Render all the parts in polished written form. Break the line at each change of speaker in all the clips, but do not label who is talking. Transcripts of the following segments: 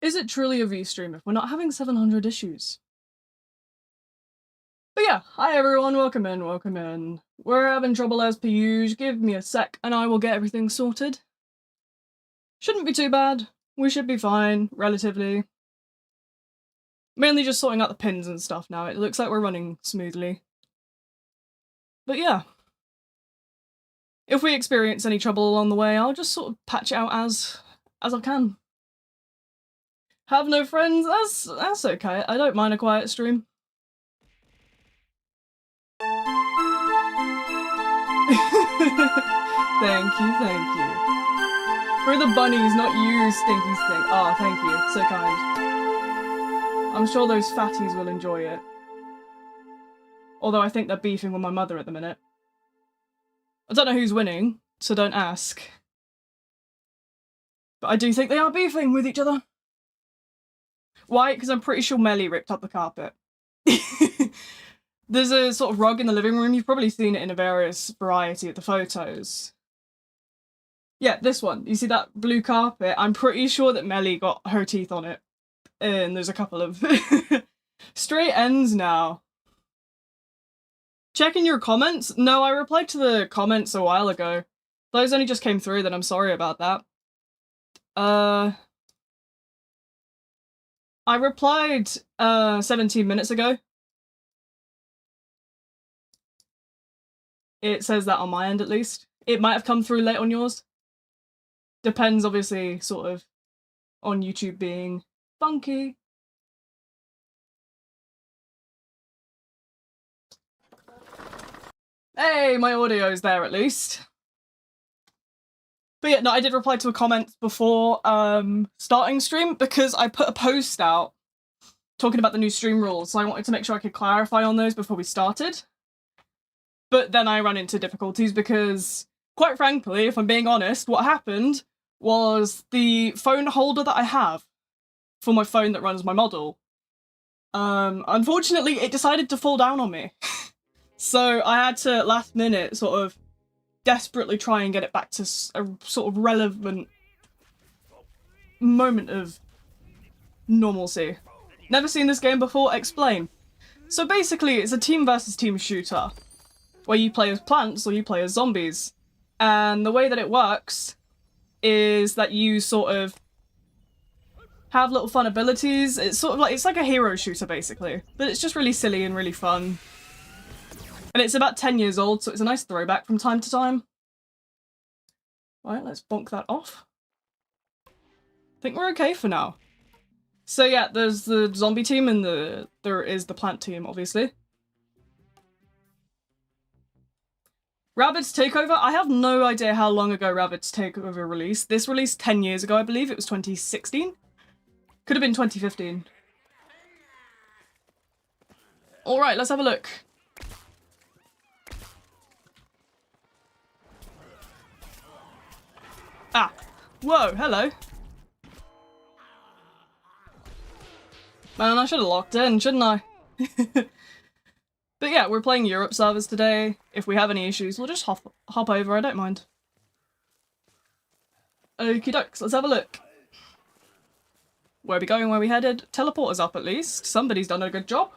Is it truly a V-stream if we're not having 700 issues? But yeah, hi everyone, welcome in, welcome in. We're having trouble as per usual, give me a sec and I will get everything sorted. Shouldn't be too bad, we should be fine, relatively. Mainly just sorting out the pins and stuff now, it looks like we're running smoothly. But yeah. If we experience any trouble along the way, I'll just sort of patch it out as I can. Have no friends? That's okay, I don't mind a quiet stream. Thank you, thank you. For the bunnies, not you, Stinky Stink. Oh, thank you, so kind. I'm sure those fatties will enjoy it. Although I think they're beefing with my mother at the minute. I don't know who's winning, so don't ask. But I do think they are beefing with each other. Why? Because I'm pretty sure Melly ripped up the carpet. There's a sort of rug in the living room. You've probably seen it in a various variety of the photos. Yeah, this one. You see that blue carpet? I'm pretty sure that Melly got her teeth on it. And there's a couple of straight ends now. Checking your comments? No, I replied to the comments a while ago. Those only just came through, then I'm sorry about that. I replied 17 minutes ago. It says that on my end at least. It might have come through late on yours. Depends obviously sort of on YouTube being funky. Hey, my audio's there at least. But yeah, no, I did reply to a comment before starting stream because I put a post out talking about the new stream rules, so I wanted to make sure I could clarify on those before we started. But then I ran into difficulties because, quite frankly, if I'm being honest, what happened was the phone holder that I have for my phone that runs my model, unfortunately, it decided to fall down on me. So I had to, last minute, sort of desperately try and get it back to a sort of relevant moment of normalcy. Never seen this game before? Explain. So basically, it's a team versus team shooter, where you play as plants or you play as zombies. And the way that it works is that you sort of have little fun abilities. It's sort of like, it's like a hero shooter basically, but it's just really silly and really fun. And it's about 10 years old, so it's a nice throwback from time to time. Right, let's bonk that off. I think we're okay for now. So yeah, there's the zombie team and there is the plant team, obviously. Rabbids Takeover? I have no idea how long ago Rabbids Takeover released. This released 10 years ago, I believe. It was 2016? Could have been 2015. Alright, let's have a look. Ah. Whoa, hello. Man, I should have locked in, shouldn't I? But yeah, we're playing Europe servers today. If we have any issues, we'll just hop over, I don't mind. Okie dokes, let's have a look. Where are we going, where are we headed? Teleporter's up at least. Somebody's done a good job.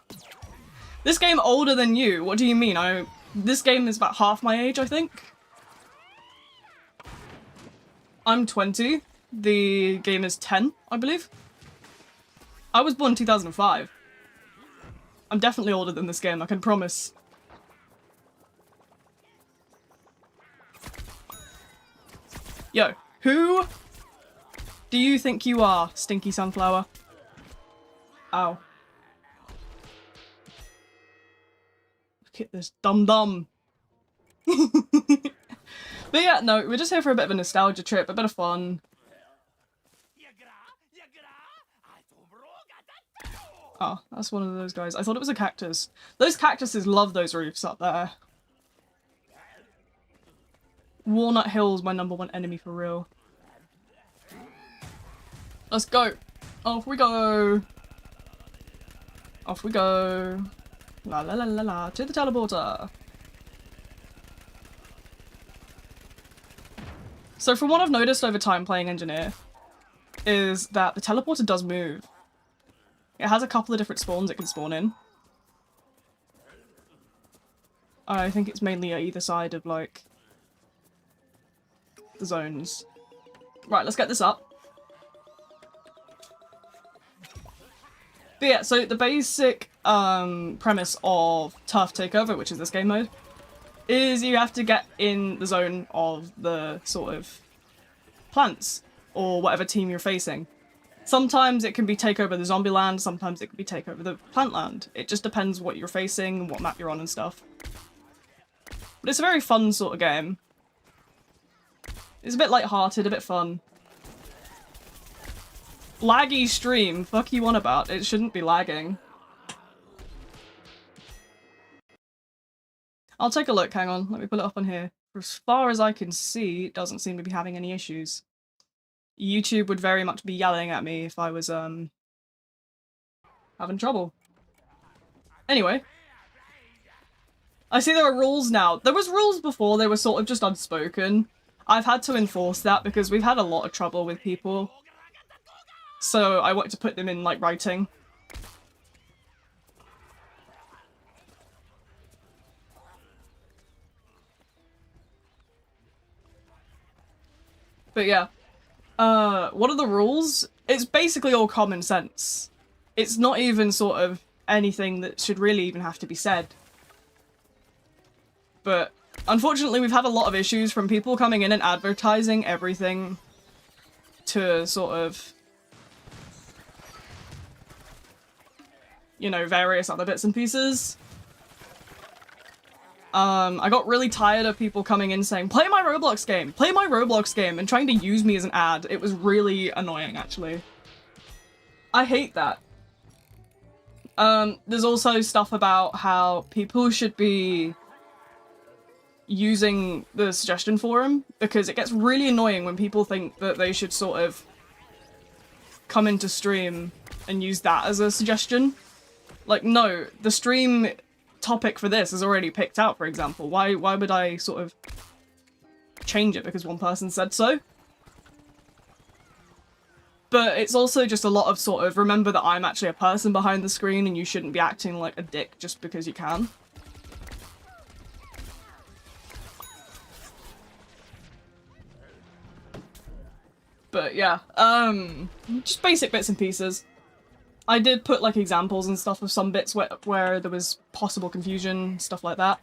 This game older than you? What do you mean? This game is about half my age, I think. I'm 20. The game is 10, I believe. I was born in 2005. I'm definitely older than this game, I can promise. Yo, who do you think you are, Stinky Sunflower? Ow. Look at this dum-dum. But yeah, no, we're just here for a bit of a nostalgia trip, a bit of fun. Oh, that's one of those guys. I thought it was a cactus. Those cactuses love those roofs up there. Walnut Hill's my #1 enemy for real. Let's go. Off we go. Off we go. La la la la la. To the teleporter. So from what I've noticed over time playing Engineer, is that the teleporter does move. It has a couple of different spawns it can spawn in. I think it's mainly at either side of, like, the zones. Right, let's get this up. But yeah, so the basic premise of Turf Takeover, which is this game mode, is you have to get in the zone of the sort of plants or whatever team you're facing. Sometimes it can be take over the zombie land, sometimes it can be take over the plant land. It just depends what you're facing, what map you're on and stuff. But it's a very fun sort of game. It's a bit light-hearted, a bit fun. Laggy stream, fuck you on about, it shouldn't be lagging. I'll take a look, hang on, let me pull it up on here. For as far as I can see, it doesn't seem to be having any issues. YouTube would very much be yelling at me if I was, having trouble. Anyway. I see there are rules now. There was rules before, they were sort of just unspoken. I've had to enforce that because we've had a lot of trouble with people. So I wanted to put them in, like, writing. But yeah. What are the rules? It's basically all common sense. It's not even sort of anything that should really even have to be said. But unfortunately we've had a lot of issues from people coming in and advertising everything to sort of, you know, various other bits and pieces. I got really tired of people coming in saying, play my Roblox game, and trying to use me as an ad. It was really annoying, actually. I hate that. There's also stuff about how people should be using the suggestion forum, because it gets really annoying when people think that they should sort of come into stream and use that as a suggestion. Like, no, the stream topic for this is already picked out, for example. Why would I sort of change it because one person said so? But it's also just a lot of sort of, remember that I'm actually a person behind the screen and you shouldn't be acting like a dick just because you can. But yeah, just basic bits and pieces. I did put, like, examples and stuff of some bits where there was possible confusion, stuff like that.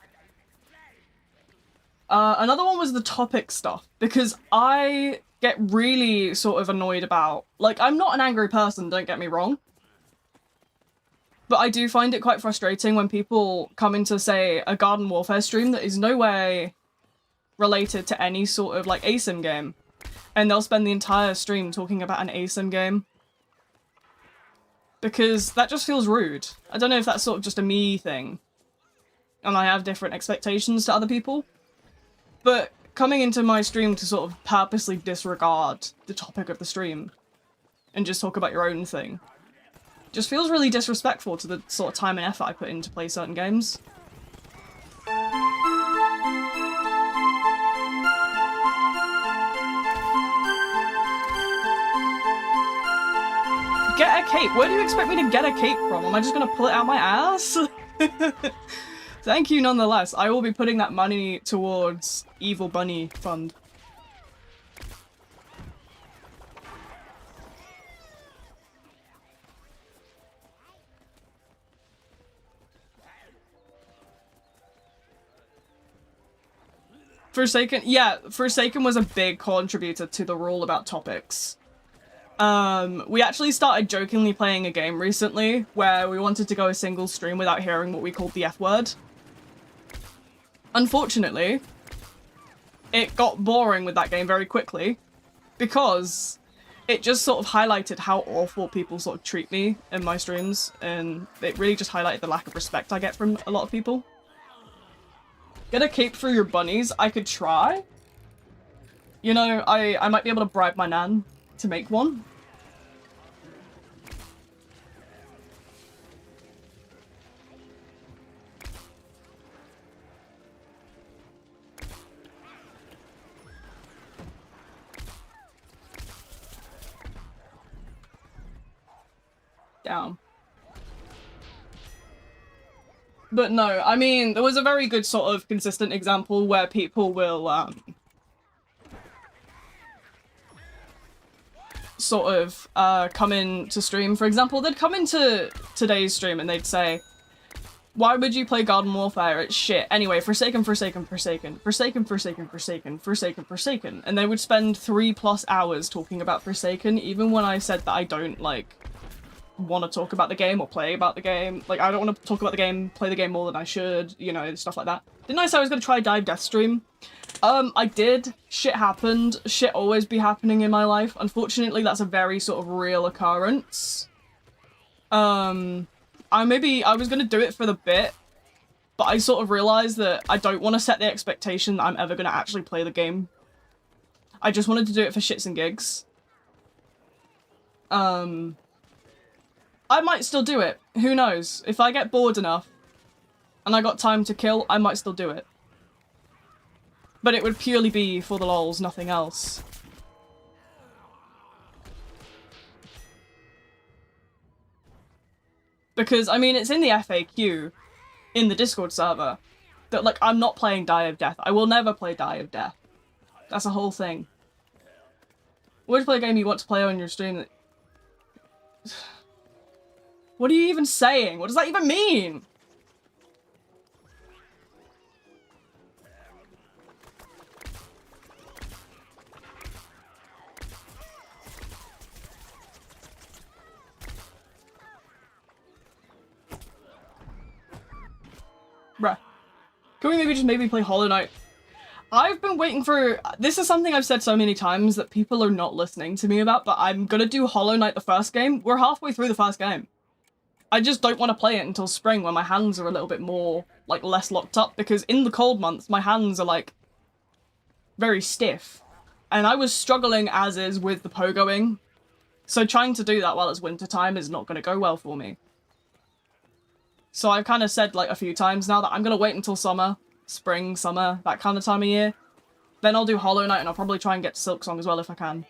Another one was the topic stuff, because I get really sort of annoyed about... Like, I'm not an angry person, don't get me wrong. But I do find it quite frustrating when people come into, say, a Garden Warfare stream that is no way related to any sort of, like, ASIM game. And they'll spend the entire stream talking about an ASIM game. Because that just feels rude. I don't know if that's sort of just a me thing. And I have different expectations to other people. But coming into my stream to sort of purposely disregard the topic of the stream and just talk about your own thing just feels really disrespectful to the sort of time and effort I put in to play certain games. Get a cape? Where do you expect me to get a cape from? Am I just gonna pull it out my ass? Thank you nonetheless. I will be putting that money towards Evil Bunny Fund. Forsaken, yeah, Forsaken was a big contributor to the rule about topics. We actually started jokingly playing a game recently where we wanted to go a single stream without hearing what we called the F word. Unfortunately, it got boring with that game very quickly because it just sort of highlighted how awful people sort of treat me in my streams, and it really just highlighted the lack of respect I get from a lot of people. Get a cape for your bunnies? I could try. You know, I might be able to bribe my nan to make one. Down. But no, I mean, there was a very good sort of consistent example where people will, sort of, come in to stream. For example, they'd come into today's stream and they'd say, why would you play Garden Warfare? It's shit. Anyway, Forsaken. And they would spend 3+ hours talking about Forsaken, even when I said that I don't, like, want to talk about the game or play about the game. Like, I don't want to talk about the game, play the game more than I should, you know, stuff like that. Didn't I say I was going to try Dive Death stream? I did. Shit happened. Shit always be happening in my life. Unfortunately, that's a very sort of real occurrence. I was gonna do it for the bit, but I sort of realized that I don't want to set the expectation that I'm ever gonna actually play the game. I just wanted to do it for shits and gigs. I might still do it. Who knows? If I get bored enough and I got time to kill, I might still do it. But it would purely be for the lols, nothing else. Because, I mean, it's in the FAQ, in the Discord server, that, like, I'm not playing Die of Death. I will never play Die of Death. That's a whole thing. Would you play a game you want to play on your stream that... What are you even saying? What does that even mean? Bruh. Can we maybe play Hollow Knight? I've been waiting for... This is something I've said so many times that people are not listening to me about, but I'm gonna do Hollow Knight the first game. We're halfway through the first game. I just don't want to play it until spring when my hands are a little bit more, like, less locked up, because in the cold months, my hands are, like, very stiff. And I was struggling as is with the pogoing, so trying to do that while it's wintertime is not gonna go well for me. So I've kind of said, like, a few times now that I'm gonna wait until summer, spring, summer, that kind of time of year. Then I'll do Hollow Knight and I'll probably try and get to Silksong as well if I can.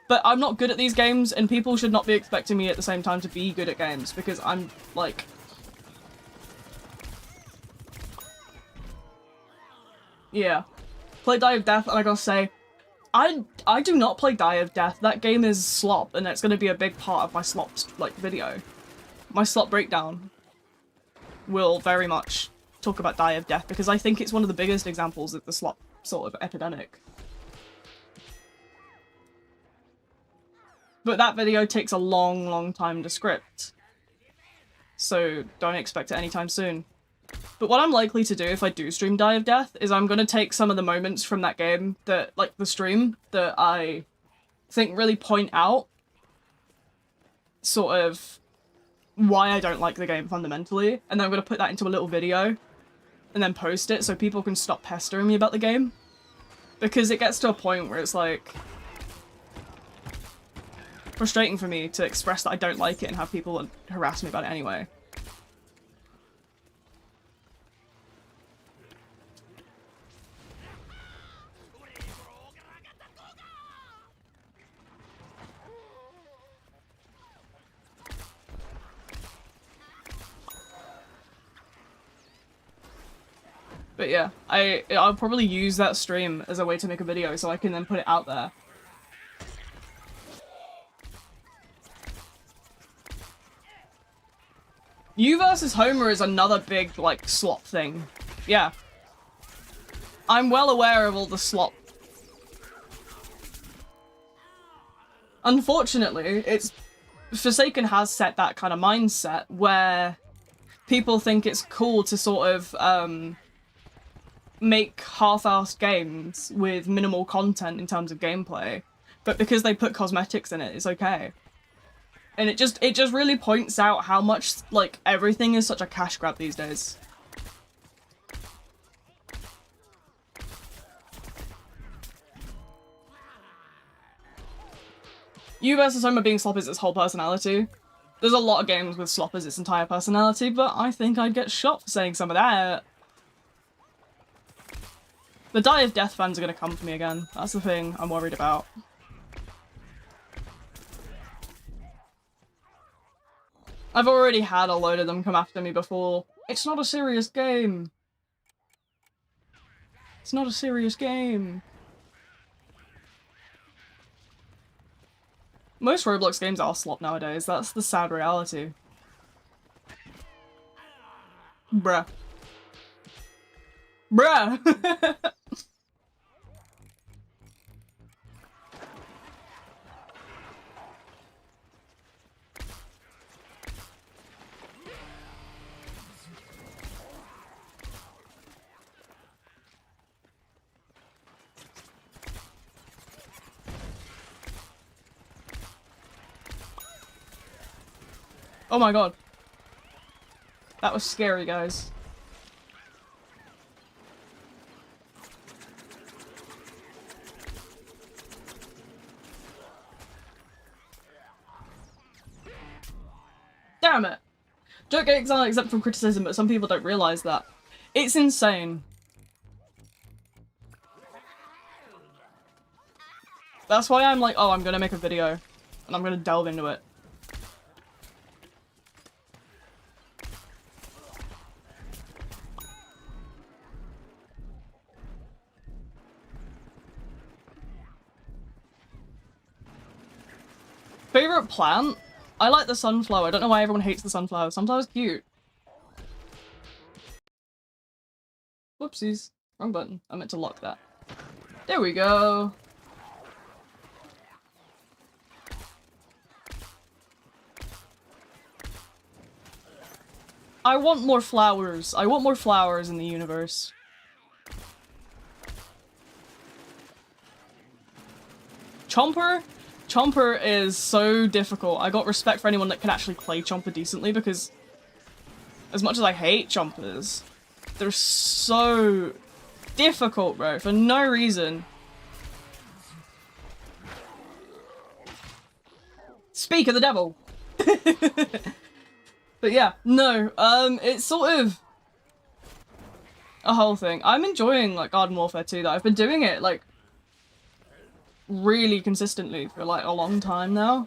But I'm not good at these games, and people should not be expecting me at the same time to be good at games, because I'm, like... Yeah. Play Die of Death, and I gotta say, I do not play Die of Death. That game is slop, and it's gonna be a big part of my slop, like, video. My slop breakdown will very much talk about Die of Death, because I think it's one of the biggest examples of the slop sort of epidemic. But that video takes a long time to script, so don't expect it anytime soon. But what I'm likely to do if I do stream Die of Death is I'm gonna take some of the moments from that game that, like, the stream, that I think really point out sort of why I don't like the game fundamentally, and then I'm gonna put that into a little video and then post it so people can stop pestering me about the game. Because it gets to a point where it's like frustrating for me to express that I don't like it and have people harass me about it anyway. But yeah, I'll probably use that stream as a way to make a video so I can then put it out there. You versus Homer is another big, like, slop thing. Yeah. I'm well aware of all the slop. Unfortunately, Forsaken has set that kind of mindset where people think it's cool to sort of, make half-assed games with minimal content in terms of gameplay, but because they put cosmetics in it, it's okay. And it just really points out how much, like, everything is such a cash grab these days. You versus Homer being slop is its whole personality. There's a lot of games with slop as its entire personality, but I think I'd get shot for saying some of that. The Die of Death fans are gonna come for me again. That's the thing I'm worried about. I've already had a load of them come after me before. It's not a serious game. It's not a serious game. Most Roblox games are slop nowadays. That's the sad reality. Bruh. Bruh! Oh my god. That was scary, guys. Damn it! Don't get exiled exempt from criticism, but some people don't realise that. It's insane. That's why I'm like, oh, I'm gonna make a video. And I'm gonna delve into it. Favorite plant? I like the sunflower. I don't know why everyone hates the sunflower. Sunflower's cute. Whoopsies. Wrong button. I meant to lock that. There we go. I want more flowers. I want more flowers in the universe. Chomper? Chomper is so difficult. I got respect for anyone that can actually play Chomper decently because as much as I hate Chompers, they're so difficult, bro, for no reason. Speak of the devil! But yeah, no, it's sort of a whole thing. I'm enjoying, like, Garden Warfare 2, though. I've been doing it, like, really consistently for, like, a long time now.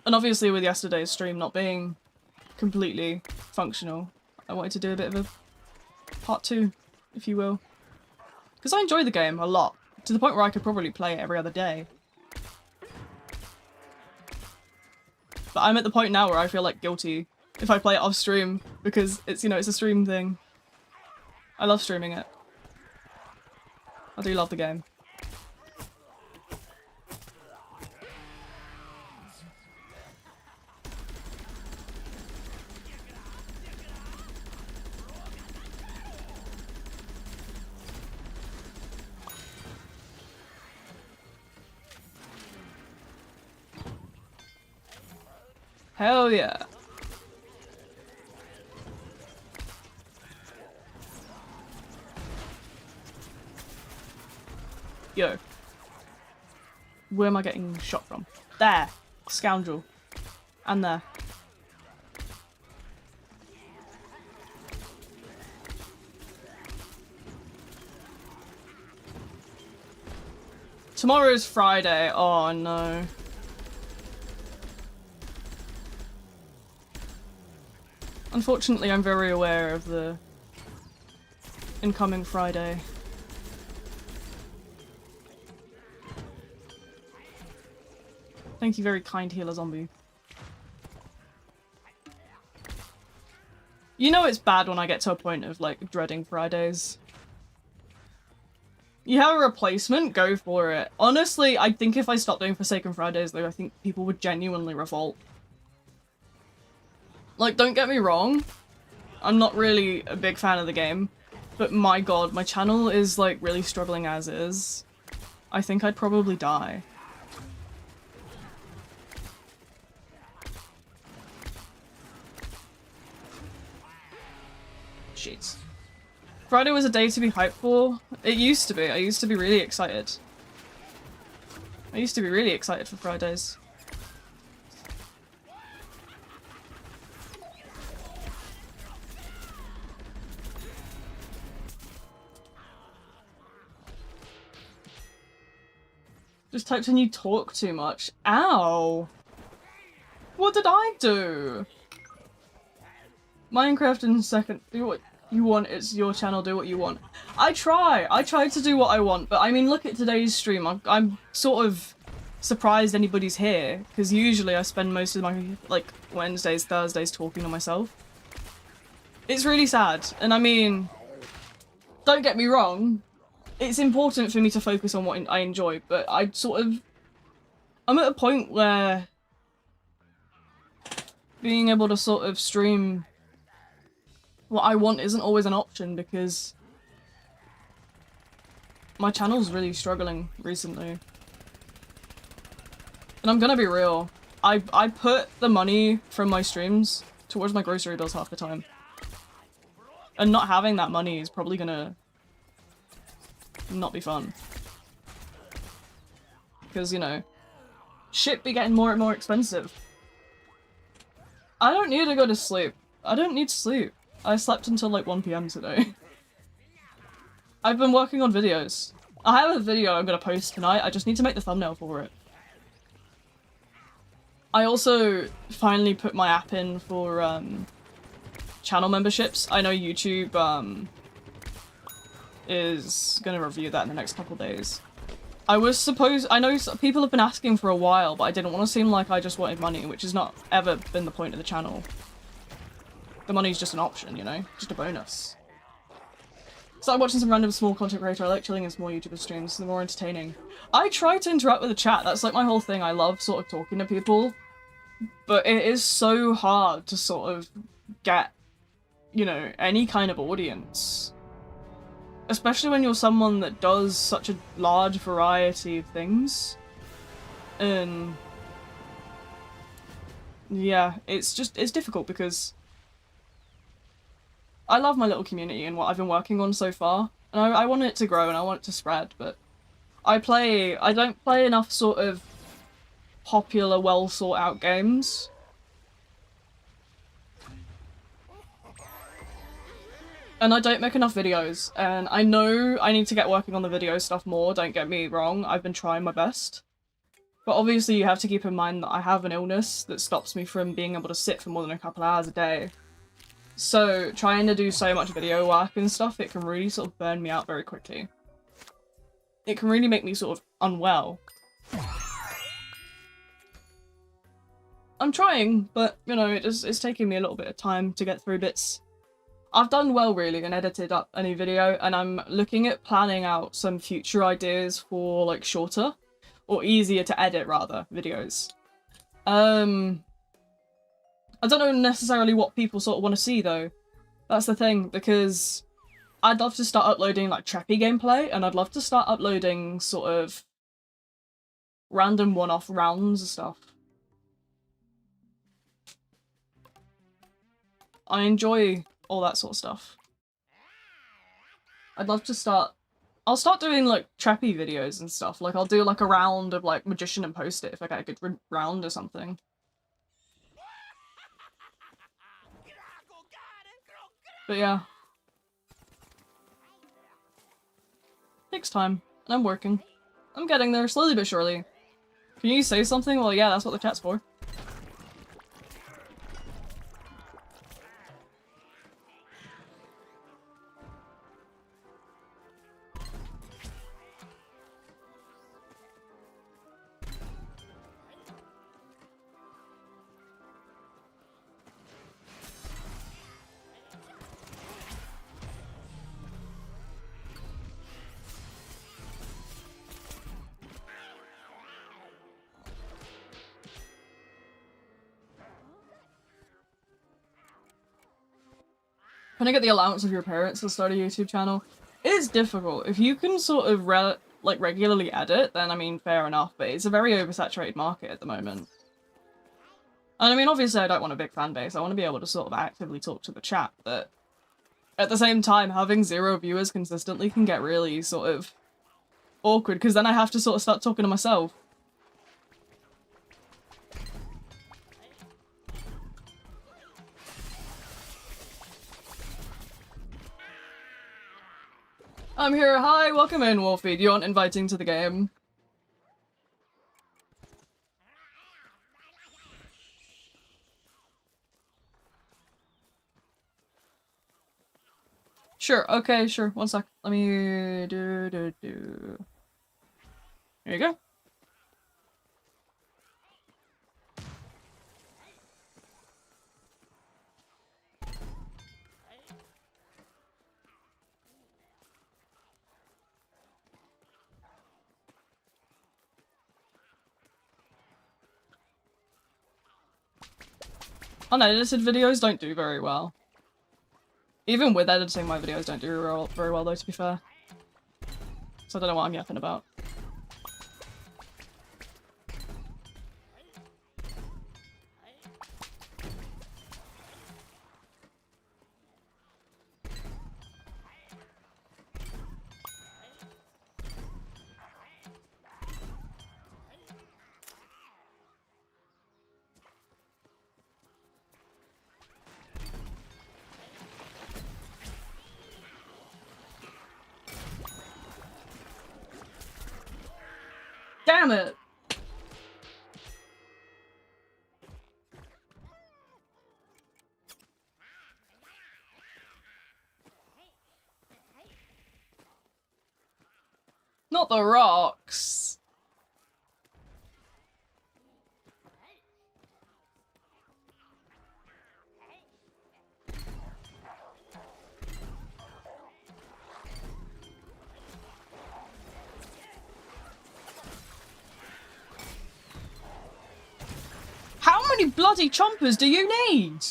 And obviously with yesterday's stream not being completely functional, I wanted to do a bit of a part 2, if you will. Because I enjoy the game a lot, to the point where I could probably play it every other day. But I'm at the point now where I feel like guilty if I play it off stream, because it's, you know, it's a stream thing. I love streaming it. I do love the game. Hell yeah. Yo. Where am I getting shot from? There. Scoundrel. And there. Tomorrow's Friday. Oh no. Unfortunately, I'm very aware of the incoming Friday. Thank you, very kind healer zombie. You know it's bad when I get to a point of, like, dreading Fridays. You have a replacement? Go for it. Honestly, I think if I stopped doing Forsaken Fridays, though, I think people would genuinely revolt. Like, don't get me wrong, I'm not really a big fan of the game, but my god, my channel is, like, really struggling as is. I think I'd probably die. Jeez. Friday was a day to be hyped for. It used to be. I used to be really excited. I used to be really excited for Fridays. Just typed in you talk too much. Ow! What did I do? Minecraft in second. Do what you want. It's your channel. Do what you want. I try to do what I want, but I mean, look at today's stream. I'm sort of surprised anybody's here, because usually I spend most of my, like, Wednesdays, Thursdays talking to myself. It's really sad, and I mean, don't get me wrong, it's important for me to focus on what I enjoy, but I'm at a point where being able to sort of stream what I want isn't always an option, because my channel's really struggling recently. And I'm gonna be real, I put the money from my streams towards my grocery bills half the time. And not having that money is probably gonna not be fun. Because, you know, shit be getting more and more expensive. I don't need to go to sleep. I don't need to sleep. I slept until like 1 PM today. I've been working on videos. I have a video I'm gonna post tonight, I just need to make the thumbnail for it. I also finally put my app in for channel memberships. I know YouTube is gonna review that in the next couple days. I know people have been asking for a while, but I didn't want to seem like I just wanted money, which has not ever been the point of the channel. The money's just an option, you know? Just a bonus. Started watching some random small content creator. I like chilling in small YouTuber streams, they're more entertaining. I try to interact with the chat, that's like my whole thing. I love sort of talking to people, but it is so hard to sort of get, you know, any kind of audience. Especially when you're someone that does such a large variety of things. And yeah, it's difficult because I love my little community and what I've been working on so far. And I want it to grow and I want it to spread, but I don't play enough sort of popular, well thought out games. And I don't make enough videos, and I know I need to get working on the video stuff more, don't get me wrong, I've been trying my best. But obviously you have to keep in mind that I have an illness that stops me from being able to sit for more than a couple hours a day. So trying to do so much video work and stuff, it can really sort of burn me out very quickly. It can really make me sort of unwell. I'm trying, but you know, it's taking me a little bit of time to get through bits. I've done well really and edited up a new video, and I'm looking at planning out some future ideas for like shorter, or easier to edit rather, videos. I don't know necessarily what people sort of want to see though. That's the thing, because I'd love to start uploading like trappy gameplay, and I'd love to start uploading sort of random one-off rounds and stuff. I enjoy all that sort of stuff. I'd love to I'll start doing like trappy videos and stuff. Like I'll do like a round of like Magician and post it if I get a good round or something. But yeah. Takes time, and I'm working. I'm getting there, slowly but surely. Can you say something? Well, yeah, that's what the chat's for. Trying to get the allowance of your parents to start a YouTube channel, it is difficult. If you can sort of regularly edit, then I mean, fair enough, but it's a very oversaturated market at the moment. And I mean, obviously I don't want a big fan base, I want to be able to sort of actively talk to the chat, but at the same time, having 0 viewers consistently can get really sort of awkward, because then I have to sort of start talking to myself. I'm here. Hi, welcome in, Wolfie. Do you want inviting to the game? Sure, okay, sure. One sec. Let me do. Here you go. Unedited videos don't do very well. Even with editing, my videos don't do very well though, to be fair. So I don't know what I'm yapping about. Damn it! Not the rocks. How many bloody chompers do you need?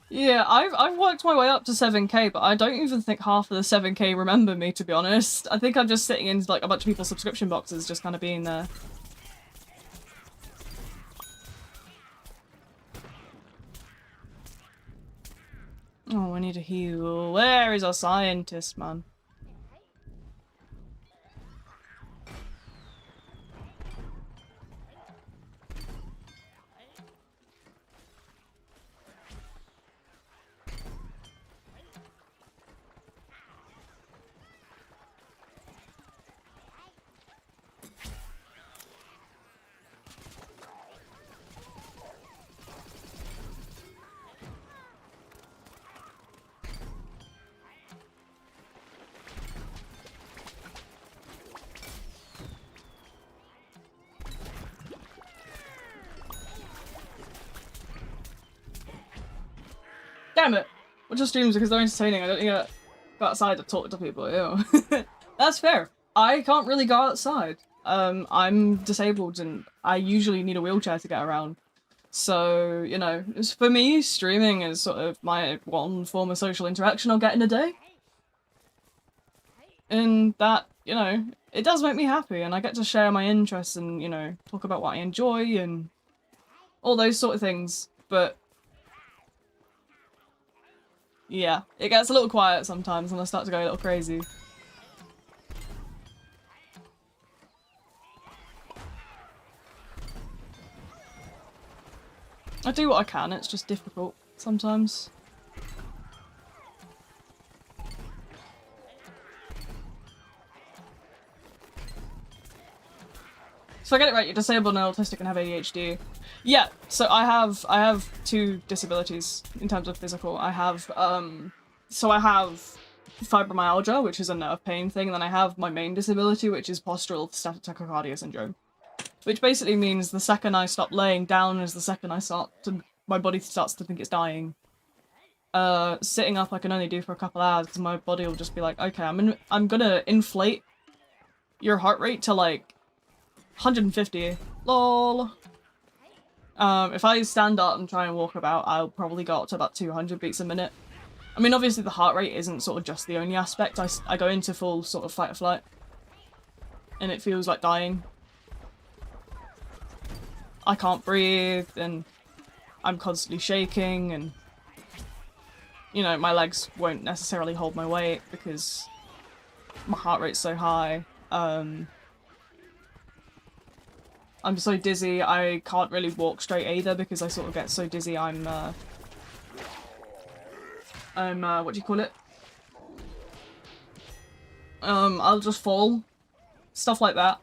Yeah, I've worked my way up to 7k, but I don't even think half of the 7k remember me, to be honest. I think I'm just sitting in like a bunch of people's subscription boxes, just kind of being there. Oh, I need a heal. Where is our scientist, man? Damn it! Watch your streams because they're entertaining. I don't need to go outside to talk to people. Ew. That's fair. I can't really go outside. I'm disabled and I usually need a wheelchair to get around. So, you know, for me, streaming is sort of my one form of social interaction I'll get in a day. And that, you know, it does make me happy and I get to share my interests and, you know, talk about what I enjoy and all those sort of things. But yeah, it gets a little quiet sometimes and I start to go a little crazy. I do what I can, it's just difficult sometimes. So I get it right, you're disabled and autistic and have ADHD. Yeah, so I have two disabilities in terms of physical. I have fibromyalgia, which is a nerve pain thing, and then I have my main disability, which is postural static tachycardia syndrome. Which basically means the second I stop laying down is the second my body starts to think it's dying. Sitting up I can only do for a couple hours because my body will just be like, okay, I'm gonna inflate your heart rate to like 150. Lol. If I stand up and try and walk about, I'll probably go up to about 200 beats a minute. I mean, obviously the heart rate isn't sort of just the only aspect. I go into full sort of fight or flight. And it feels like dying. I can't breathe, and I'm constantly shaking, and you know, my legs won't necessarily hold my weight because my heart rate's so high. I'm so dizzy, I can't really walk straight either because I sort of get so dizzy I'm what do you call it? I'll just fall. Stuff like that.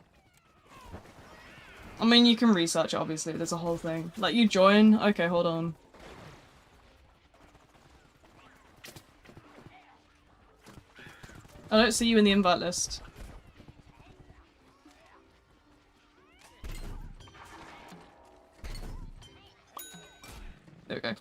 I mean, you can research it, obviously, there's a whole thing. Let you join? Okay, hold on. I don't see you in the invite list. There we go.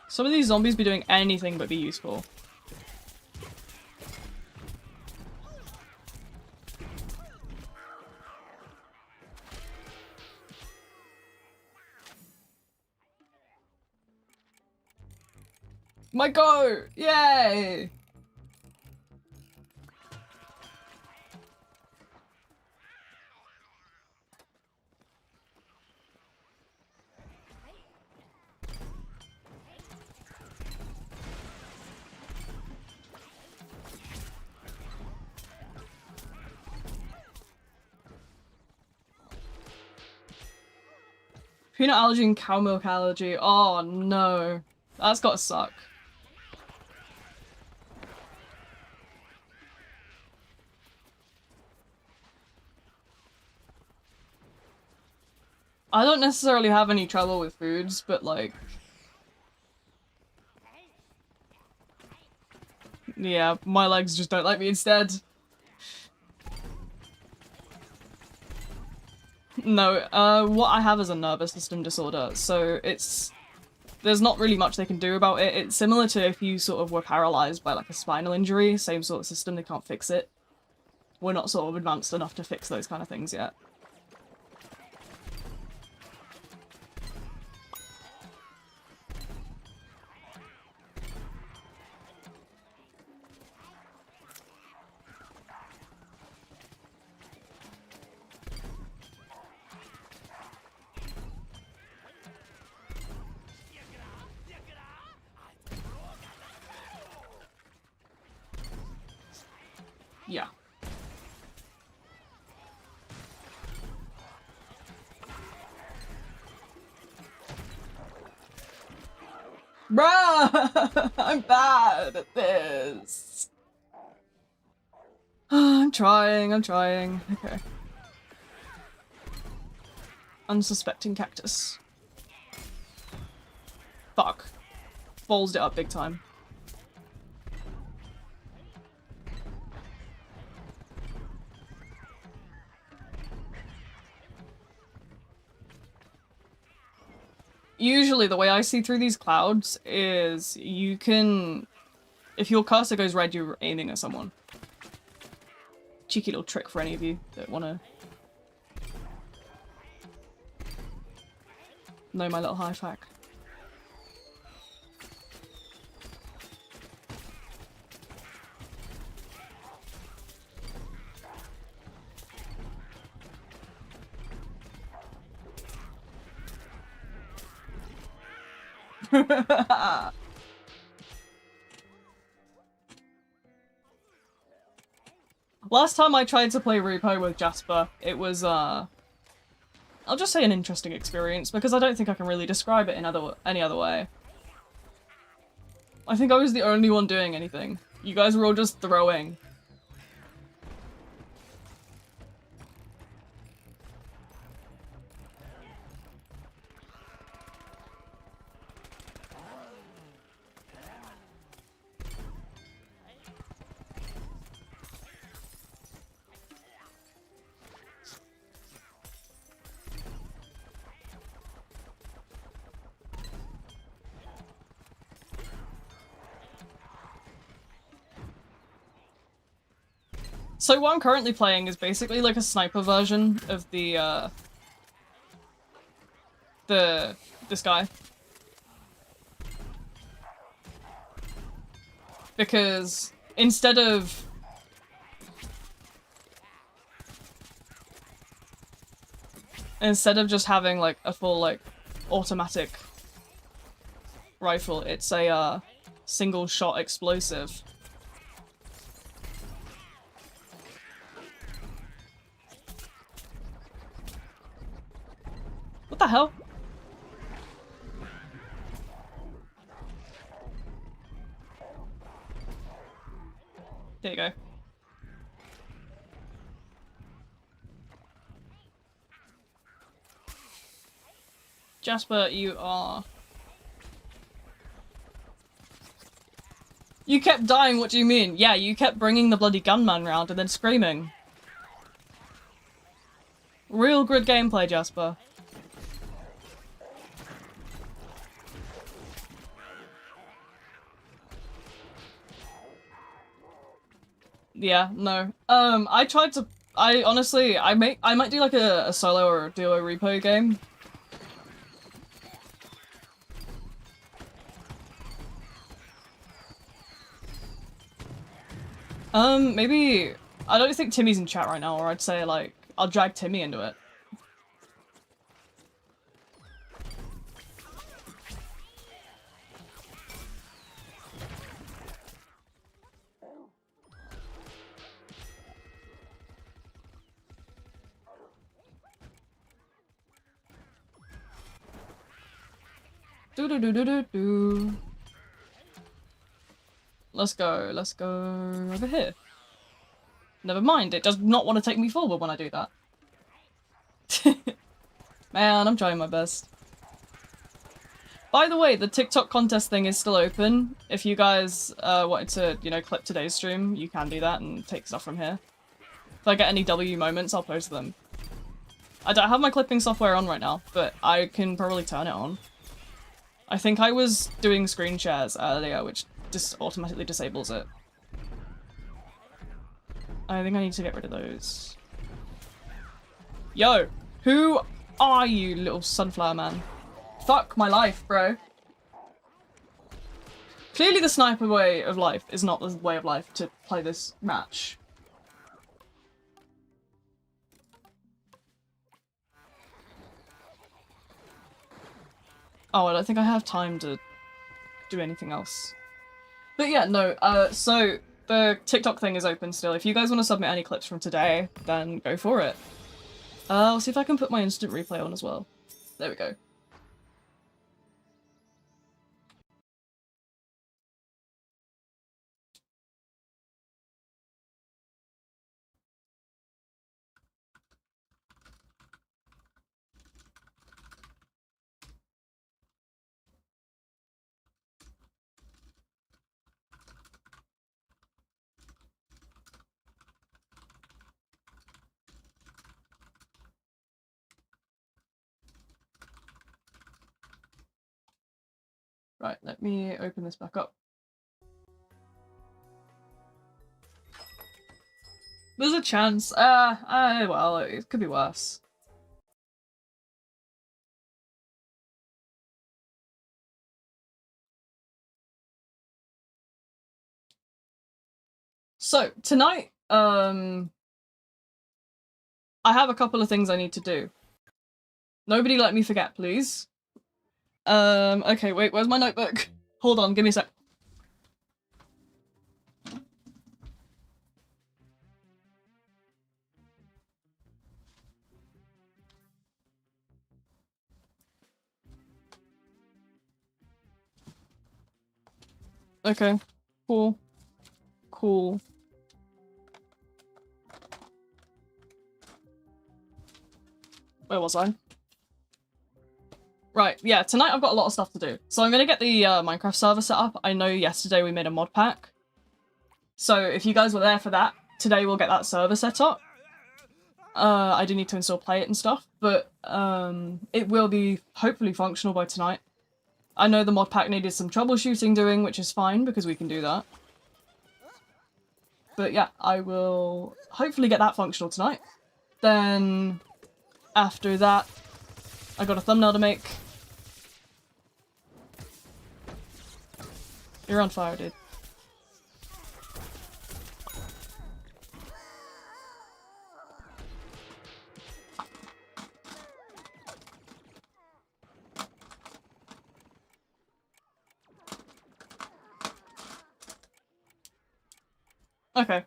Some of these zombies be doing anything but be useful. My go! Yay! Peanut allergy and cow milk allergy. Oh no. That's gotta suck. I don't necessarily have any trouble with foods, but like... yeah, my legs just don't like me instead. No, what I have is a nervous system disorder, so it's... there's not really much they can do about it. It's similar to if you sort of were paralyzed by like a spinal injury, same sort of system, they can't fix it. We're not sort of advanced enough to fix those kind of things yet. Yeah. Bruh! I'm bad at this. I'm trying. Okay. Unsuspecting cactus. Fuck. Ballsed it up big time. Usually the way I see through these clouds is you can... if your cursor goes red, you're aiming at someone. Cheeky little trick for any of you that wanna know my little life hack. Last time I tried to play Repo with Jasper, it was, I'll just say an interesting experience, because I don't think I can really describe it in any other way. I think I was the only one doing anything. You guys were all just throwing. So what I'm currently playing is basically like a sniper version of this guy. Because instead of Instead of just having like a full like automatic rifle, it's a single shot explosive. What the hell? There you go. Jasper, you are... You kept dying, what do you mean? Yeah, you kept bringing the bloody gunman round and then screaming. Real good gameplay, Jasper. Yeah, no. I honestly, I might do like a solo or a duo repo game. Maybe, I don't think Timmy's in chat right now, or I'd say like, I'll drag Timmy into it. Do. Let's go over here. Never mind, it does not want to take me forward when I do that. Man, I'm trying my best. By the way, the TikTok contest thing is still open. If you guys wanted to, you know, clip today's stream, you can do that and take stuff from here. If I get any W moments, I'll post them. I don't have my clipping software on right now, but I can probably turn it on. I think I was doing screen shares earlier, which just automatically disables it. I think I need to get rid of those. Yo! Who are you, little sunflower man? Fuck my life, bro. Clearly the sniper way of life is not the way of life to play this match. Oh, I don't think I have time to do anything else. But yeah, no, so the TikTok thing is open still. If you guys want to submit any clips from today, then go for it. I'll see if I can put my instant replay on as well. There we go. Right, let me open this back up. There's a chance. Well, it could be worse. So, tonight, I have a couple of things I need to do. Nobody let me forget, please. Okay, wait, where's my notebook? Hold on, give me a sec. Okay, cool. Cool. Where was I? Right, yeah, tonight I've got a lot of stuff to do. So I'm gonna get the Minecraft server set up. I know yesterday we made a mod pack. So if you guys were there for that, today we'll get that server set up. I do need to install Play It and stuff, but it will be hopefully functional by tonight. I know the mod pack needed some troubleshooting doing, which is fine because we can do that. But yeah, I will hopefully get that functional tonight. Then after that, I got a thumbnail to make. You're on fire, dude. Okay.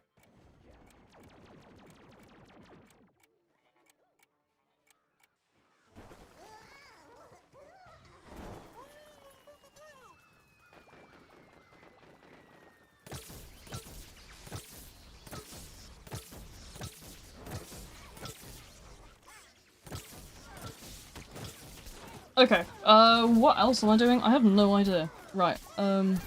Okay, what else am I doing? I have no idea. Right, don't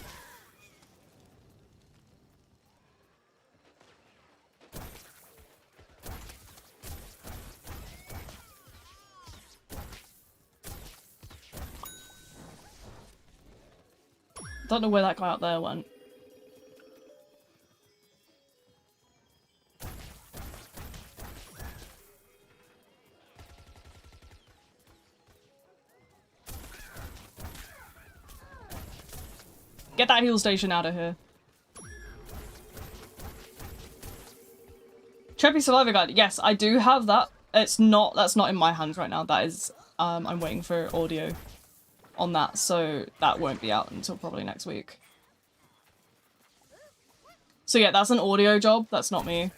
know where that guy out there went. Get that heal station out of here. Trippy Survivor Guide. Yes, I do have that. That's not in my hands right now. That is, I'm waiting for audio on that, so that won't be out until probably next week. So yeah, that's an audio job. That's not me.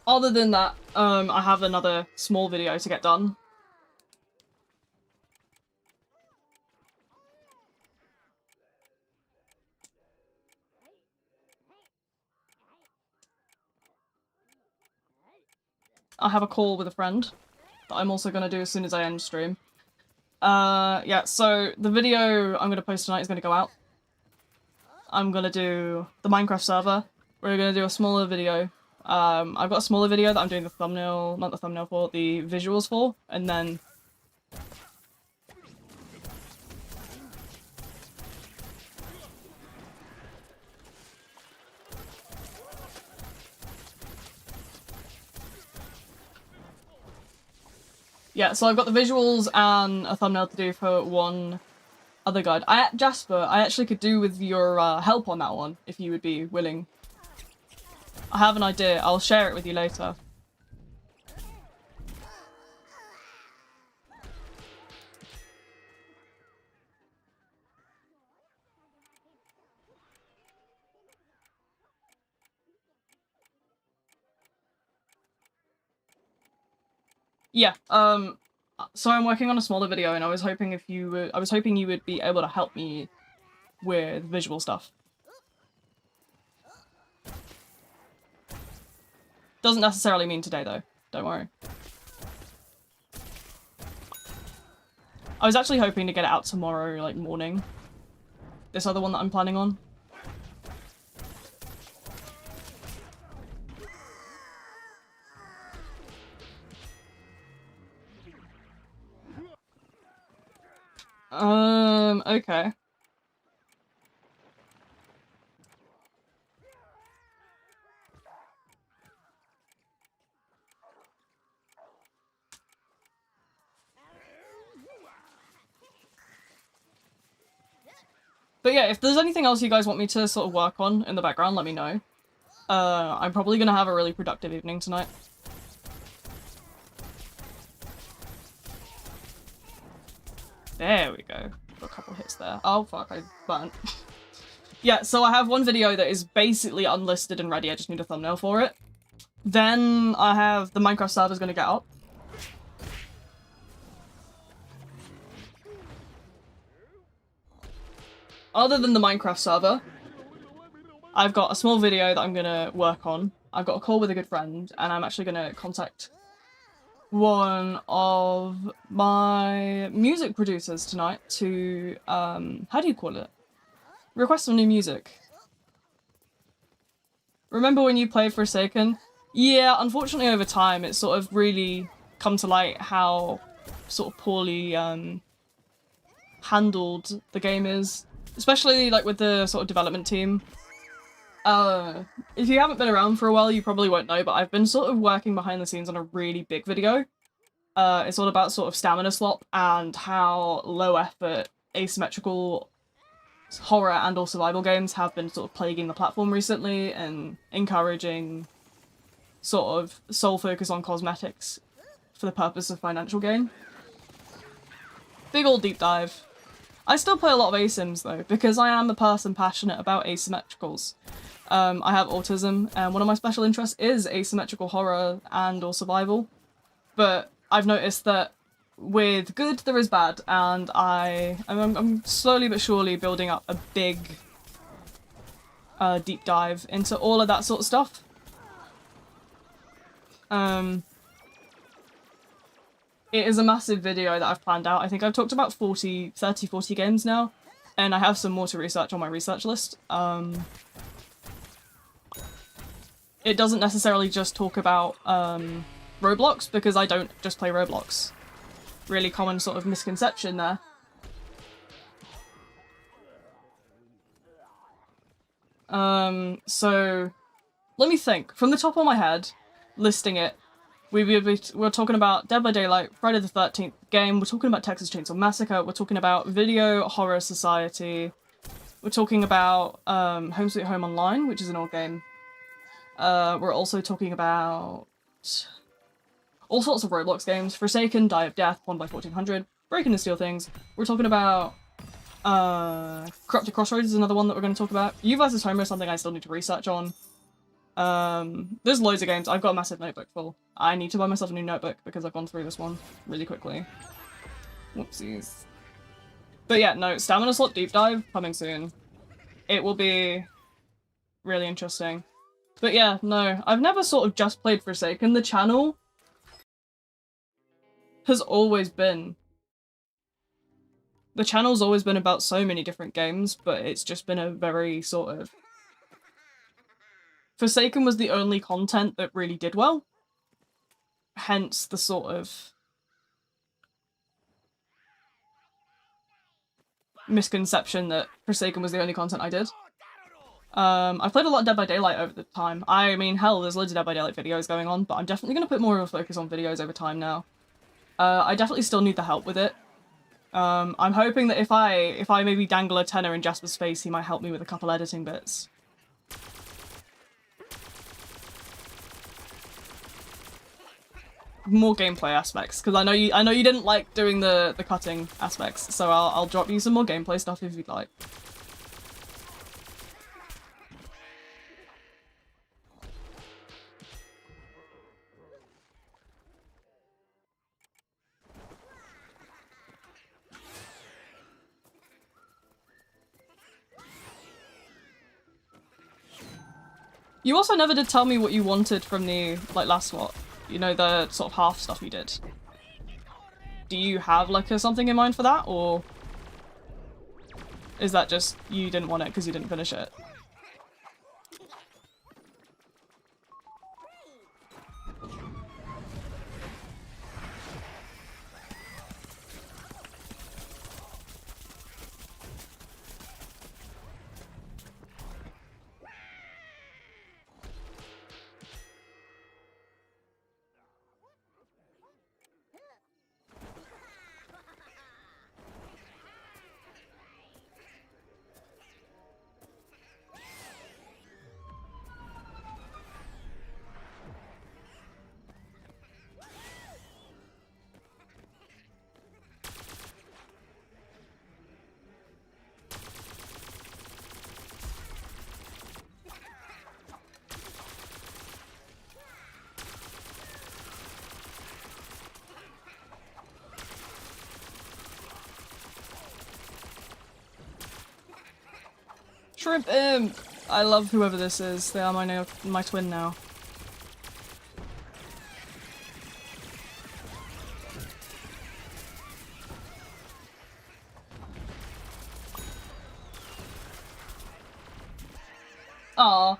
Other than that, I have another small video to get done. I have a call with a friend that I'm also going to do as soon as I end stream. Yeah, so the video I'm going to post tonight is going to go out. I'm going to do the Minecraft server. We're going to do a smaller video. I've got a smaller video that I'm doing the thumbnail, not the thumbnail for, the visuals for, and then... Yeah, so I've got the visuals and a thumbnail to do for one other guide. Jasper, I actually could do with your help on that one, if you would be willing. I have an idea. I'll share it with you later. Yeah, so I'm working on a smaller video and I was hoping you would be able to help me with visual stuff. Doesn't necessarily mean today though, don't worry. I was actually hoping to get it out tomorrow, like, morning. This other one that I'm planning on. Okay. But yeah, if there's anything else you guys want me to sort of work on in the background, let me know. I'm probably gonna have a really productive evening tonight. There we go. Got a couple hits there. Oh fuck, I burnt. Yeah, so I have one video that is basically unlisted and ready, I just need a thumbnail for it. Then I have the Minecraft server's gonna get up. Other than the Minecraft server, I've got a small video that I'm gonna work on. I've got a call with a good friend, and I'm actually gonna contact one of my music producers tonight to, how do you call it? Request some new music. Remember when you played Forsaken? Yeah, unfortunately over time it's sort of really come to light how sort of poorly handled the game is. Especially like with the sort of development team. If you haven't been around for a while you probably won't know, but I've been sort of working behind the scenes on a really big video. It's all about sort of stamina slop and how low effort, asymmetrical horror and or survival games have been sort of plaguing the platform recently and encouraging sort of sole focus on cosmetics for the purpose of financial gain. Big ol' deep dive. I still play a lot of asims though, because I am a person passionate about asymmetricals. I have autism, and one of my special interests is asymmetrical horror and or survival. But I've noticed that with good, there is bad, and I'm slowly but surely building up a big deep dive into all of that sort of stuff. It is a massive video that I've planned out. I think I've talked about 40 games now, and I have some more to research on my research list. It doesn't necessarily just talk about Roblox, because I don't just play Roblox. Really common sort of misconception there. So let me think. From the top of my head, listing it, we're talking about Dead by Daylight, Friday the 13th game, we're talking about Texas Chainsaw Massacre, we're talking about Video Horror Society, we're talking about Home Sweet Home Online, which is an old game. We're also talking about all sorts of Roblox games. Forsaken, Die of Death, Won by 1400, Breaking and Steal Things. We're talking about Corrupted Crossroads is another one that we're going to talk about. You vs. Homer is something I still need to research on. There's loads of games. I've got a massive notebook full. I need to buy myself a new notebook because I've gone through this one really quickly. Whoopsies. But yeah, no, Stamina Slot Deep Dive coming soon. It will be really interesting. But yeah, no, I've never sort of just played Forsaken. The channel has always been... The channel's always been about so many different games, but it's just been a very sort of... Forsaken was the only content that really did well. Hence the sort of misconception that Forsaken was the only content I did. I've played a lot of Dead by Daylight over the time. I mean, hell, there's loads of Dead by Daylight videos going on, but I'm definitely going to put more of a focus on videos over time now. I definitely still need the help with it. I'm hoping that if I maybe dangle a tenner in Jasper's face, he might help me with a couple editing bits. More gameplay aspects, because I know you didn't like doing the cutting aspects, so I'll drop you some more gameplay stuff if you'd like. You also never did tell me what you wanted from the, like, last SWAT. You know, the sort of half stuff you did. Do you have, like, something in mind for that, or is that just you didn't want it because you didn't finish it? Shrimp Imp! I love whoever this is. They are my twin now. Aw.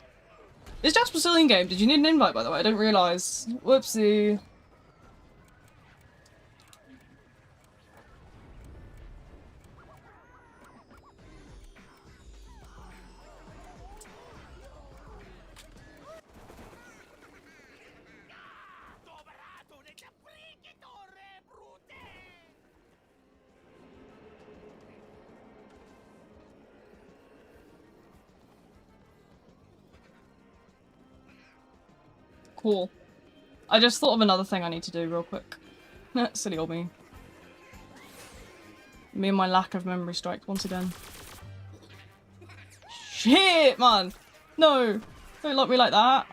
Is Jasper still in game? Did you need an invite, by the way? I didn't realise. Whoopsie. Cool. I just thought of another thing I need to do real quick. Silly old me. Me and my lack of memory strike once again. Shit, man! No! Don't lock me like that.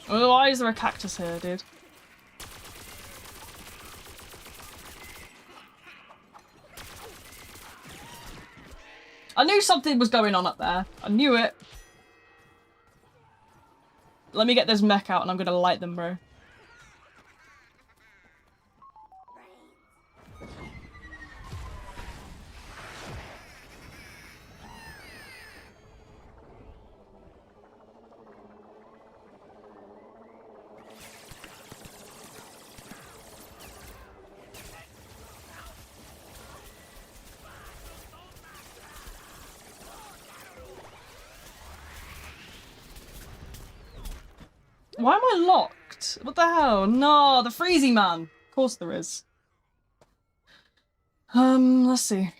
Why is there a cactus here, dude? I knew something was going on up there. I knew it. Let me get this mech out and I'm gonna light them, bro. Why am I locked? What the hell? No, the freezy man. Of course there is. Let's see.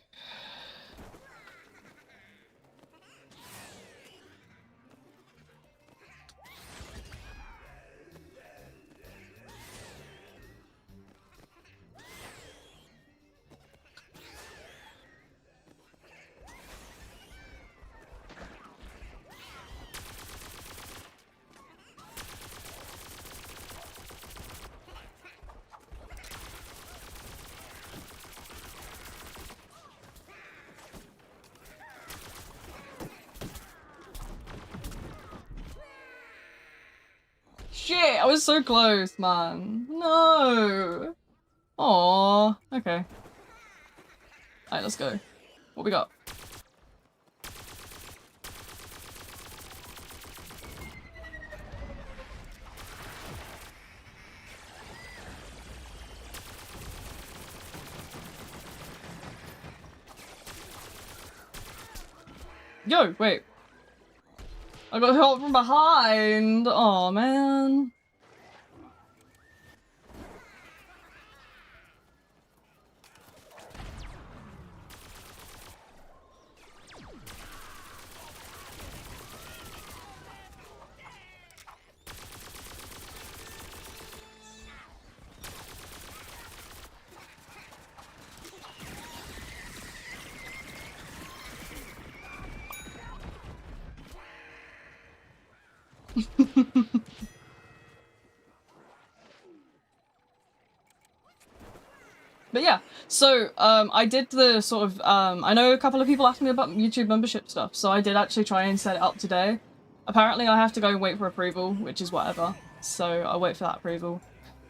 Shit, I was so close, man. No. Aww. Okay. Alright, let's go. What we got? Yo, wait. I got help from behind. Oh man. But yeah, so I did the sort of I know a couple of people asked me about YouTube membership stuff, so I did actually try and set it up today. Apparently I have to go and wait for approval, which is whatever, so I'll wait for that approval.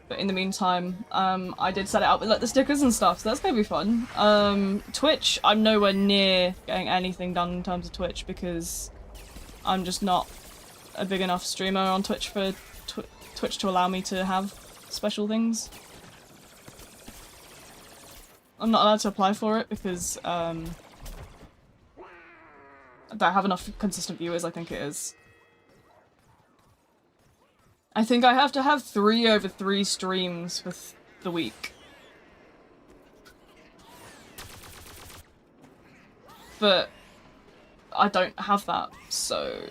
But in the meantime, I did set it up with like the stickers and stuff, so that's gonna be fun. Twitch, I'm nowhere near getting anything done in terms of Twitch because I'm just not a big enough streamer on Twitch for Twitch to allow me to have special things. I'm not allowed to apply for it because I don't have enough consistent viewers, I think it is. I think I have to have 3 over 3 streams for the week. But I don't have that, so...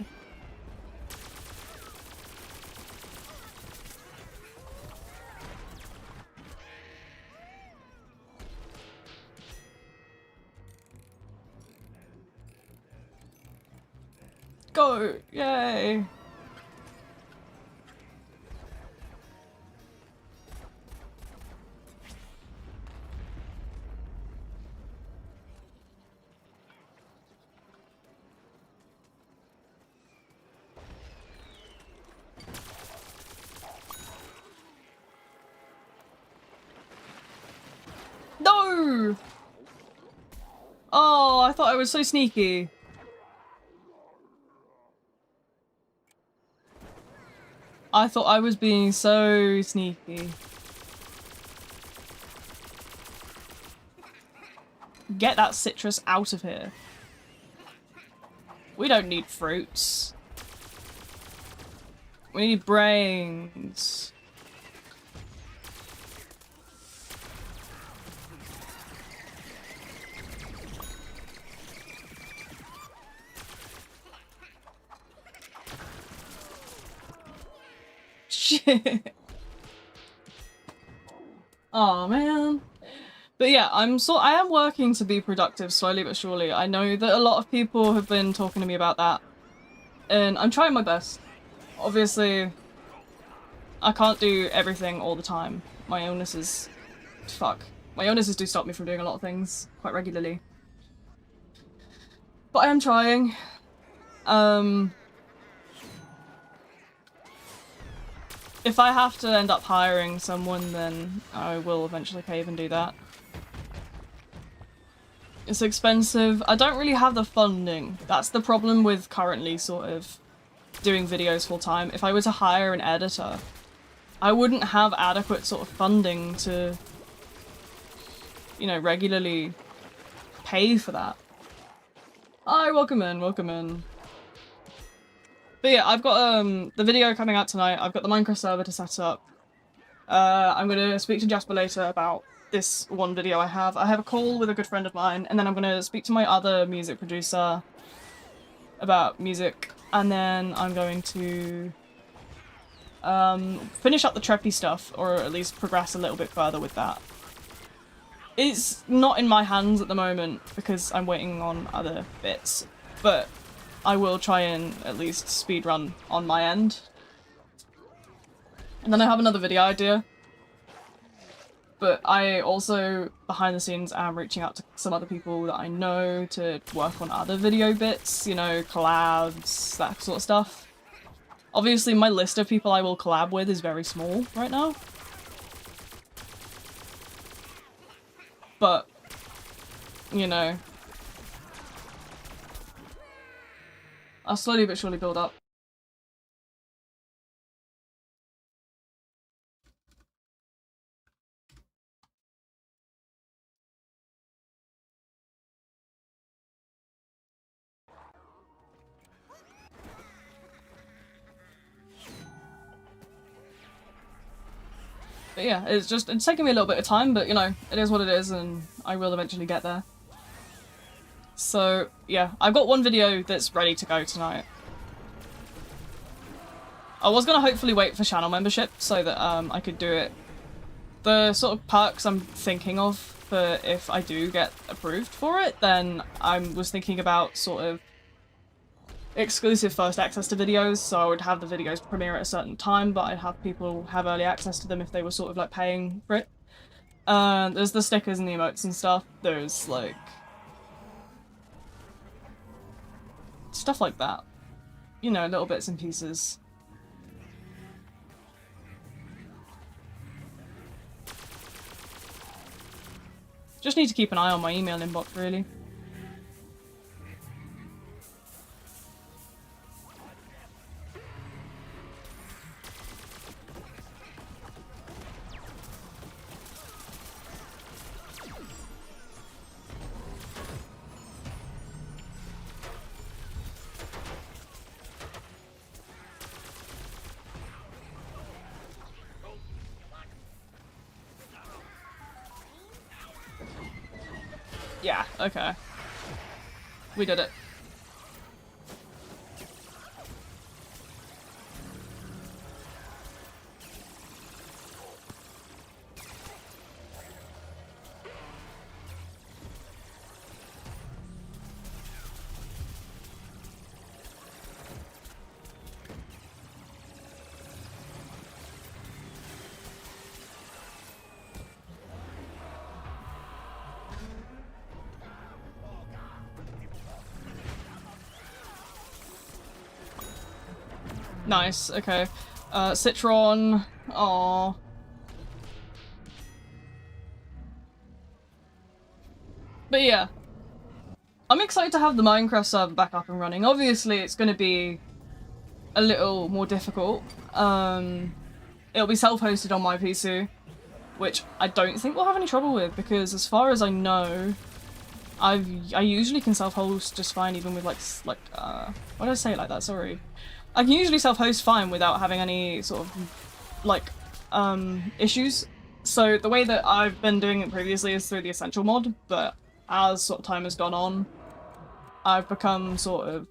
Go! Yay! No! Oh, I thought I was so sneaky. I thought I was being so sneaky. Get that citrus out of here. We don't need fruits. We need brains. shit. Oh man. But yeah, I am working to be productive slowly but surely. I know that a lot of people have been talking to me about that, and I'm trying my best. Obviously, I can't do everything all the time. My illnesses... fuck. My illnesses do stop me from doing a lot of things quite regularly. But I am trying. If I have to end up hiring someone, then I will eventually cave and do that. It's expensive. I don't really have the funding. That's the problem with currently sort of doing videos full time. If I were to hire an editor, I wouldn't have adequate sort of funding to, you know, regularly pay for that. Hi, welcome in, welcome in. But yeah, I've got the video coming out tonight. I've got the Minecraft server to set up. I'm gonna speak to Jasper later about this one video I have. I have a call with a good friend of mine, and then I'm gonna speak to my other music producer about music, and then I'm going to finish up the Treppy stuff, or at least progress a little bit further with that. It's not in my hands at the moment because I'm waiting on other bits, but I will try and at least speedrun on my end. And then I have another video idea. But I also, behind the scenes, am reaching out to some other people that I know to work on other video bits, you know, collabs, that sort of stuff. Obviously, my list of people I will collab with is very small right now. But, you know, I'll slowly but surely build up. But yeah, it's taking me a little bit of time, but you know, it is what it is, and I will eventually get there. So yeah, I've got one video that's ready to go tonight. I was gonna hopefully wait for channel membership so that I could do it. The sort of perks I'm thinking of for if I do get approved for it, then I was thinking about sort of exclusive first access to videos, so I would have the videos premiere at a certain time, but I'd have people have early access to them if they were sort of like paying for it. There's the stickers and the emotes and stuff. There's like stuff like that. You know, little bits and pieces. Just need to keep an eye on my email inbox, really. Yeah, okay. We did it. Nice, okay. Citron. Aww. But yeah. I'm excited to have the Minecraft server back up and running. Obviously, it's going to be a little more difficult. It'll be self-hosted on my PC, which I don't think we'll have any trouble with, because as far as I know, I usually can self-host just fine, even with why did I say it like that? Sorry. I can usually self-host fine without having any sort of, issues. So the way that I've been doing it previously is through the Essential mod, but as sort of time has gone on, I've become sort of...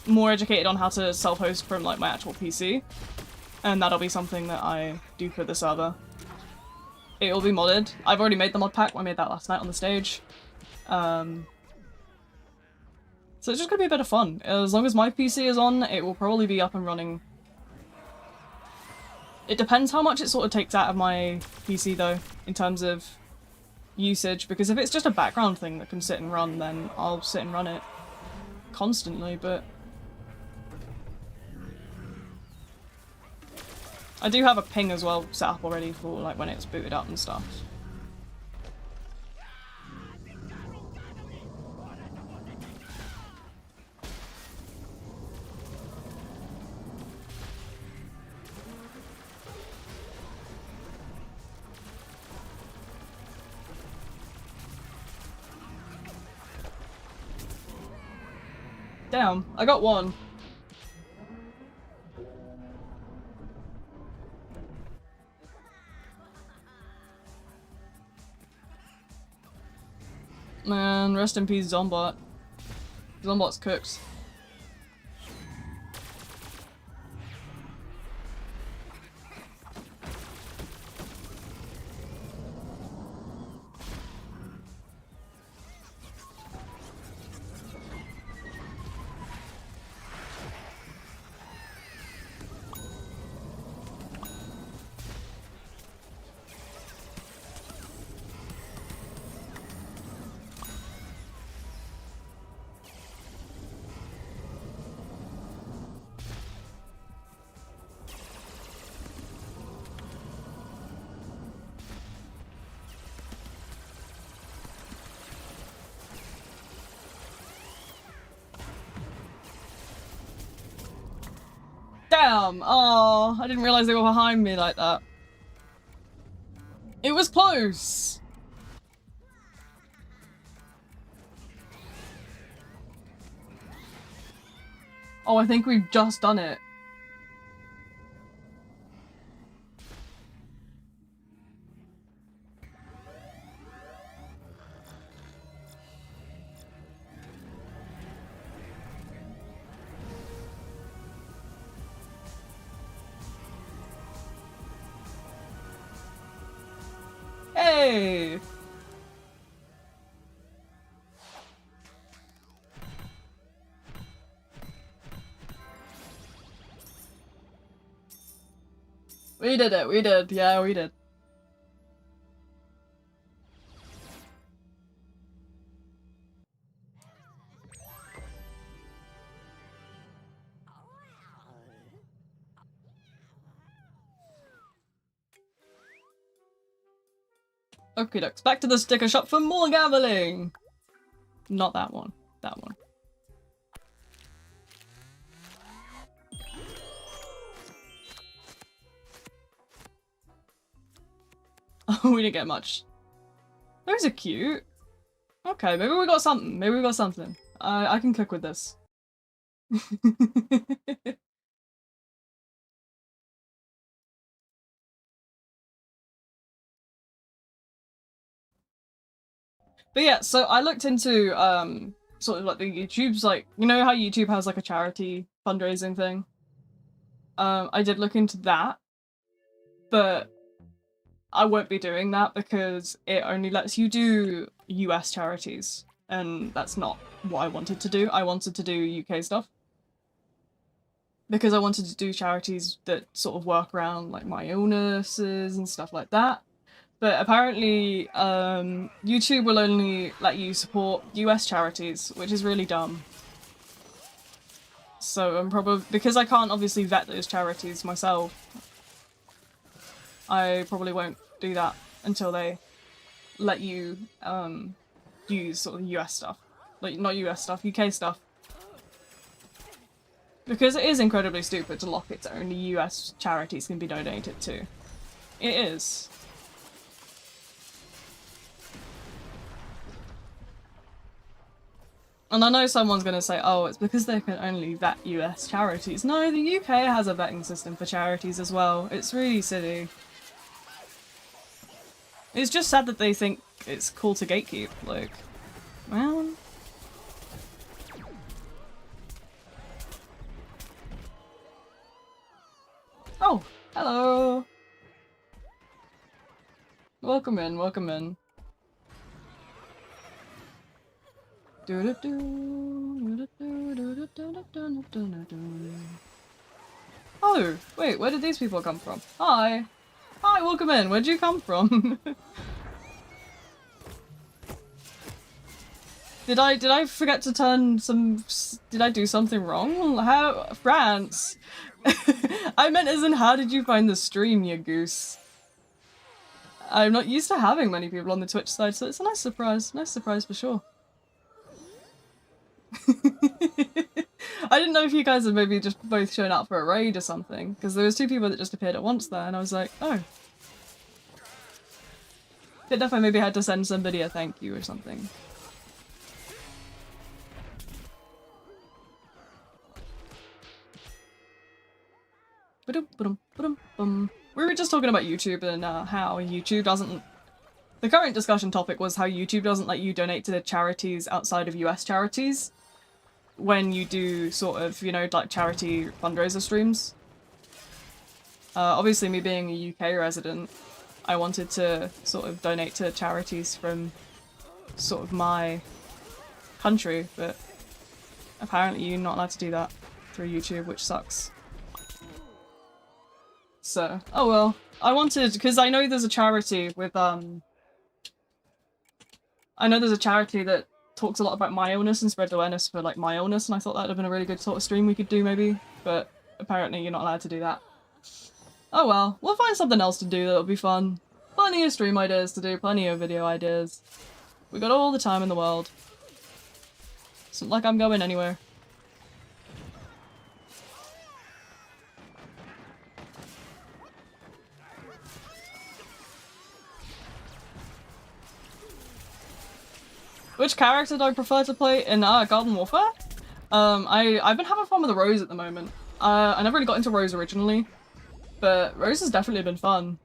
more educated on how to self-host from like my actual PC, and that'll be something that I do for the server. It will be modded. I've already made the mod pack. I made that last night on the stage. So it's just gonna be a bit of fun. As long as my PC is on, it will probably be up and running. It depends how much it sort of takes out of my PC though, in terms of usage, because if it's just a background thing that can sit and run, then I'll sit and run it constantly, but I do have a ping as well set up already for like when it's booted up and stuff. Damn, I got one. Man, rest in peace, Zombot. Zombot's cooked. Damn! Oh, I didn't realize they were behind me like that. It was close! Oh, I think we've just done it. Hey! We did it, we did. Yeah, we did. Okay, ducks. Back to the sticker shop for more gambling! Not that one. That one. Oh, we didn't get much. Those are cute. Okay, maybe we got something. Maybe we got something. I can cook with this. But yeah, so I looked into sort of like the YouTube's like, you know how YouTube has like a charity fundraising thing? I did look into that, but I won't be doing that because it only lets you do US charities, and that's not what I wanted to do. I wanted to do UK stuff. Because I wanted to do charities that sort of work around like my illnesses and stuff like that. But apparently, YouTube will only let you support US charities, which is really dumb. So I'm probably, because I can't obviously vet those charities myself, I probably won't do that until they let you use sort of US stuff. Like, not US stuff, UK stuff. Because it is incredibly stupid to lock it to only US charities can be donated to. It is. And I know someone's going to say, oh, it's because they can only vet US charities. No, the UK has a vetting system for charities as well. It's really silly. It's just sad that they think it's cool to gatekeep. Like, well... welcome in, welcome in. Oh, wait, where did these people come from? Hi. Hi, welcome in. Where'd you come from? Did I forget to turn some... Did I do something wrong? How... France? I meant as in how did you find the stream, you goose? I'm not used to having many people on the Twitch side, so it's a nice surprise for sure. I didn't know if you guys had maybe just both shown up for a raid or something, because there was 2 people that just appeared at once there, and I was like, oh. Didn't know if I maybe had to send somebody a thank you or something. We were just talking about YouTube and how YouTube doesn't... The current discussion topic was how YouTube doesn't let you donate to charities outside of US charities when you do sort of, you know, like charity fundraiser streams. Obviously me being a UK resident, I wanted to sort of donate to charities from sort of my country, but apparently you're not allowed to do that through YouTube, which sucks. So, oh well. I wanted, because I know there's a charity with, I know there's a charity that talks a lot about my illness and spread awareness for, like, my illness, and I thought that would have been a really good sort of stream we could do, maybe. But apparently you're not allowed to do that. Oh well, we'll find something else to do that'll be fun. Plenty of stream ideas to do, plenty of video ideas. We got all the time in the world. It's not like I'm going anywhere. Which character do I prefer to play in Garden Warfare? I've been having fun with the Rose at the moment. I never really got into Rose originally, but Rose has definitely been fun.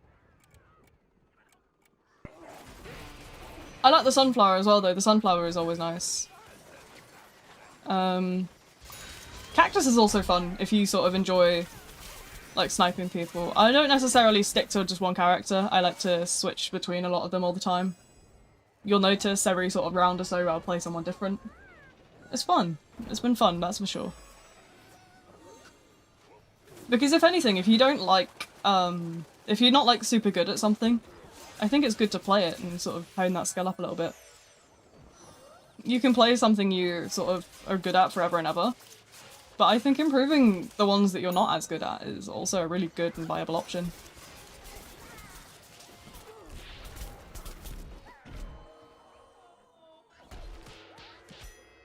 I like the Sunflower as well though, the Sunflower is always nice. Cactus is also fun if you sort of enjoy like sniping people. I don't necessarily stick to just one character, I like to switch between a lot of them all the time. You'll notice every sort of round or so I'll play someone different. It's fun. It's been fun, that's for sure. Because if anything, if you don't like, if you're not like super good at something, I think it's good to play it and sort of hone that skill up a little bit. You can play something you sort of are good at forever and ever, but I think improving the ones that you're not as good at is also a really good and viable option.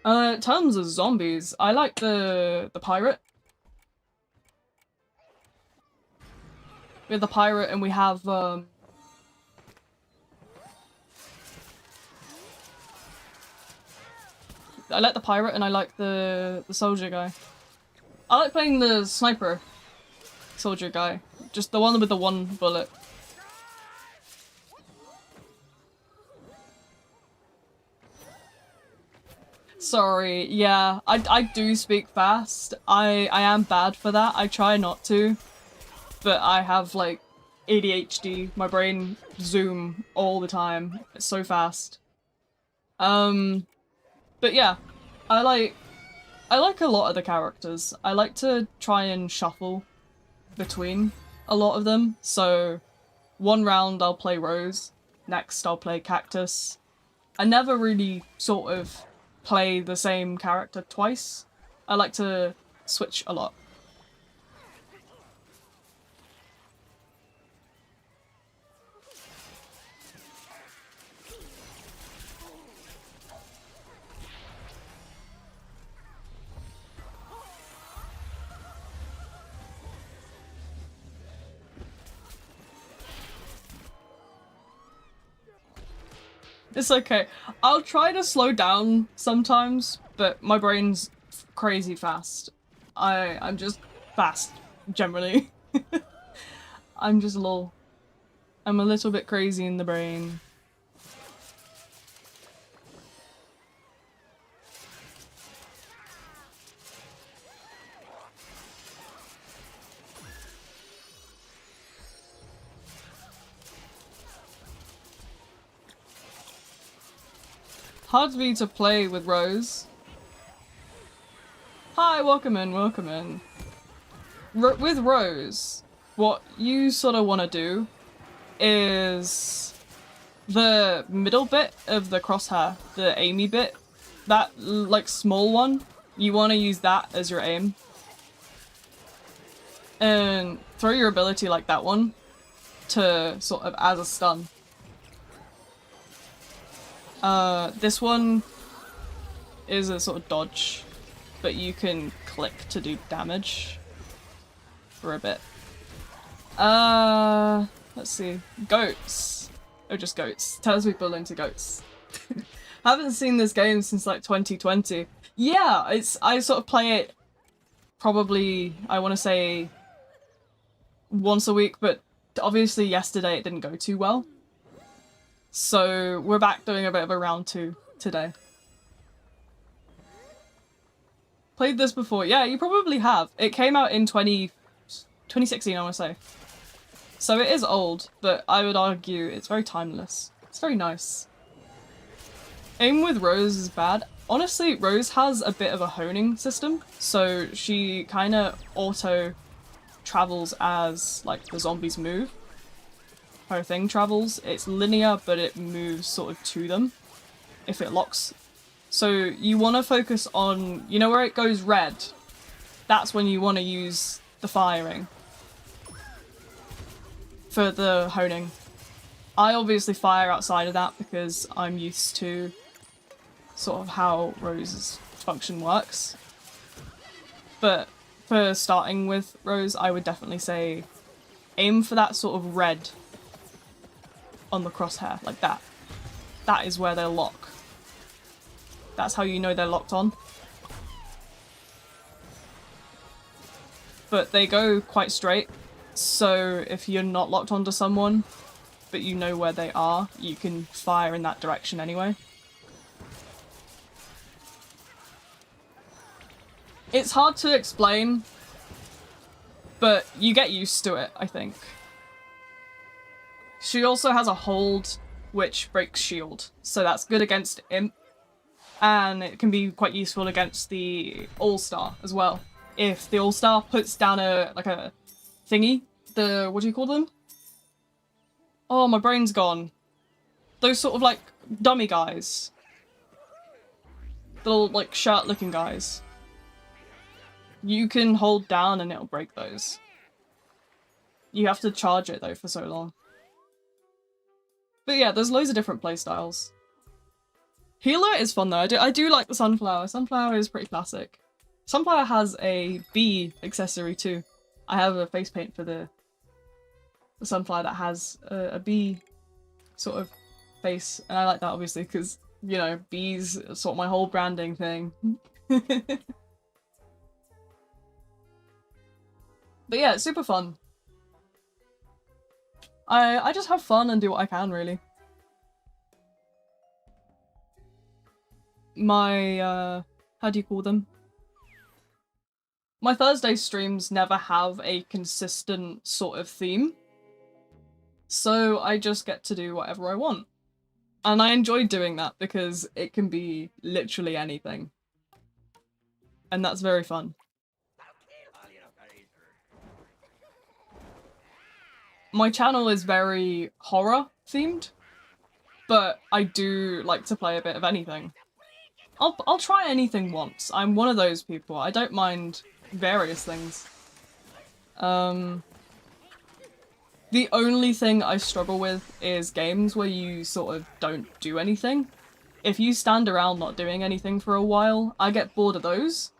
In terms of zombies, I like the pirate. We have the pirate and we have I like the pirate and I like the soldier guy. I like playing the sniper soldier guy. Just the one with the one bullet. Sorry, yeah, I do speak fast. I am bad for that. I try not to. But I have like ADHD. My brain zoom all the time. It's so fast. But yeah, I like a lot of the characters. I like to try and shuffle between a lot of them. So one round I'll play Rose, next I'll play Cactus. I never really sort of play the same character twice. I like to switch a lot. It's okay. I'll try to slow down sometimes, but my brain's crazy fast. I'm just fast, generally. I'm a little bit crazy in the brain. hard for me to play with Rose. Hi, welcome in, welcome in. With Rose, what you sort of want to do is the middle bit of the crosshair, the aimy bit, that like small one, you want to use that as your aim. And throw your ability like that one to sort of as a stun. This one is a sort of dodge, but you can click to do damage for a bit. Let's see. Goats. Oh, just goats. Tells people into goats. Haven't seen this game since like 2020. Yeah, I sort of play it probably, I want to say, once a week, but obviously yesterday it didn't go too well. So we're back doing a bit of a round 2 today. Played this before. Yeah, you probably have. It came out in 2016, I want to say. So it is old, but I would argue it's very timeless. It's very nice. Aim with Rose is bad. Honestly, Rose has a bit of a honing system, so she kind of auto travels as like the zombies move. Her thing travels. It's linear, but it moves sort of to them if it locks. So you want to focus on, you know where it goes red? That's when you want to use the firing for the honing. I obviously fire outside of that because I'm used to sort of how Rose's function works. But for starting with Rose, I would definitely say aim for that sort of red on the crosshair, like that. That is where they'll lock. That's how you know they're locked on. But they go quite straight, so if you're not locked onto someone, but you know where they are, you can fire in that direction anyway. It's hard to explain, but you get used to it, I think. She also has a hold, which breaks shield, so that's good against Imp, and it can be quite useful against the All-Star as well. If the All-Star puts down a thingy, what do you call them? Oh, my brain's gone. Those sort of like dummy guys. The little like shirt-looking guys. You can hold down and it'll break those. You have to charge it though for so long. But yeah, there's loads of different playstyles. Healer is fun though. I do like the Sunflower. Sunflower is pretty classic. Sunflower has a bee accessory too. I have a face paint for the Sunflower that has a bee sort of face, and I like that obviously because, you know, bees are sort of my whole branding thing. But yeah, it's super fun. I just have fun and do what I can, really. My, how do you call them? My Thursday streams never have a consistent sort of theme. So I just get to do whatever I want. And I enjoy doing that because it can be literally anything. And that's very fun. My channel is very horror themed, but I do like to play a bit of anything. I'll try anything once. I'm one of those people. I don't mind various things. The only thing I struggle with is games where you sort of don't do anything. If you stand around not doing anything for a while, I get bored of those.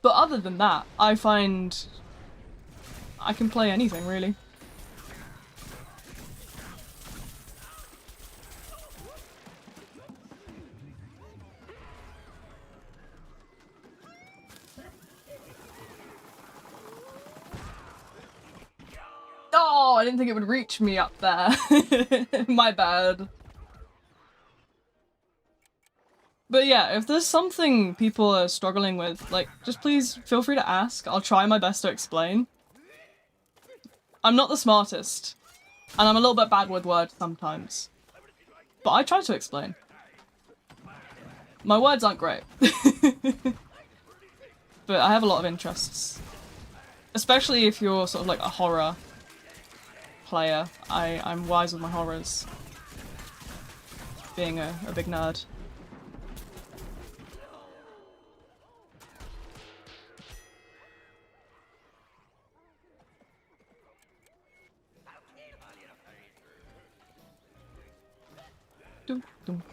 But other than that, I find I can play anything, really. Oh, I didn't think it would reach me up there. My bad. But yeah, if there's something people are struggling with, like, just please feel free to ask. I'll try my best to explain. I'm not the smartest, and I'm a little bit bad with words sometimes. But I try to explain. My words aren't great. But I have a lot of interests. Especially if you're sort of like a horror player. I'm wise with my horrors. Being a big nerd. Dum, dum.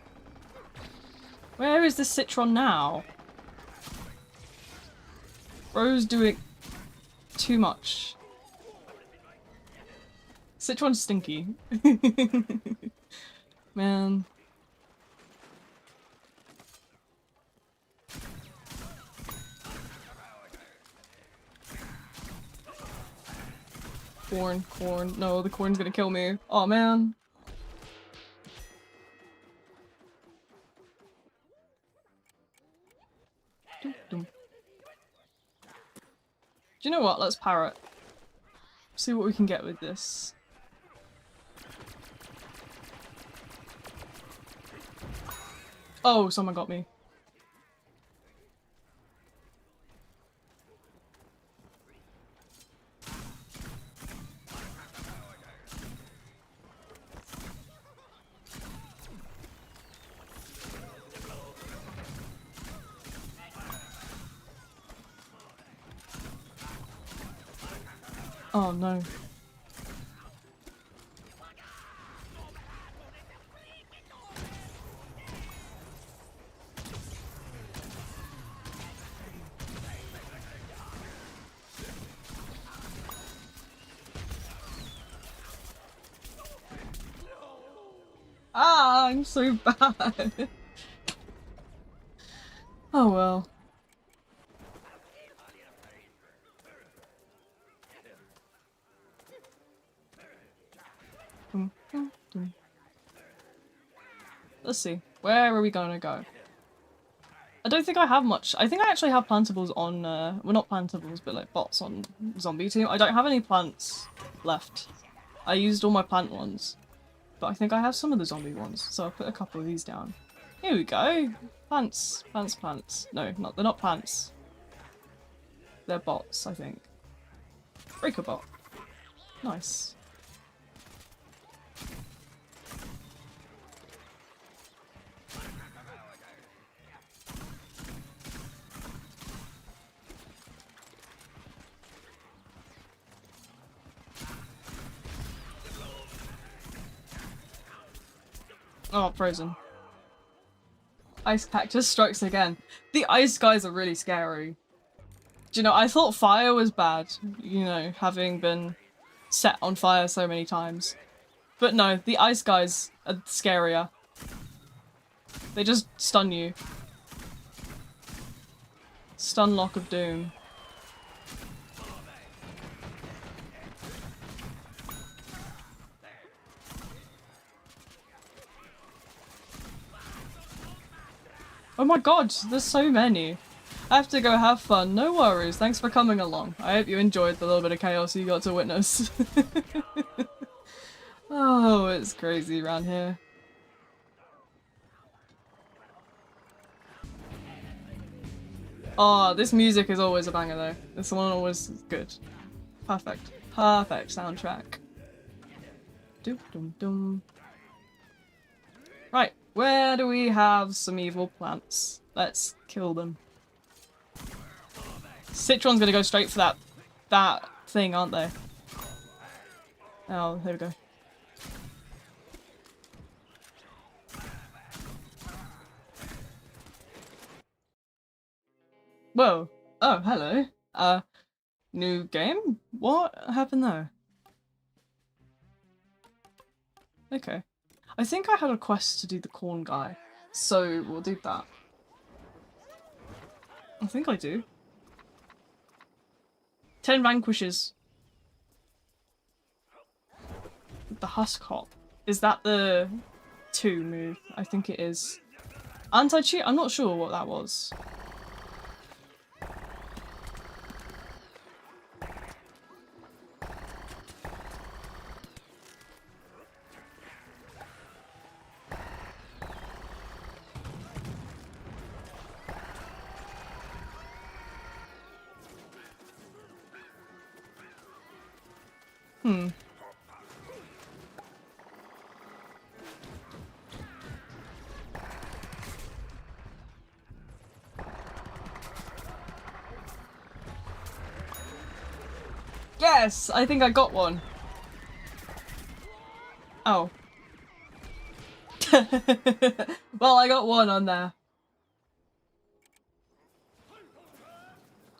Where is this Citron now? Bro's doing too much. Citron's stinky. Man. Corn. No, the corn's gonna kill me. Oh man. Dum, dum. Do you know what? Let's parrot. See what we can get with this. Oh, someone got me. Oh no. Ah, I'm so bad. Oh well. Let's see. Where are we gonna go? I don't think I have much. I think I actually have plantables on, well not plantables, but like bots on zombie team. I don't have any plants left. I used all my plant ones. But I think I have some of the zombie ones, so I'll put a couple of these down. Here we go! Plants. No, they're not plants. They're bots, I think. Breaker bot. Nice. Oh, frozen. Ice cactus strikes again. The ice guys are really scary. Do you know, I thought fire was bad, you know, having been set on fire so many times. But no, the ice guys are scarier. They just stun you. Stun lock of doom. Oh my god, there's so many. I have to go have fun. No worries, thanks for coming along. I hope you enjoyed the little bit of chaos you got to witness. Oh, it's crazy around here. Oh, this music is always a banger though. This one always is good. Perfect. Perfect soundtrack. Doom dum dum. Right, where do we have some evil plants? Let's kill them. Citron's gonna go straight for that thing, aren't they? Oh, there we go. Whoa. Oh, hello. New game? What happened there? Okay. I think I had a quest to do the corn guy, so we'll do that. I think I do. 10 vanquishes. The husk hop. Is that the 2 move? I think it is. Anti-cheat? I'm not sure what that was. Hmm. Yes! I think I got one. Oh. Well, I got one on there.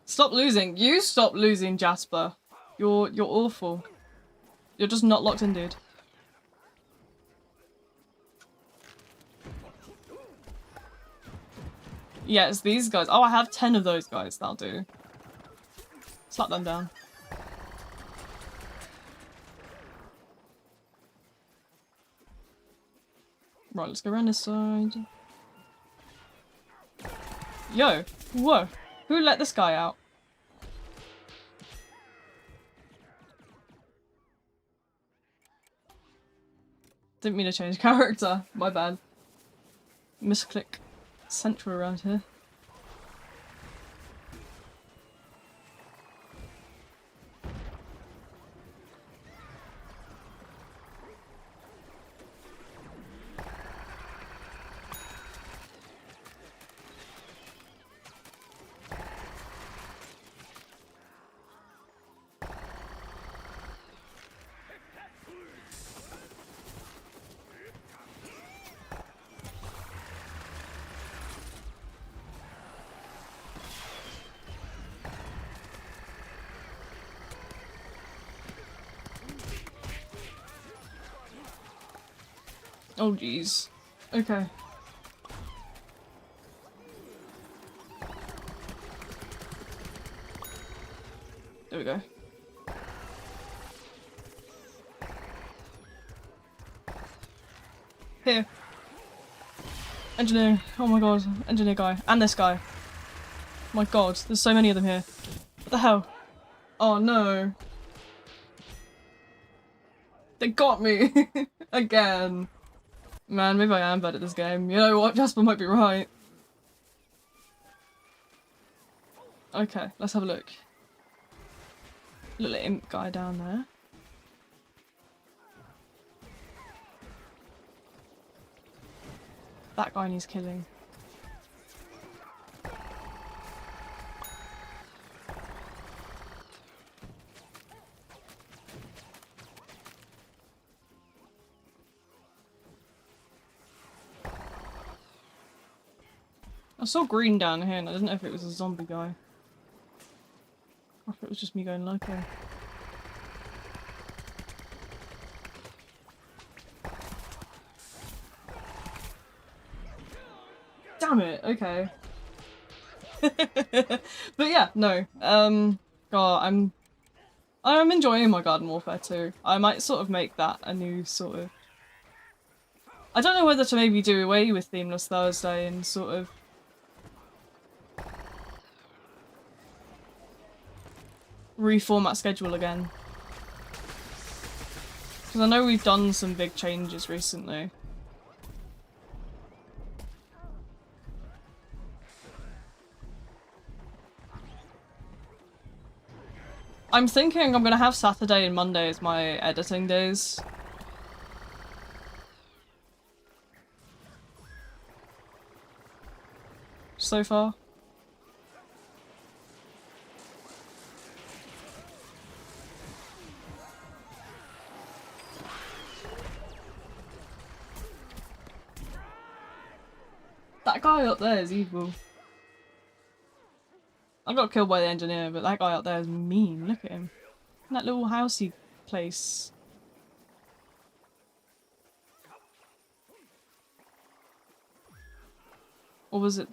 Stop losing. You stop losing, Jasper. You're awful. You're just not locked in, dude. Yeah, it's these guys. Oh, I have 10 of those guys. That'll do. Slap them down. Right, let's go around this side. Yo! Whoa! Who let this guy out? Didn't mean to change character. My bad. Misclick central around here. Oh jeez. Okay. There we go. Here. Engineer. Oh my god. Engineer guy. And this guy. My god. There's so many of them here. What the hell? Oh no. They got me. Again. Man, maybe I am bad at this game. You know what? Jasper might be right. Okay, let's have a look. Little imp guy down there. That guy needs killing. I saw green down here and I didn't know if it was a zombie guy. Or if it was just me going loco. Damn it, okay. But yeah, no. God, I'm enjoying my Garden Warfare too. I might sort of make that a new sort of... I don't know whether to maybe do away with Themeless Thursday and sort of reformat schedule again. Because I know we've done some big changes recently. I'm thinking I'm gonna have Saturday and Monday as my editing days. So far. That guy up there is evil. I got killed by the engineer, but that guy up there is mean. Look at him. That little housey place. Or was it?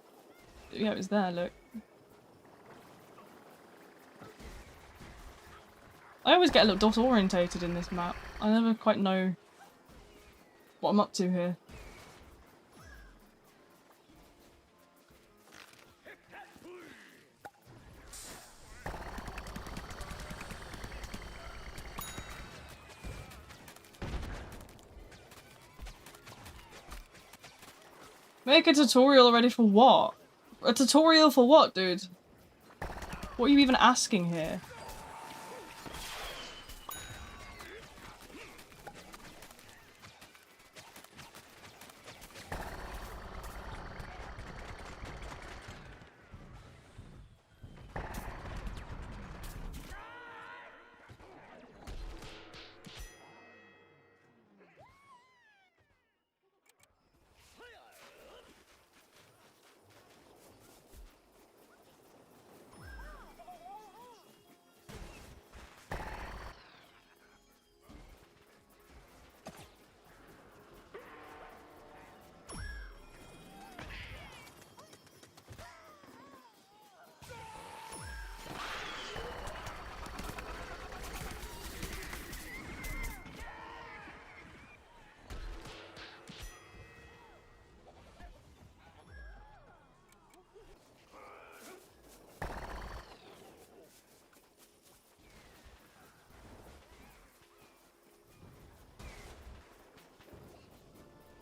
Yeah, it was there, look. I always get a little disorientated in this map. I never quite know what I'm up to here. Make a tutorial already for what? A tutorial for what, dude? What are you even asking here?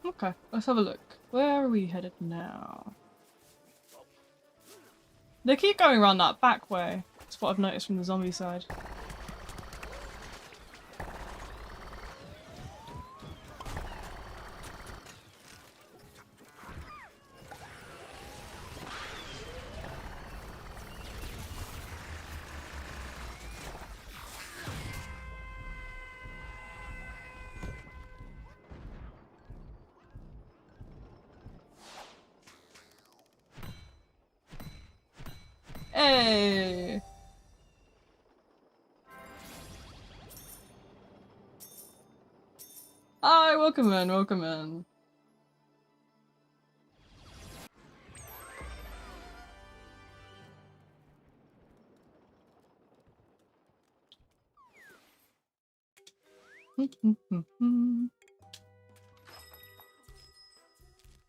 Okay, let's have a look. Where are we headed now? They keep going around that back way. That's what I've noticed from the zombie side. Hey! Hi, welcome in, welcome in.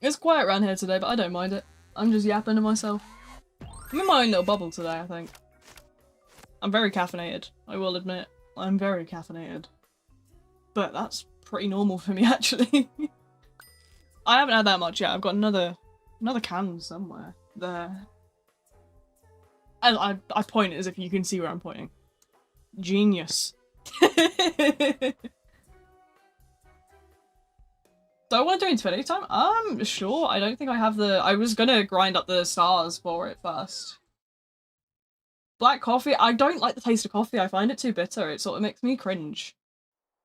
It's quiet around here today, but I don't mind it. I'm just yapping to myself. I'm in my own little bubble today, I think. I'm very caffeinated, I will admit. I'm very caffeinated. But that's pretty normal for me, actually. I haven't had that much yet. I've got another can somewhere. There. I point as if you can see where I'm pointing. Genius. Do I want to do Infinity Time? Sure. I don't think I have the... I was gonna grind up the stars for it first. Black coffee? I don't like the taste of coffee. I find it too bitter. It sort of makes me cringe.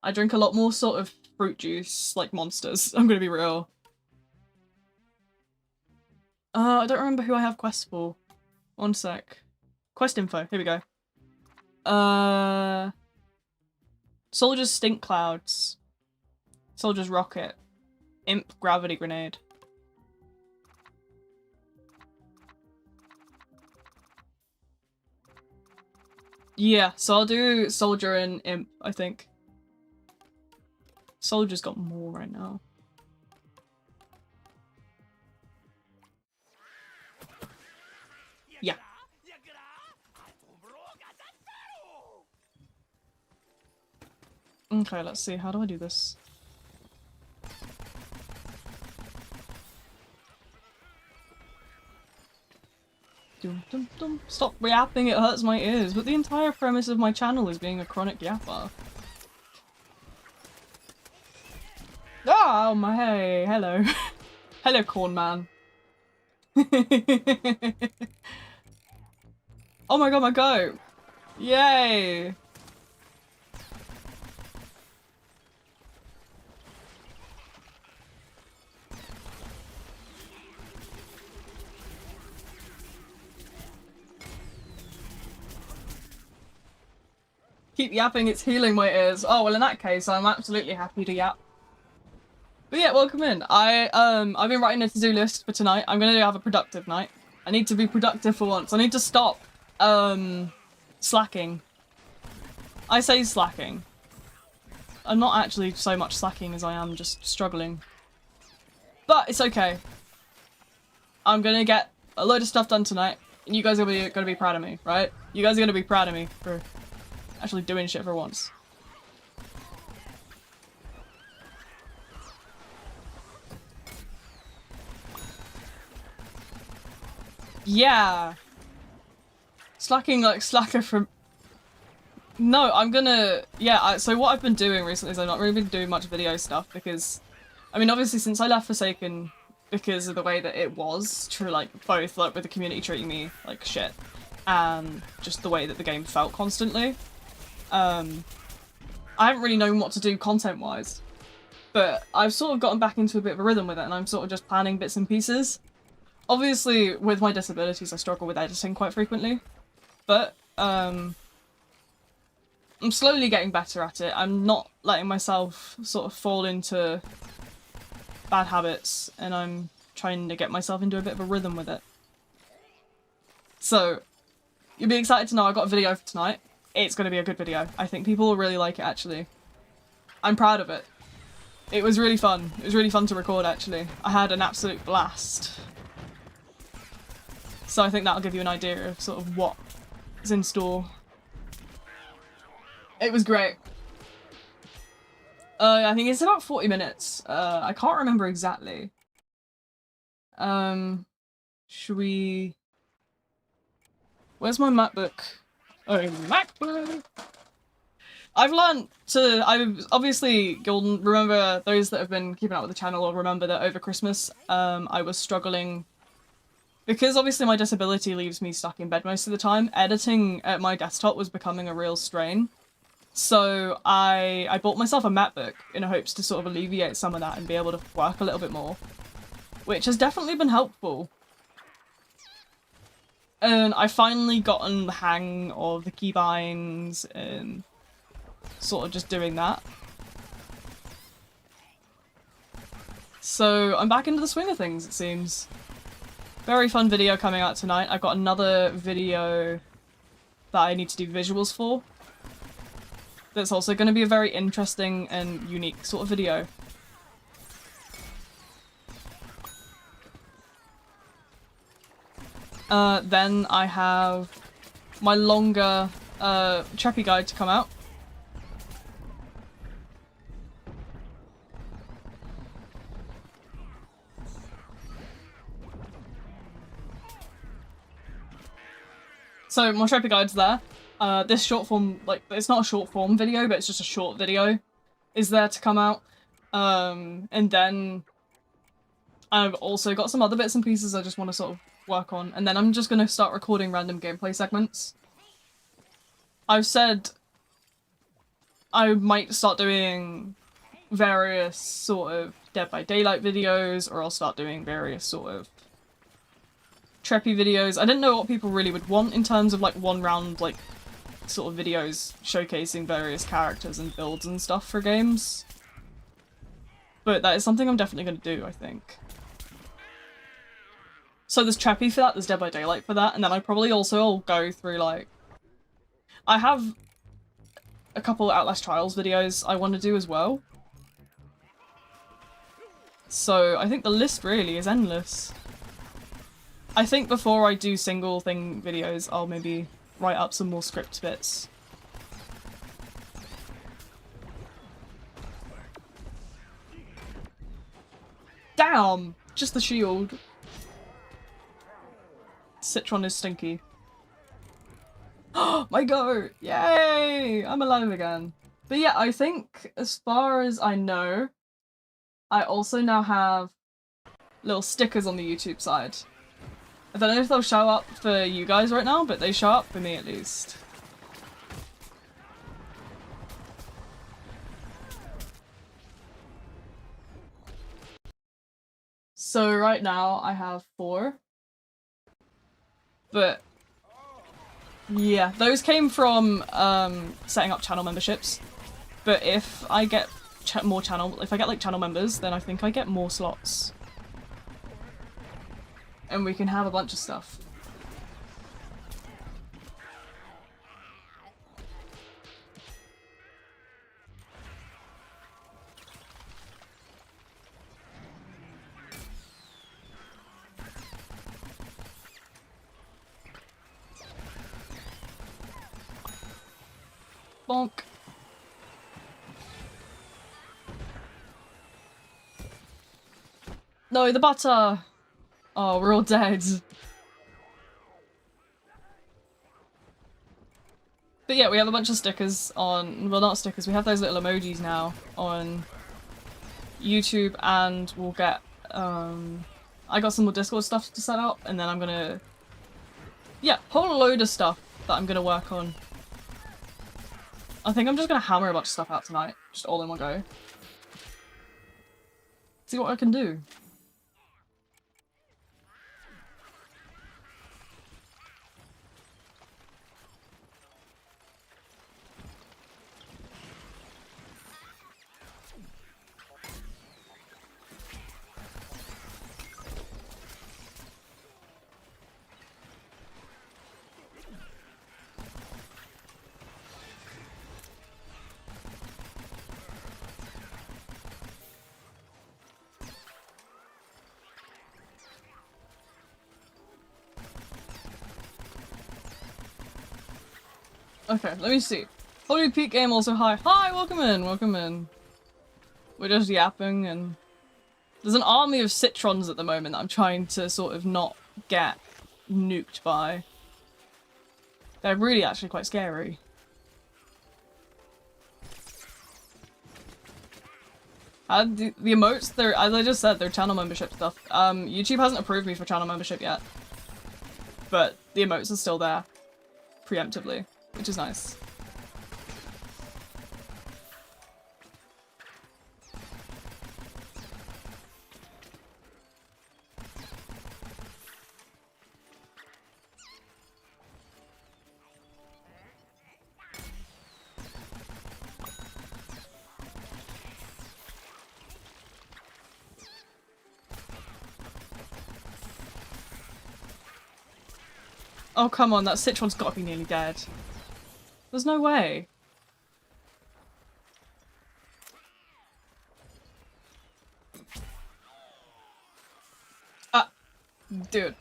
I drink a lot more sort of fruit juice, like Monsters. I'm gonna be real. I don't remember who I have quests for. One sec. Quest info. Here we go. Soldiers stink clouds. Soldiers rocket. Imp gravity grenade. Yeah, so I'll do soldier and imp, I think. Soldier's got more right now. Yeah. Okay, let's see. How do I do this? Dum, dum, dum. Stop yapping, it hurts my ears. But the entire premise of my channel is being a chronic yapper. Oh my hey, hello. Hello, corn man. Oh my god, my goat! Yay! Keep yapping, it's healing my ears. Oh, well in that case, I'm absolutely happy to yap. But yeah, welcome in. I've been writing a to-do list for tonight. I'm gonna have a productive night. I need to be productive for once. I need to stop, slacking. I say slacking. I'm not actually so much slacking as I am just struggling. But it's okay. I'm gonna get a load of stuff done tonight, and you guys are gonna be proud of me, right? You guys are gonna be proud of me for actually doing shit for once. Yeah. Slacking like slacker from... No, I'm gonna... Yeah, so what I've been doing recently is I've not really been doing much video stuff because... I mean, obviously since I left Forsaken because of the way that it was, true, like, both, like, with the community treating me like shit and just the way that the game felt constantly. I haven't really known what to do content-wise, but I've sort of gotten back into a bit of a rhythm with it and I'm sort of just planning bits and pieces. Obviously, with my disabilities, I struggle with editing quite frequently, but, I'm slowly getting better at it. I'm not letting myself sort of fall into bad habits, and I'm trying to get myself into a bit of a rhythm with it. So, you'll be excited to know I got a video for tonight. It's going to be a good video. I think people will really like it, actually. I'm proud of it. It was really fun. It was really fun to record, actually. I had an absolute blast. So I think that'll give you an idea of sort of what is in store. It was great. I think it's about 40 minutes. I can't remember exactly. Should we... Where's my MacBook? Oh, MacBook! I've obviously, you'll remember, those that have been keeping up with the channel will remember that over Christmas, I was struggling, because obviously my disability leaves me stuck in bed most of the time, editing at my desktop was becoming a real strain. So I bought myself a MacBook in hopes to sort of alleviate some of that and be able to work a little bit more, which has definitely been helpful. And I finally gotten the hang of the keybinds and sort of just doing that. So I'm back into the swing of things, it seems. Very fun video coming out tonight. I've got another video that I need to do visuals for. That's also going to be a very interesting and unique sort of video. Then I have my longer Treppy guide to come out. So my Treppy guide's there. This short form, like, it's not a short form video, but it's just a short video, is there to come out. And then I've also got some other bits and pieces I just want to sort of work on, and then I'm just going to start recording random gameplay segments. I've said I might start doing various sort of Dead by Daylight videos, or I'll start doing various sort of Treppy videos. I didn't know what people really would want in terms of like one round like sort of videos showcasing various characters and builds and stuff for games. But that is something I'm definitely going to do, I think. So there's Treppy for that, there's Dead by Daylight for that, and then I probably also will go through like... I have a couple Outlast Trials videos I want to do as well. So I think the list really is endless. I think before I do single thing videos, I'll maybe write up some more script bits. Damn! Just the shield. Citron is stinky. Oh my go! Yay! I'm alive again. But yeah, I think as far as I know, I also now have little stickers on the YouTube side. I don't know if they'll show up for you guys right now, but they show up for me at least. So right now I have 4. But yeah, those came from setting up channel memberships. But if I get if I get like channel members, then I think I get more slots. And we can have a bunch of stuff. Bonk. No, the butter! Oh, we're all dead. But yeah, we have a bunch of stickers on, well not stickers, we have those little emojis now on YouTube, and we'll get, I got some more Discord stuff to set up, and then I'm gonna, yeah, whole load of stuff that I'm gonna work on. I think I'm just gonna hammer a bunch of stuff out tonight, just all in one go. See what I can do. Okay, let me see. Holy Peak Game also hi. Hi, welcome in, welcome in. We're just yapping, and there's an army of citrons at the moment that I'm trying to sort of not get nuked by. They're really actually quite scary. The emotes, they're, as I just said, they're channel membership stuff. YouTube hasn't approved me for channel membership yet. But the emotes are still there. Preemptively. Which is nice. Oh, come on, that citron's gotta be nearly dead. There's no way. Ah, dude.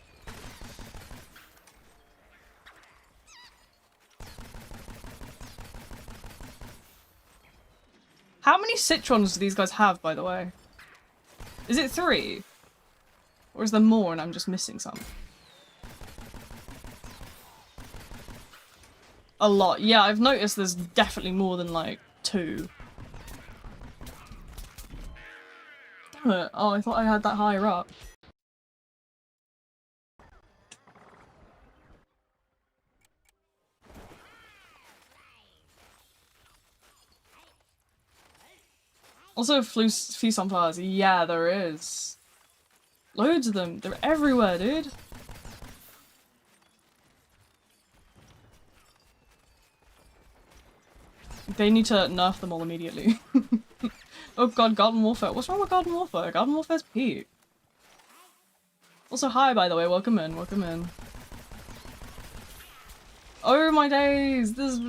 How many citrons do these guys have, by the way? Is it 3? Or is there more and I'm just missing some? A lot. Yeah, I've noticed there's definitely more than, like, 2. Damn it. Oh, I thought I had that higher up. Also, few sunflowers. Yeah, there is. Loads of them. They're everywhere, dude. They need to nerf them all immediately. Oh god, Garden Warfare. What's wrong with Garden Warfare? Garden Warfare's peak. Also, hi, by the way. Welcome in. Welcome in. Oh my days! These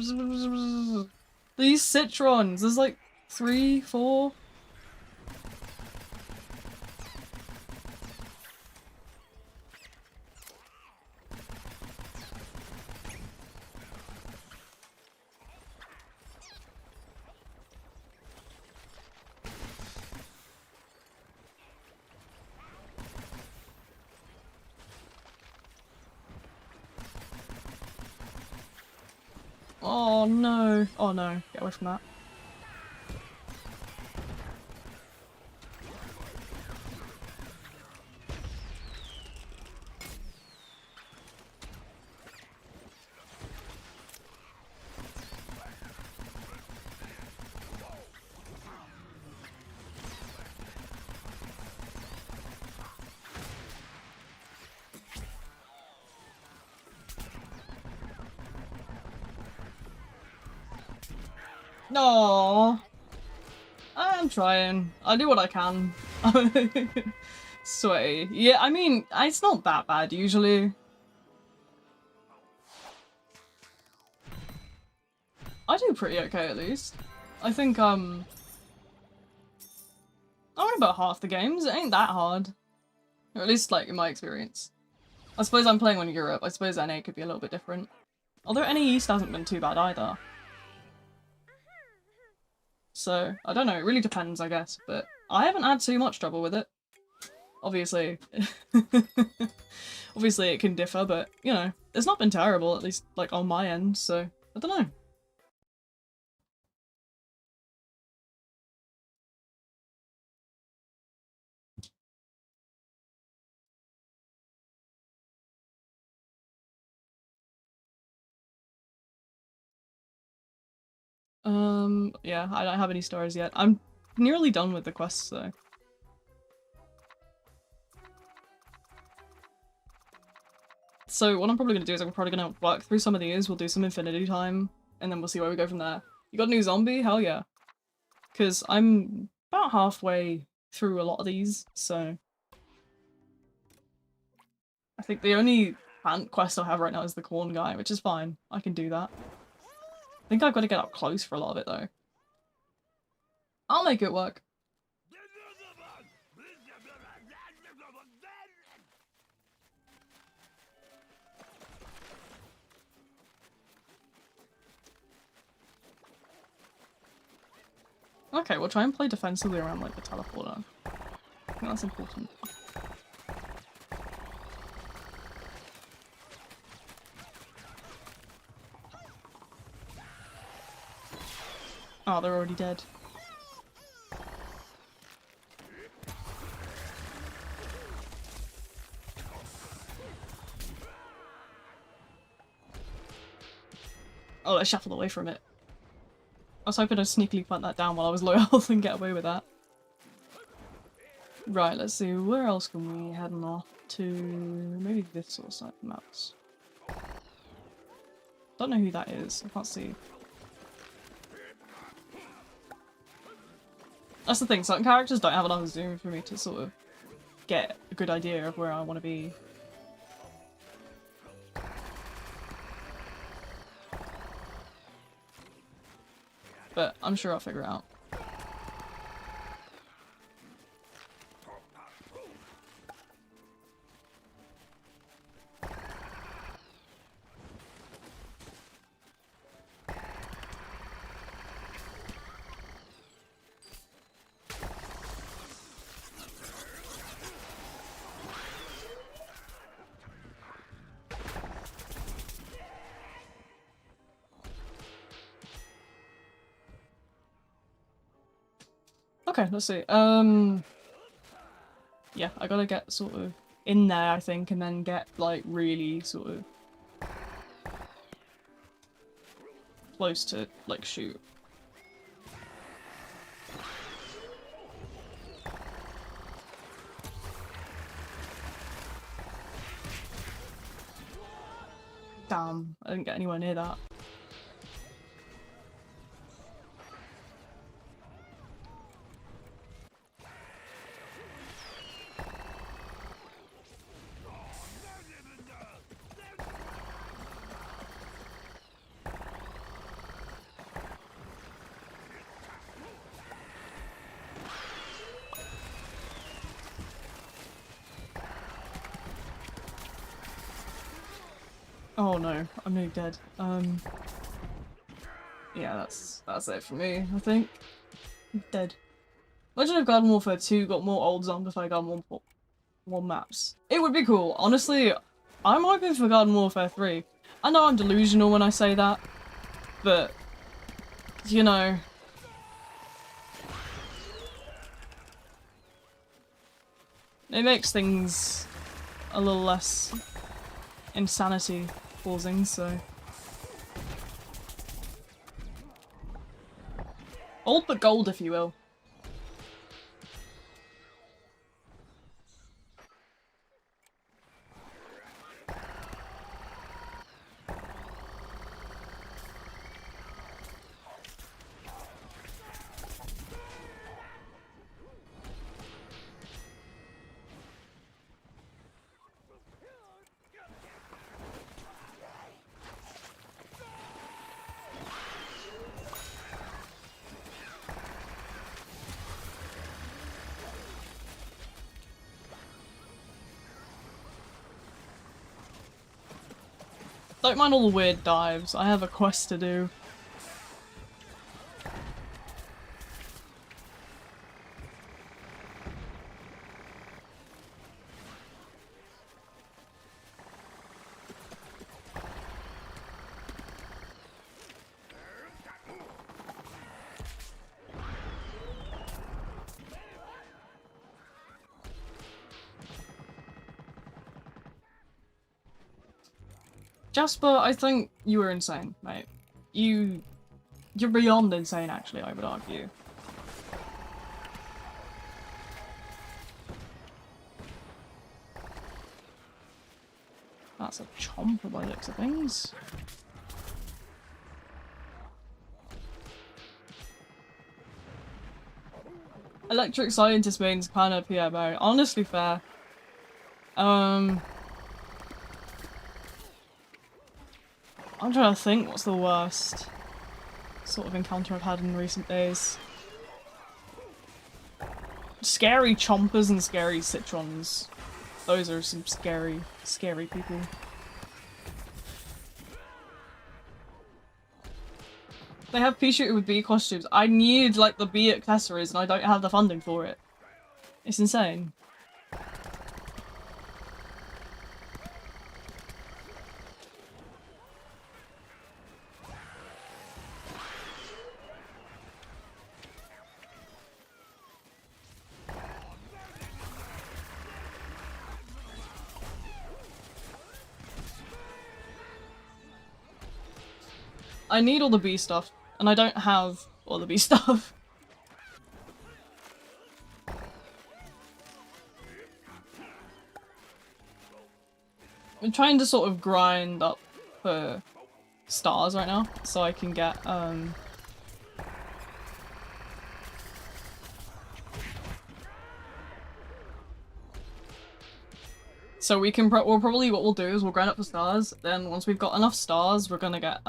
citrons. There's like 3, 4. Oh no. Oh no. Get away from that. No. I'm trying. I do what I can. Sweaty. Yeah, I mean, it's not that bad usually. I do pretty okay at least. I think, I win about half the games. It ain't that hard. Or at least, like, in my experience. I suppose I'm playing on Europe. I suppose NA could be a little bit different. Although NA East hasn't been too bad either. So, I don't know. It really depends, I guess. But I haven't had too much trouble with it. Obviously. Obviously it can differ, but, you know, it's not been terrible, at least, like, on my end, so I don't know. Yeah, I don't have any stars yet. I'm nearly done with the quests, though. So what I'm probably gonna do is I'm probably gonna work through some of these, we'll do some infinity time, and then we'll see where we go from there. You got a new zombie? Hell yeah. Because I'm about halfway through a lot of these, so... I think the only plant quest I have right now is the corn guy, which is fine. I can do that. I think I've got to get up close for a lot of it, though. I'll make it work. Okay, we'll try and play defensively around like the teleporter. I think that's important. Oh, they're already dead. Oh, let's shuffle away from it. I was hoping to sneakily plant that down while I was low health and get away with that. Right, let's see, where else can we head north to? Maybe this sort of side of the maps. Don't know who that is, I can't see. That's the thing, certain characters don't have enough zoom for me to sort of get a good idea of where I want to be. But I'm sure I'll figure it out. Okay, let's see. Yeah, I gotta get sort of in there, I think, and then get, like, really sort of close to, like, shoot. Damn, I didn't get anywhere near that. Oh no, I'm nearly dead. Yeah, that's it for me, I think. I'm dead. Imagine if Garden Warfare 2 got more old Zombify Garden Warfare maps. It would be cool. Honestly, I'm hoping for Garden Warfare 3. I know I'm delusional when I say that, but, you know. It makes things a little less insanity causing, so. Old but gold, if you will. Don't mind all the weird dives, I have a quest to do. Jasper, I think you were insane, mate. You're beyond insane, actually, I would argue. That's a chomper by the looks of things. Electric Scientist means kind of PMO. Honestly fair. I'm trying to think what's the worst sort of encounter I've had in recent days. Scary chompers and scary citrons. Those are some scary, scary people. They have pea shooter with bee costumes. I need, like, the bee accessories and I don't have the funding for it. It's insane. I need all the bee stuff, and I don't have all the bee stuff. I'm trying to sort of grind up for stars right now, so I can get, so we can what we'll do is we'll grind up for stars, then once we've got enough stars, we're gonna get,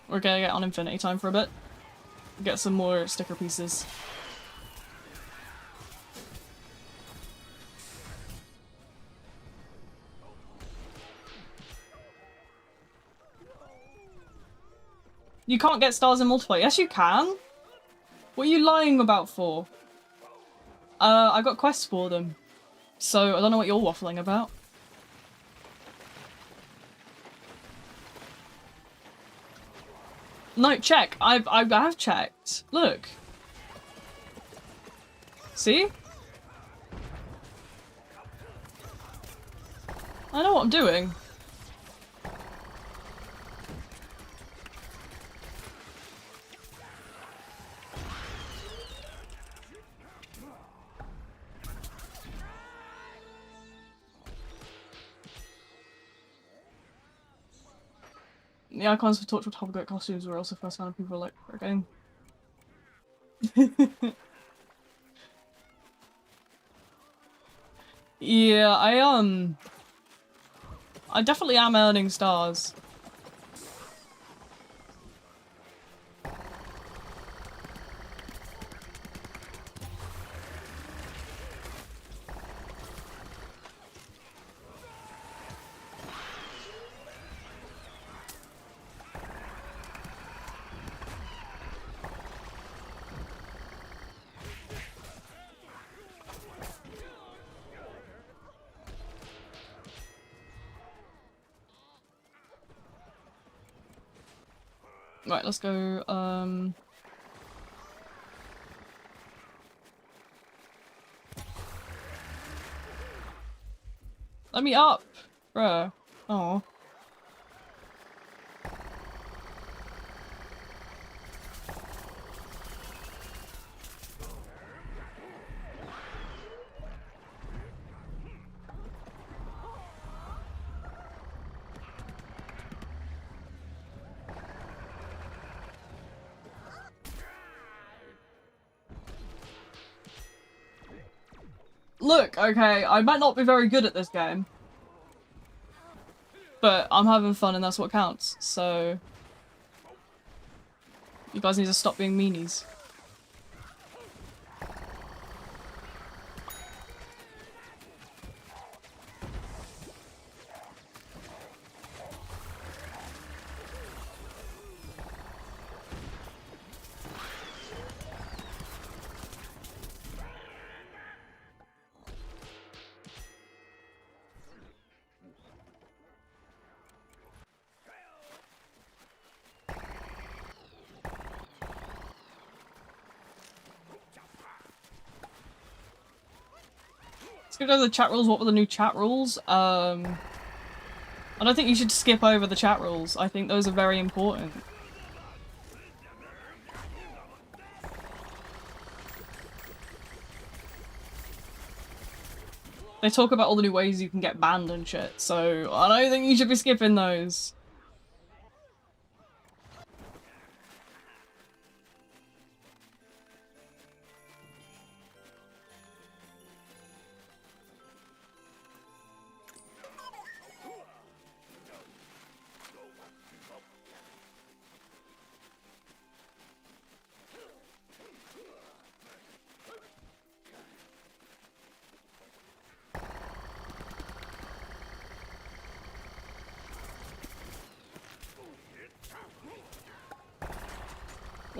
we're gonna get on Infinity Time for a bit. Get some more sticker pieces. You can't get stars in multiplayer. Yes, you can! What are you lying about for? I got quests for them. So, I don't know what you're waffling about. No, check. I have checked. Look. See? I know what I'm doing. The icons for Torch with Hobgoat costumes were also first found people like for a game. Yeah, I definitely am earning stars. Right, let's go, let me up! Bruh. Oh. Look, okay, I might not be very good at this game. But I'm having fun and that's what counts, so... You guys need to stop being meanies. Let's go to the chat rules. What were the new chat rules? I don't think you should skip over the chat rules. I think those are very important. They talk about all the new ways you can get banned and shit, so I don't think you should be skipping those.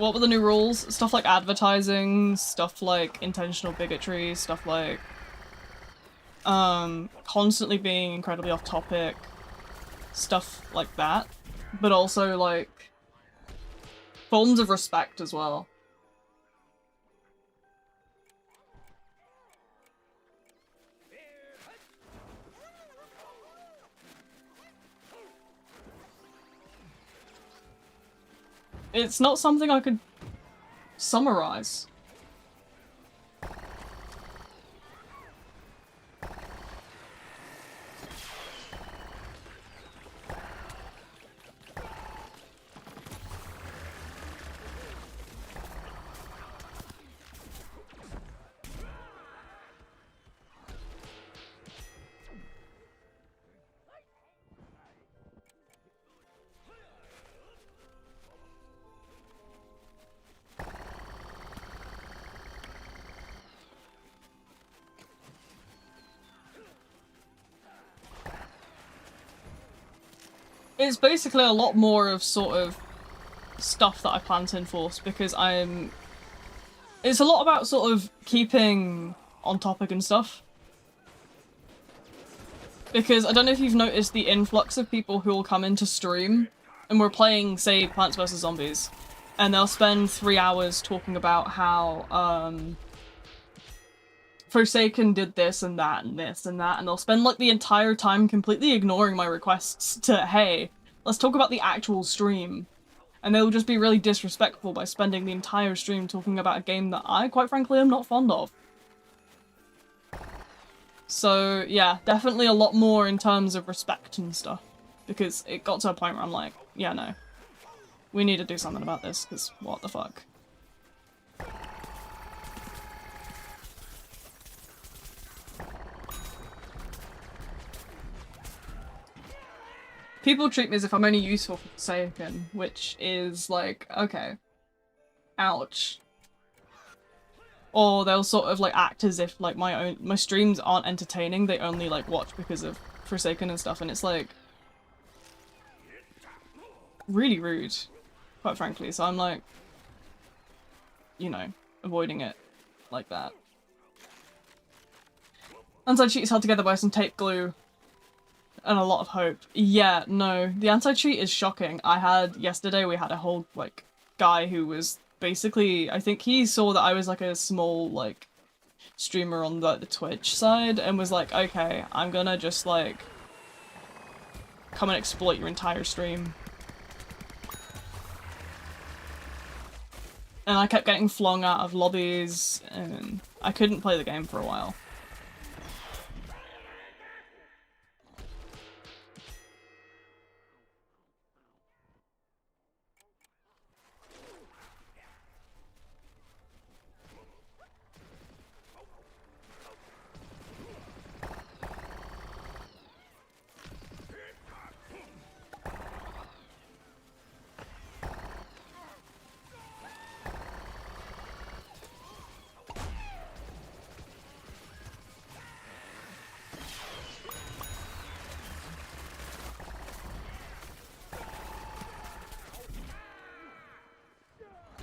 what were the new rules? Stuff like advertising, stuff like intentional bigotry, stuff like constantly being incredibly off topic, stuff like that. But also like forms of respect as well. It's not something I could summarize. It's basically a lot more of sort of stuff that I plan to enforce because it's a lot about sort of keeping on topic and stuff. Because I don't know if you've noticed the influx of people who will come into stream and we're playing, say, Plants vs. Zombies, and they'll spend 3 hours talking about how, Forsaken did this and that and this and that, and they'll spend like the entire time completely ignoring my requests to, hey, let's talk about the actual stream. And they'll just be really disrespectful by spending the entire stream talking about a game that I, quite frankly, am not fond of. So yeah, definitely a lot more in terms of respect and stuff. Because it got to a point where I'm like, yeah, no. We need to do something about this, because what the fuck. People treat me as if I'm only useful for Forsaken, which is like, okay. Ouch. Or they'll sort of like act as if like my streams aren't entertaining, they only like watch because of Forsaken and stuff, and it's like really rude, quite frankly. So I'm like, you know, avoiding it like that. Anti-cheat is held together by some tape glue and a lot of hope. Yeah, no, the anti-cheat is shocking. Yesterday we had a whole like guy who was basically, I think he saw that I was like a small like streamer on the Twitch side and was like, okay, I'm gonna just like come and exploit your entire stream. And I kept getting flung out of lobbies and I couldn't play the game for a while.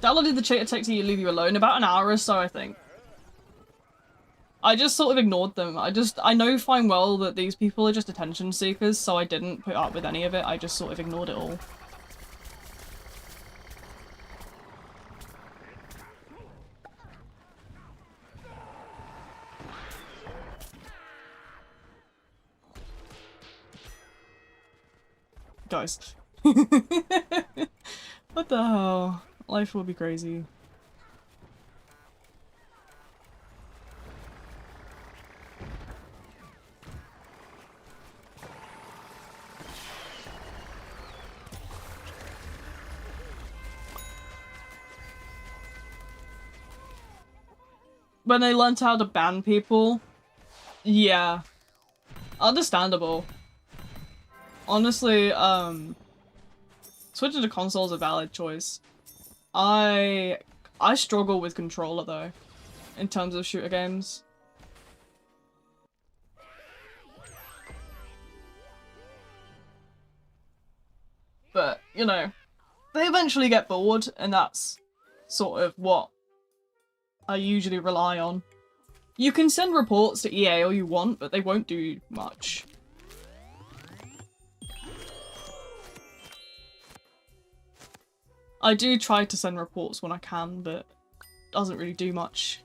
How long did the cheater take to leave you alone? About an hour or so, I think. I just sort of ignored them. I know fine well that these people are just attention seekers, so I didn't put up with any of it. I just sort of ignored it all. Guys. What the hell? Life will be crazy. When they learned how to ban people, yeah. Understandable. Honestly, switching to console is a valid choice. I struggle with controller though, in terms of shooter games. But, you know, they eventually get bored, and that's sort of what I usually rely on. You can send reports to EA all you want, but they won't do much. I do try to send reports when I can, but it doesn't really do much.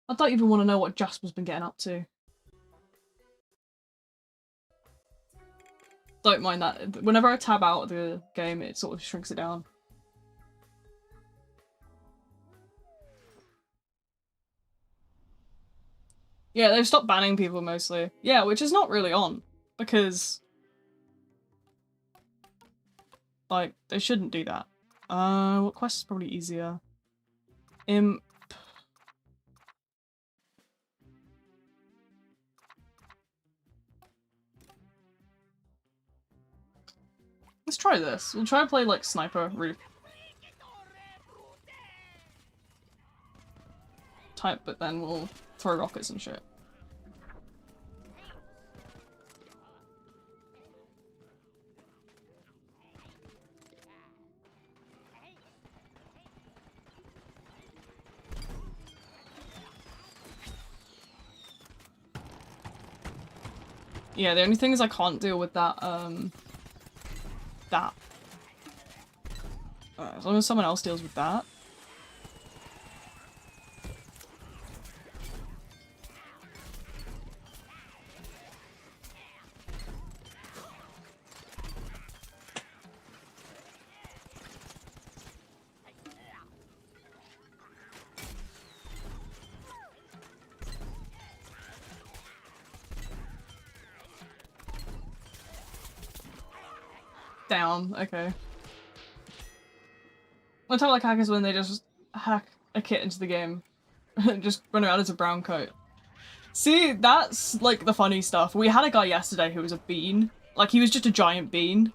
I don't even want to know what Jasper's been getting up to. Don't mind that. Whenever I tab out of the game, it sort of shrinks it down. Yeah, they've stopped banning people mostly. Yeah, which is not really on, because like, they shouldn't do that. What quest is probably easier? Imp. Let's try this. We'll try to play like Sniper Roof type, but then we'll throw rockets and shit. Yeah, the only thing is I can't deal with that, as long as someone else deals with that. Down, okay. I don't like hackers when they just hack a kit into the game and just run around as a brown coat. See, that's like the funny stuff. We had a guy yesterday who was a bean. Like, he was just a giant bean.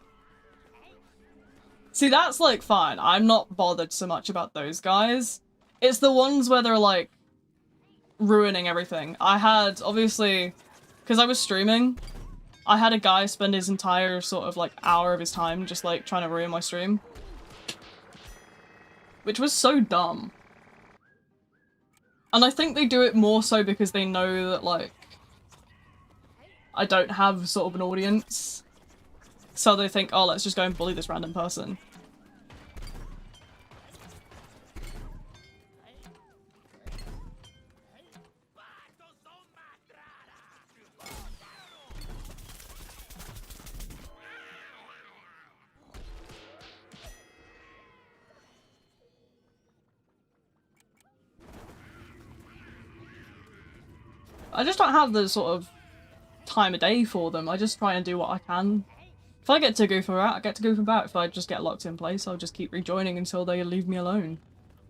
See, that's like fine. I'm not bothered so much about those guys. It's the ones where they're like ruining everything. I had, obviously, because I was streaming, I had a guy spend his entire sort of like hour of his time just like trying to ruin my stream. Which was so dumb. And I think they do it more so because they know that like I don't have sort of an audience. So they think, oh, let's just go and bully this random person. I just don't have the sort of time of day for them. I just try and do what I can. If I get to goof about, I get to goof about. If I just get locked in place, I'll just keep rejoining until they leave me alone.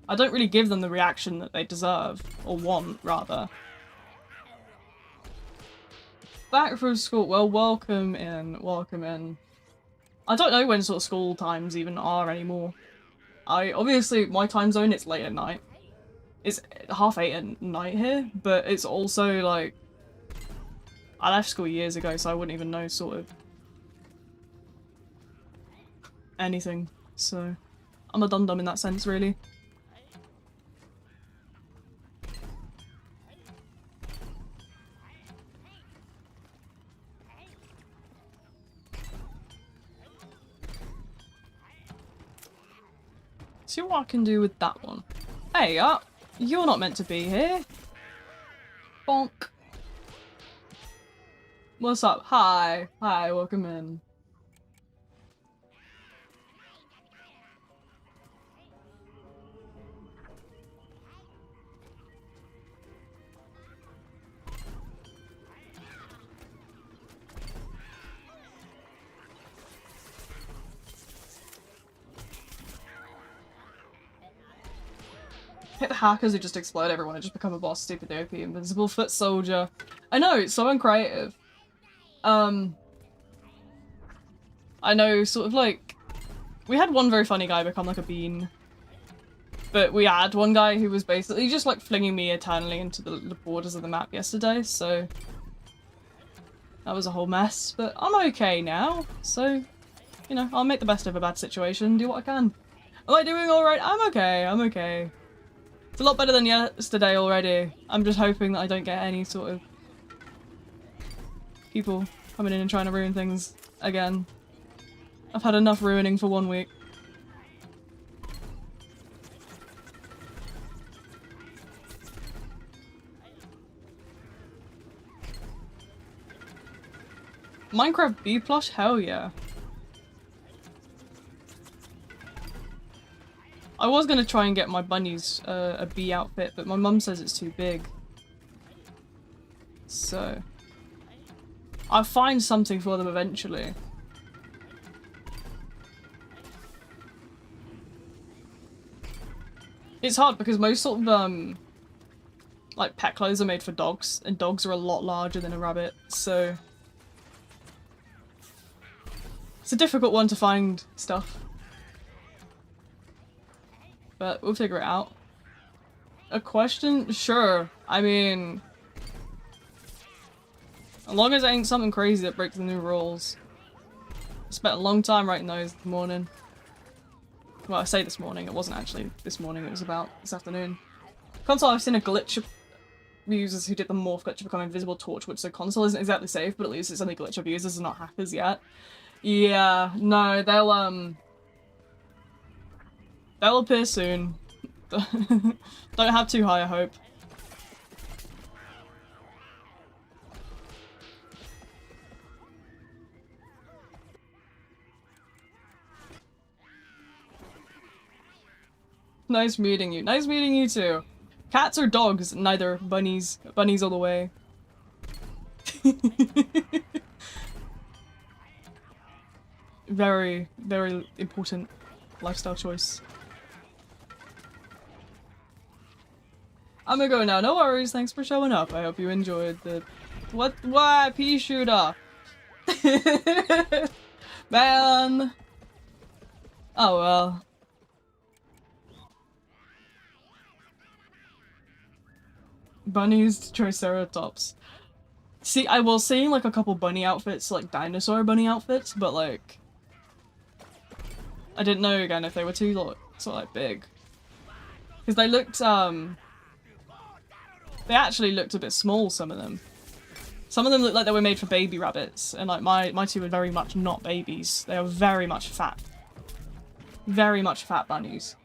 I don't really give them the reaction that they deserve, or want, rather. Back from school. Well, welcome in, welcome in. I don't know when sort of school times even are anymore. Obviously, my time zone, it's late at night. It's 8:30 at night here, but it's also like, I left school years ago, so I wouldn't even know sort of anything. So I'm a dum-dum in that sense, really. See what I can do with that one. Hey, you're not meant to be here. Bonk. What's up? Hi. Hi, welcome in. Hit the hackers who just explode everyone and just become a boss, stupid OP, invincible foot soldier. I know, it's so uncreative. I know, sort of like, we had one very funny guy become like a bean, but we had one guy who was basically just like flinging me eternally into the borders of the map yesterday, so That was a whole mess, but I'm okay now, so, you know, I'll make the best of a bad situation, do what I can. Am I doing alright? I'm okay, I'm okay. It's a lot better than yesterday already. I'm just hoping that I don't get any sort of people coming in and trying to ruin things again. I've had enough ruining for 1 week. Minecraft B plush? Hell yeah. I was gonna try and get my bunnies a bee outfit, but my mum says it's too big. So I'll find something for them eventually. It's hard because most sort of like pet clothes are made for dogs, and dogs are a lot larger than a rabbit, so it's a difficult one to find stuff. But we'll figure it out. A question? Sure. I mean, as long as it ain't something crazy that breaks the new rules. I spent a long time writing those this morning. Well, I say this morning, it wasn't actually this morning, it was about this afternoon. Console, I've seen a glitch of users who did the morph glitch to become invisible Torchwood, so console isn't exactly safe, but at least it's only glitch of users and not hackers yet. Yeah, no, they'll appear soon. Don't have too high a hope. Nice meeting you. Nice meeting you too. Cats or dogs? Neither. Bunnies. Bunnies all the way. Very, very important lifestyle choice. I'm gonna go now. No worries. Thanks for showing up. I hope you enjoyed the... What? Why? Pea shooter. Man. Oh well. Bunnies, Triceratops. See, I was seeing like a couple bunny outfits, like dinosaur bunny outfits, but like... I didn't know again if they were too sort of like big. Because they looked, they actually looked a bit small, some of them. Some of them looked like they were made for baby rabbits, and like my two are very much not babies. They are very much fat. Very much fat bunnies.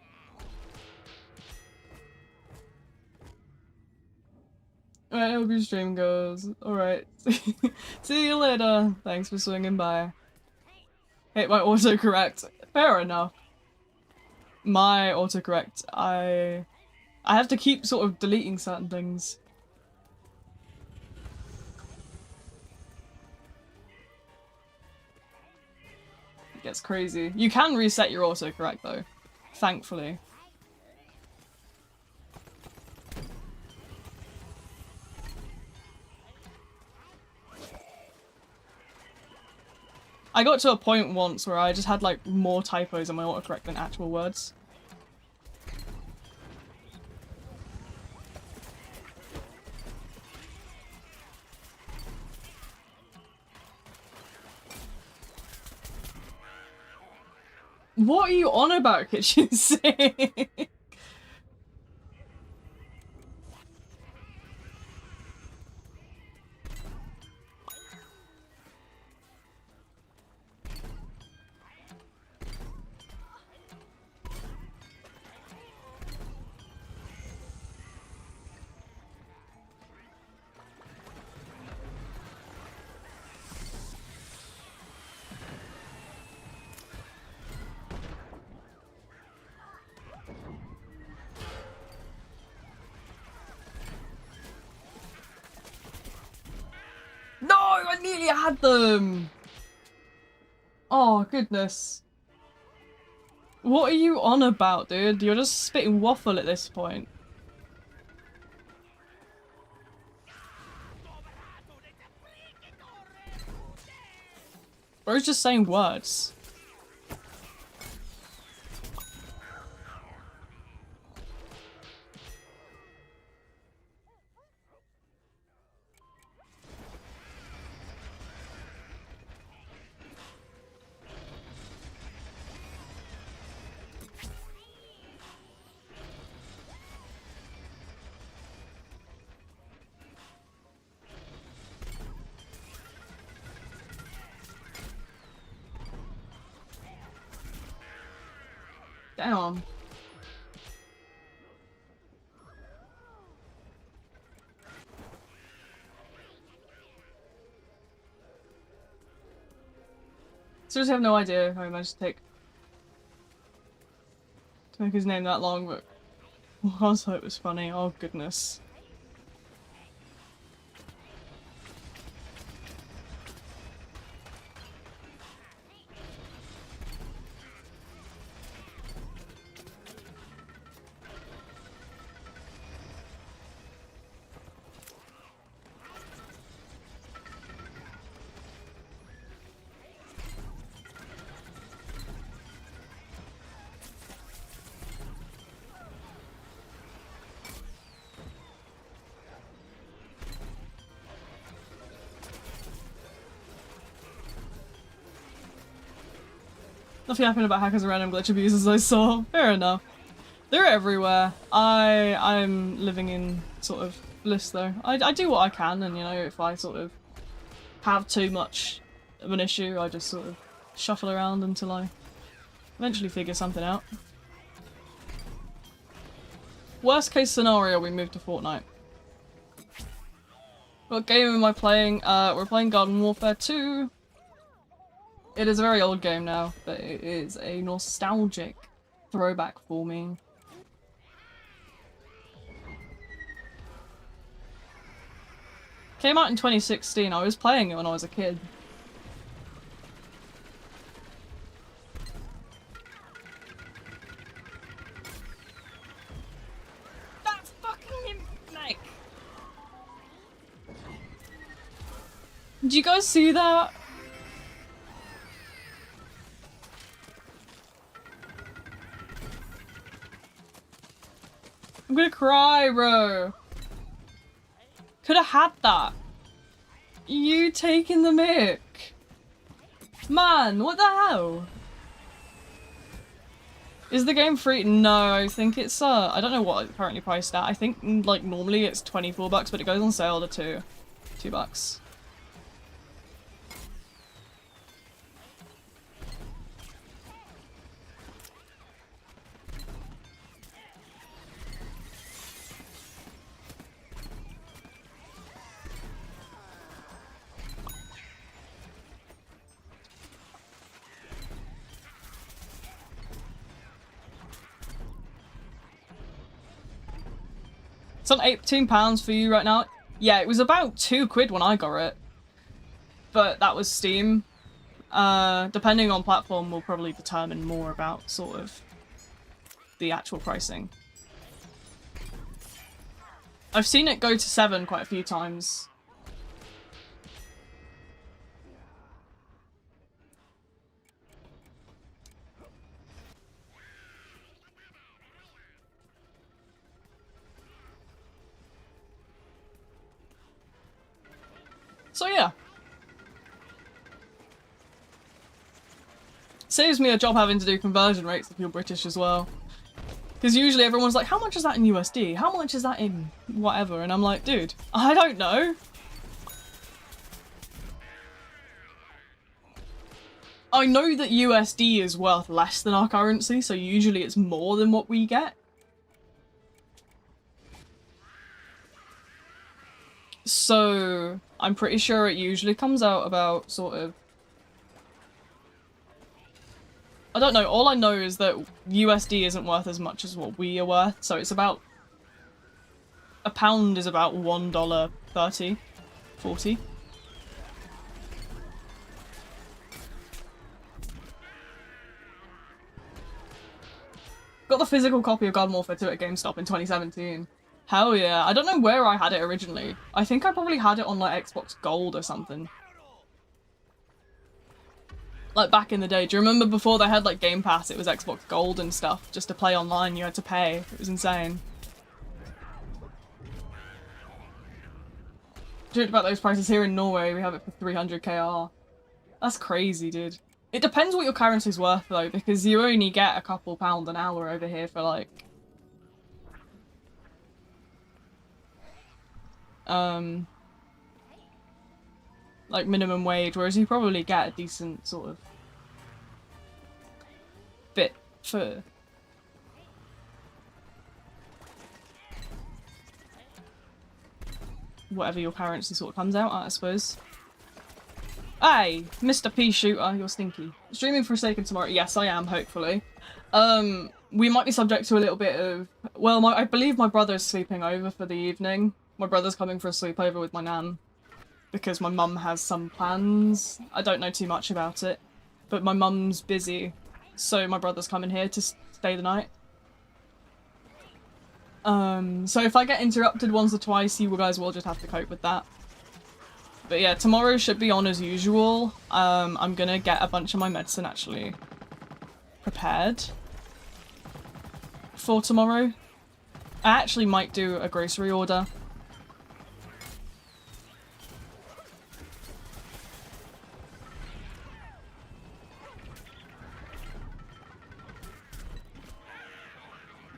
Alright, I hope your stream goes. Alright. See you later. Thanks for swinging by. Hate my autocorrect. Fair enough. My autocorrect, I have to keep sort of deleting certain things. It gets crazy. You can reset your autocorrect though, thankfully. I got to a point once where I just had like more typos in my autocorrect than actual words. What are you on about, kitchen sink? No, I nearly had them! Oh, goodness. What are you on about, dude? You're just spitting waffle at this point. Bro's just saying words. Damn. Seriously, have no idea how he managed to make his name that long, but also it was funny. Oh goodness. Nothing happened about hackers and random glitch abusers I saw. Fair enough. They're everywhere. I'm living in sort of bliss though. I do what I can, and you know, if I sort of have too much of an issue, I just sort of shuffle around until I eventually figure something out. Worst case scenario, we move to Fortnite. What game am I playing? We're playing Garden Warfare 2. It is a very old game now, but it is a nostalgic throwback for me. Came out in 2016, I was playing it when I was a kid. That's fucking like. Did you guys see that? I'm gonna cry, bro. Could have had that. You taking the mic. Man, what the hell? Is the game free? No, I think it's I don't know what it's currently priced at. I think like normally it's 24 bucks, but it goes on sale to $2. It's on £18 for you right now. Yeah, it was about £2 when I got it. But that was Steam. Depending on platform will probably determine more about sort of the actual pricing. I've seen it go to 7 quite a few times. So yeah. Saves me a job having to do conversion rates if you're British as well. Because usually everyone's like, how much is that in USD? How much is that in whatever? And I'm like, dude, I don't know. I know that USD is worth less than our currency, so usually it's more than what we get. So I'm pretty sure it usually comes out about sort of... I don't know, all I know is that USD isn't worth as much as what we are worth, so it's about... a pound is about $1.30, 40. Got the physical copy of Garden Warfare 2 at GameStop in 2017. Hell yeah. I don't know where I had it originally. I think I probably had it on like Xbox Gold or something. Like back in the day. Do you remember before they had like Game Pass, it was Xbox Gold and stuff? Just to play online you had to pay. It was insane. Talking about those prices here in Norway, we have it for 300 KR. That's crazy, dude. It depends what your currency's worth though, because you only get a couple pound an hour over here for like... like minimum wage, whereas you probably get a decent sort of bit for whatever your currency sort of comes out at, I suppose. Hey, Mr. P Shooter, you're stinky. Streaming Forsaken tomorrow? Yes, I am, hopefully. We might be subject to a little bit of... Well, I believe my brother's sleeping over for the evening. My brother's coming for a sleepover with my nan. Because my mum has some plans. I don't know too much about it. But my mum's busy. So my brother's coming here to stay the night. So if I get interrupted once or twice, you guys will just have to cope with that. But yeah, tomorrow should be on as usual. I'm gonna get a bunch of my medicine actually prepared for tomorrow. I actually might do a grocery order.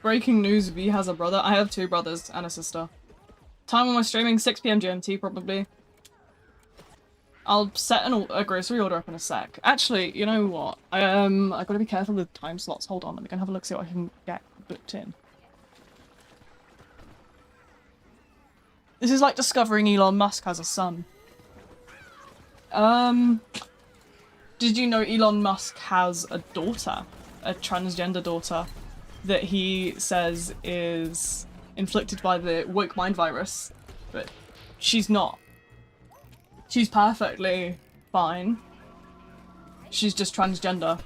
Breaking news, V has a brother. I have 2 brothers and a sister. Time on my streaming, 6 PM GMT probably. I'll set a grocery order up in a sec. Actually, you know what? I gotta be careful with time slots. Hold on, let me go have a look, see what I can get booked in. This is like discovering Elon Musk has a son. Did you know Elon Musk has a daughter? A transgender daughter that he says is inflicted by the woke mind virus, but she's not. She's perfectly fine. She's just transgender.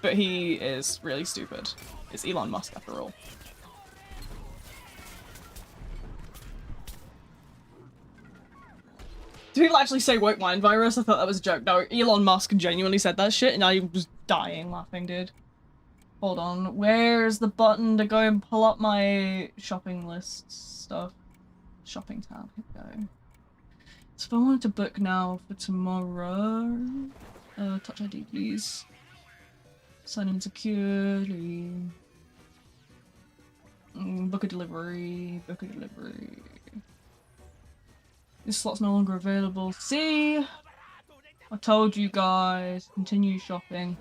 But he is really stupid. It's Elon Musk after all. Do people actually say woke mind virus? I thought that was a joke. No, Elon Musk genuinely said that shit and I was dying laughing, dude. Hold on, where's the button to go and pull up my shopping list stuff? Shopping tab, here we go. So if I wanted to book now for tomorrow... touch ID please. Sign in securely. Book a delivery, book a delivery. This slot's no longer available. See? I told you guys, continue shopping.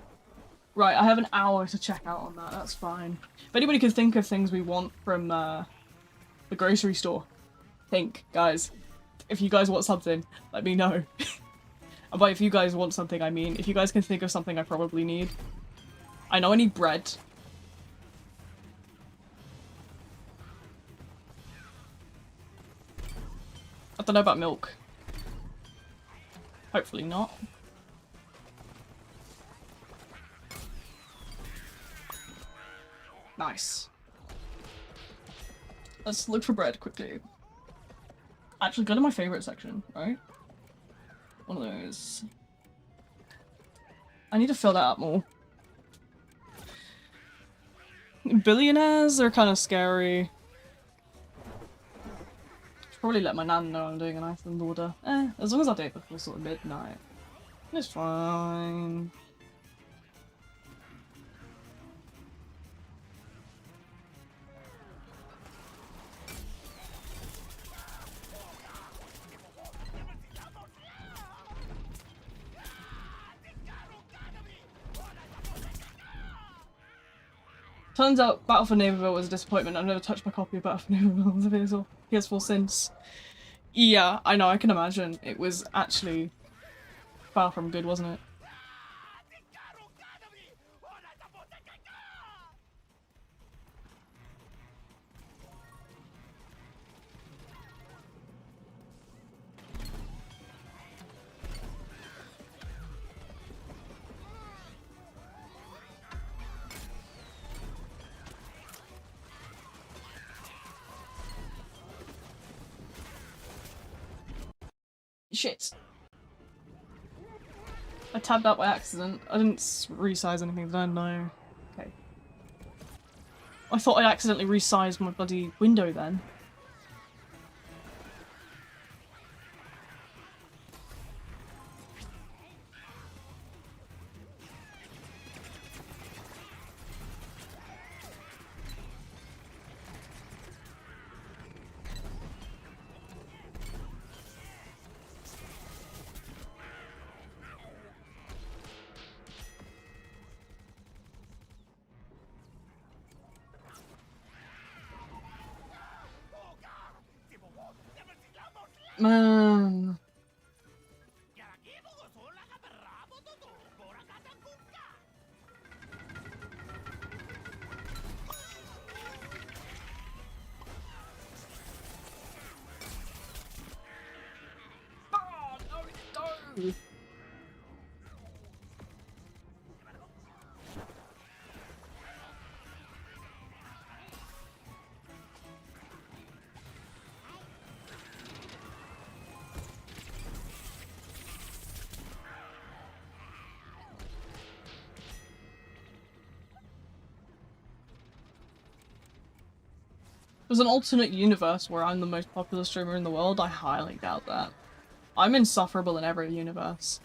Right, I have an hour to check out on that, that's fine. If anybody can think of things we want from the grocery store, think, guys. If you guys want something, let me know. And by if you guys want something, I mean, if you guys can think of something I probably need. I know I need bread. I don't know about milk. Hopefully not. Nice. Let's look for bread quickly. Actually, go to my favorite section, right? One of those. I need to fill that up more. Billionaires are kind of scary. Should probably let my nan know I'm doing an Iceland order. As long as I do it before sort of midnight. It's fine. Turns out Battle for Neighborville was a disappointment. I've never touched my copy of Battle for Neighborville on the PS4 since. Yeah, I know, I can imagine. It was actually far from good, wasn't it? Shit. I tabbed out by accident. I didn't resize anything, did I? No. Okay. I thought I accidentally resized my bloody window then. Man. Oh, no, no. There's an alternate universe where I'm the most popular streamer in the world. I highly doubt that. I'm insufferable in every universe.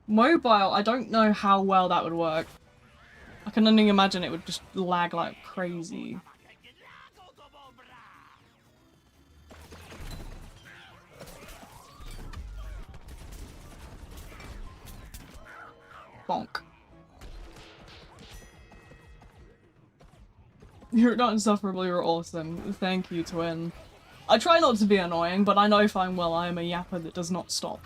Mobile, I don't know how well that would work. I can only imagine it would just lag like crazy. Bonk. You're not insufferable, you're awesome. Thank you, Twin. I try not to be annoying, but I know fine well I am a yapper that does not stop.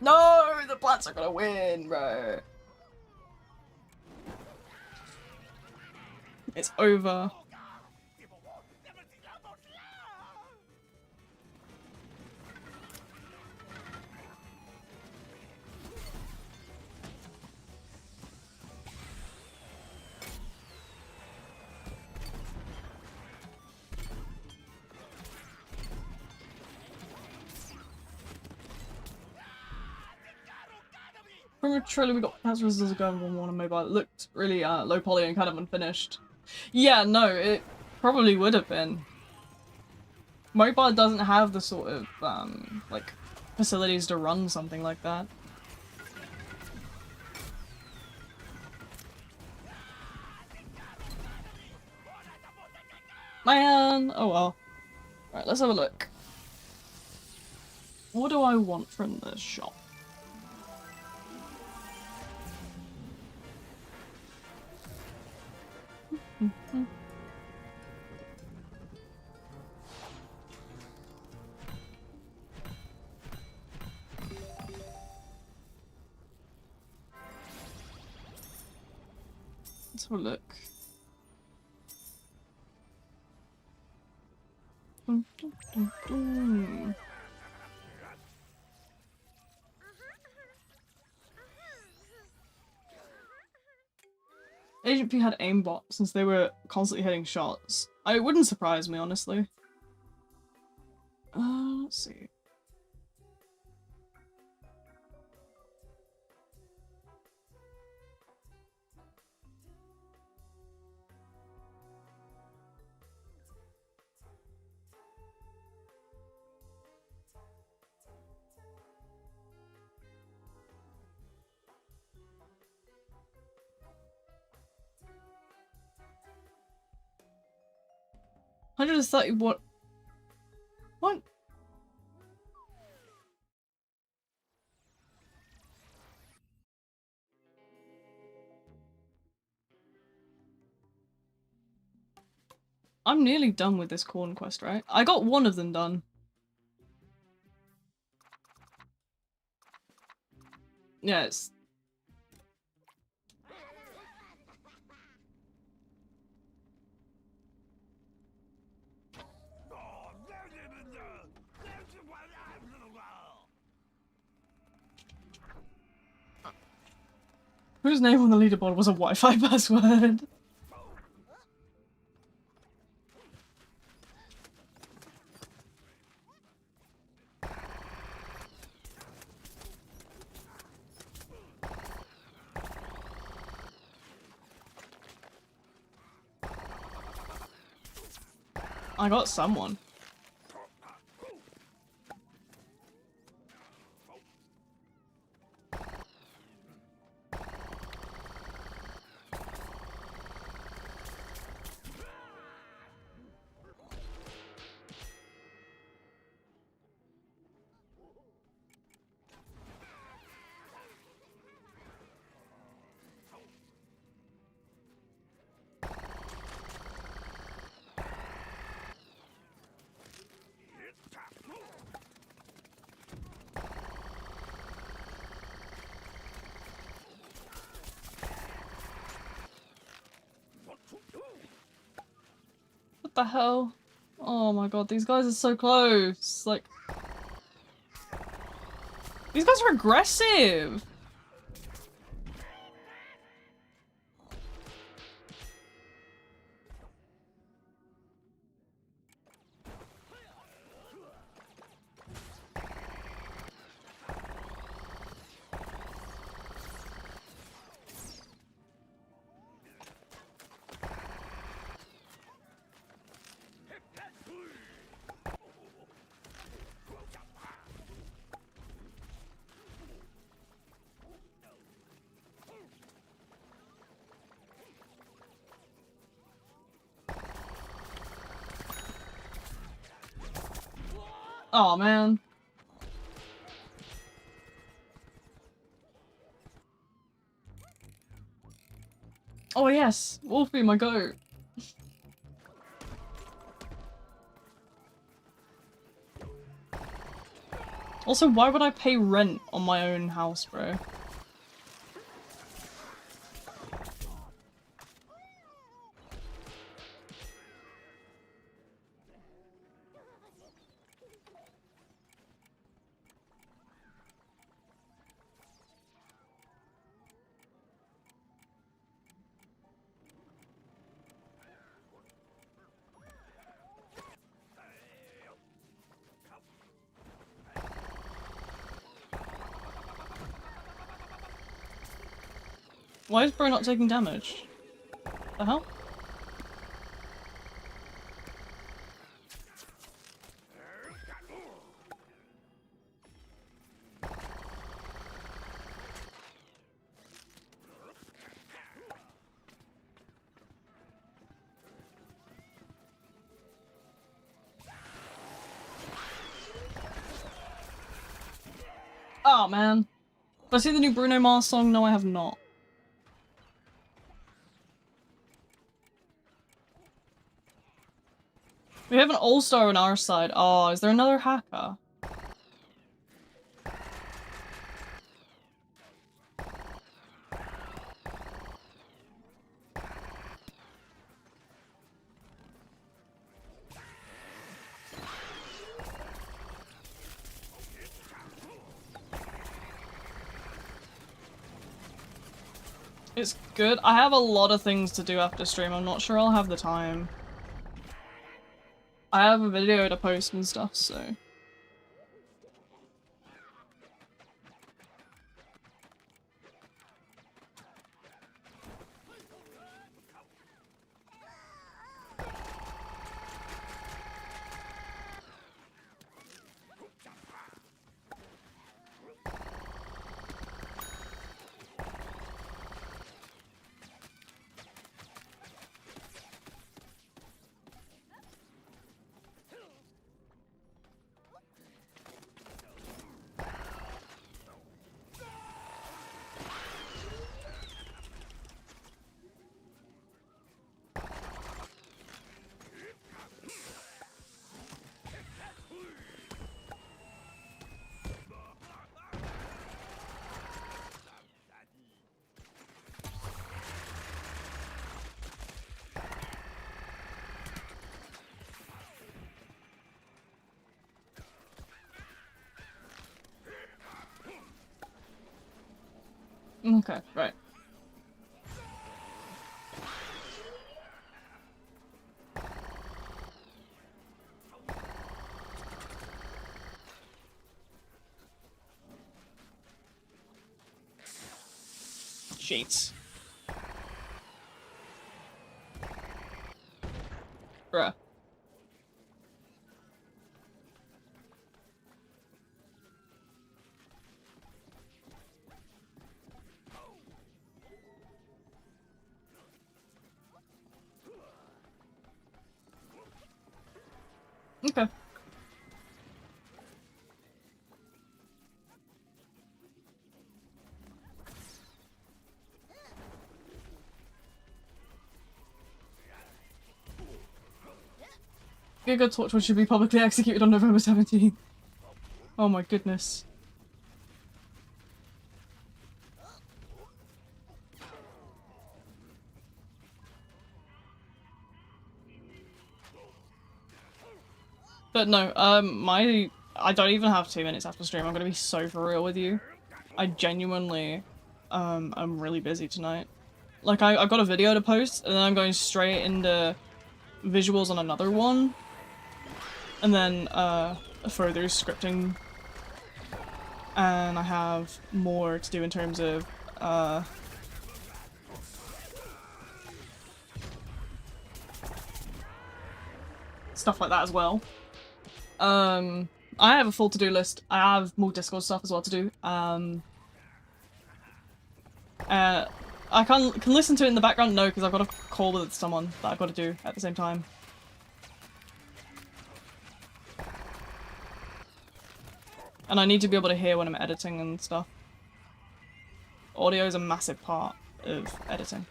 No! The plants are gonna win, bro! It's over. From a trailer we got Plants vs. Garden Warfare on mobile. It looked really low poly and kind of unfinished. Yeah, no, it probably would have been. Mobile doesn't have the sort of like facilities to run something like that. Man, oh well. Right, let's have a look. What do I want from this shop? Let's have a look. Agent P had aimbot since they were constantly hitting shots. It wouldn't surprise me, honestly. Let's see. $130 what? What? I'm nearly done with this corn quest, right? I got one of them done. Yes. Whose name on the leaderboard was a Wi-Fi password? I got someone. the hell? Oh my god, these guys are so close. Like, these guys are aggressive. Oh man. Oh yes, Wolfie, my goat. Also, why would I pay rent on my own house, bro? Why is bro not taking damage? The hell? Oh man. Have I seen the new Bruno Mars song? No, I have not. We have an all-star on our side. Oh, is there another hacker? It's good. I have a lot of things to do after stream. I'm not sure I'll have the time. I have a video to post and stuff, so... Okay, right. Sheets. Bruh. Okay. Giga Torchwood should be publicly executed on November 17th. Oh my goodness. But no, I don't even have 2 minutes after stream. I'm gonna be so for real with you. I genuinely, I'm really busy tonight. Like, I've got a video to post, and then I'm going straight into visuals on another one. And then, further scripting. And I have more to do in terms of, stuff like that as well. I have a full to-do list. I have more Discord stuff as well to do. I can listen to it in the background? No, because I've got a call with someone that I've got to do at the same time. And I need to be able to hear when I'm editing and stuff. Audio is a massive part of editing.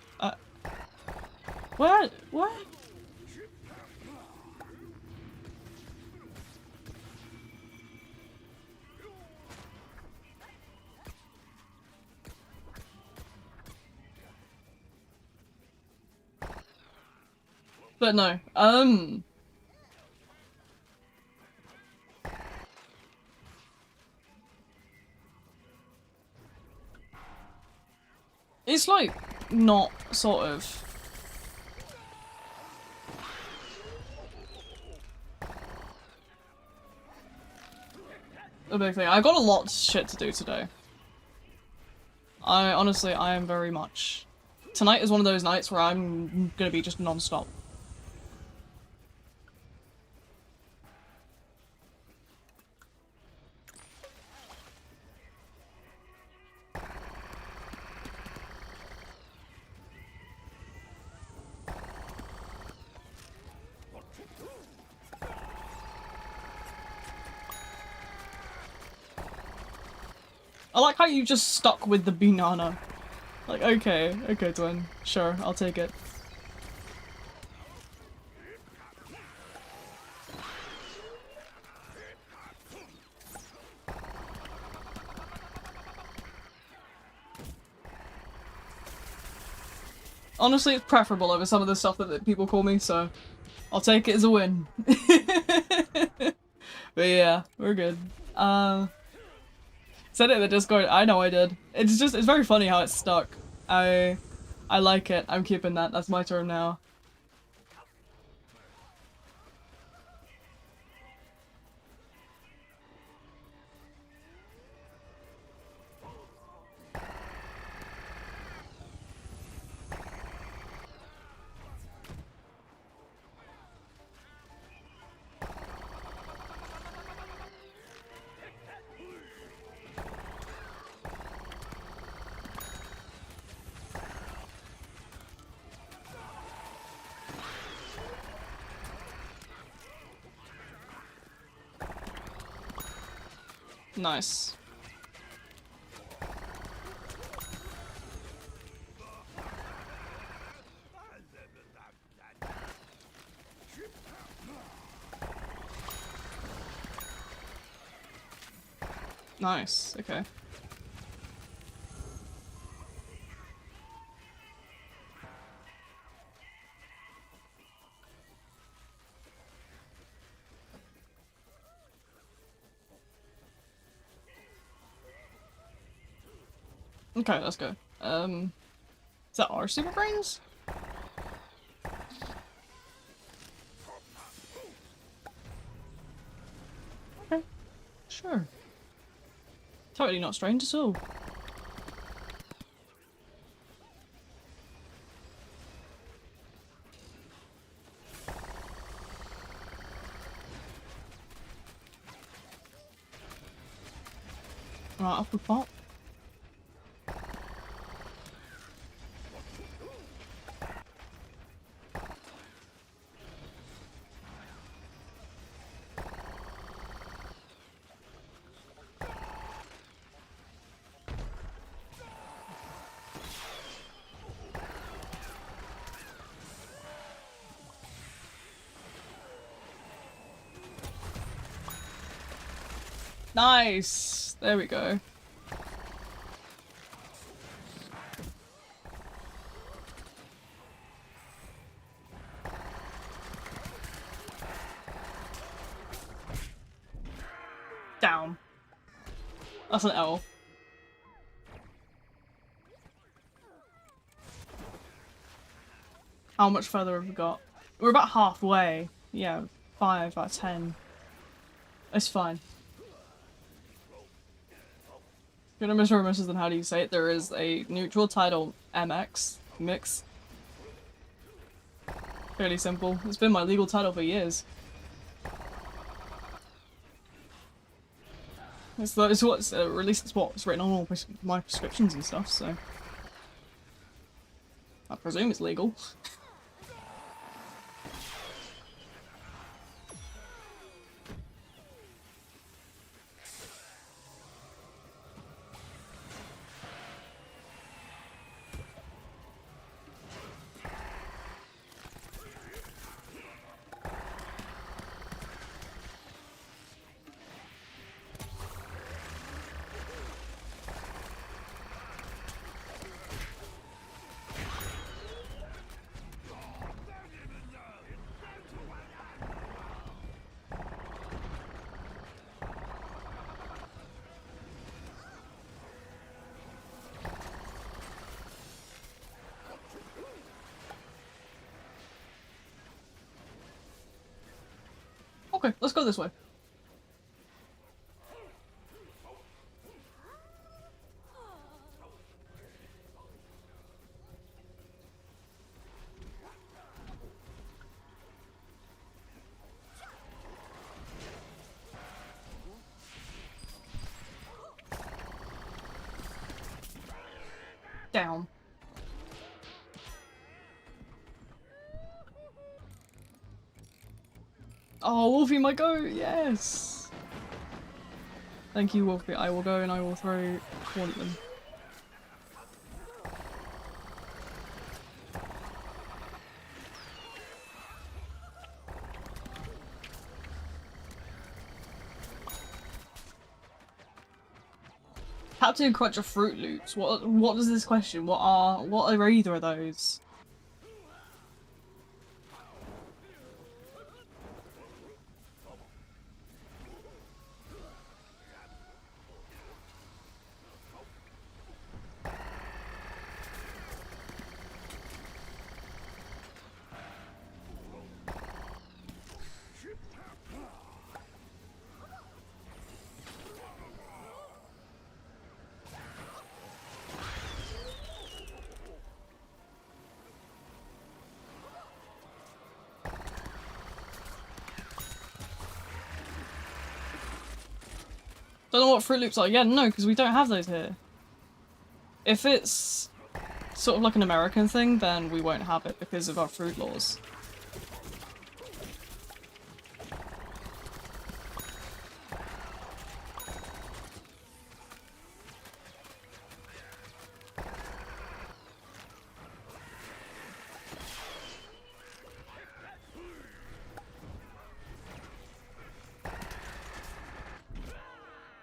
What? What? But no, it's like not sort of a big thing. I got a lot of shit to do today. Honestly, I am very much... Tonight is one of those nights where I'm gonna be just non-stop. I like how you just stuck with the banana. Like, okay, twin. Sure, I'll take it. Honestly, it's preferable over some of the stuff that people call me, so I'll take it as a win. But yeah, we're good. Said it in the Discord. I know I did. It's very funny how it's stuck. I like it. I'm keeping that. That's my term now. Nice. Nice, okay. Okay, let's go. Is that our super brains? Okay, sure. Totally not strange at all. Right, off we pop. Nice! There we go. Down. That's an L. How much further have we got? We're about halfway. Yeah, 5 out of 10. It's fine. If you're gonna miss or misses, then how do you say it? There is a neutral title, MX, mix. Fairly simple. It's been my legal title for years. It's what's at least it's what's written on all my prescriptions and stuff, so I presume it's legal. Okay, let's go this way. Down. Oh, Wolfie, my go! Yes! Thank you, Wolfie. I will go and I will throw Quantum. Captain Crunch of Fruit Loops. What does this question? What are either of those? Don't know what Fruit Loops are. Yeah, no, because we don't have those here. If it's sort of like an American thing, then we won't have it because of our fruit laws.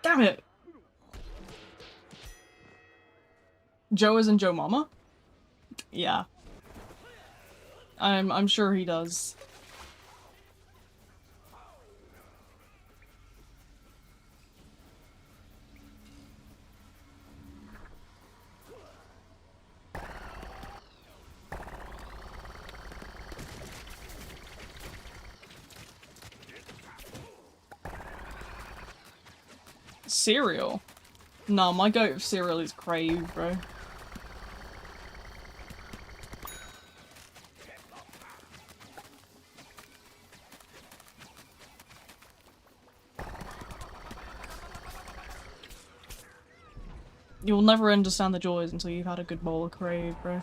Damn it! Joe is in Joe Mama? Yeah. I'm sure he does. Cereal? No, my go of cereal is Crave, bro. You'll never understand the joys until you've had a good bowl of Crave, bro.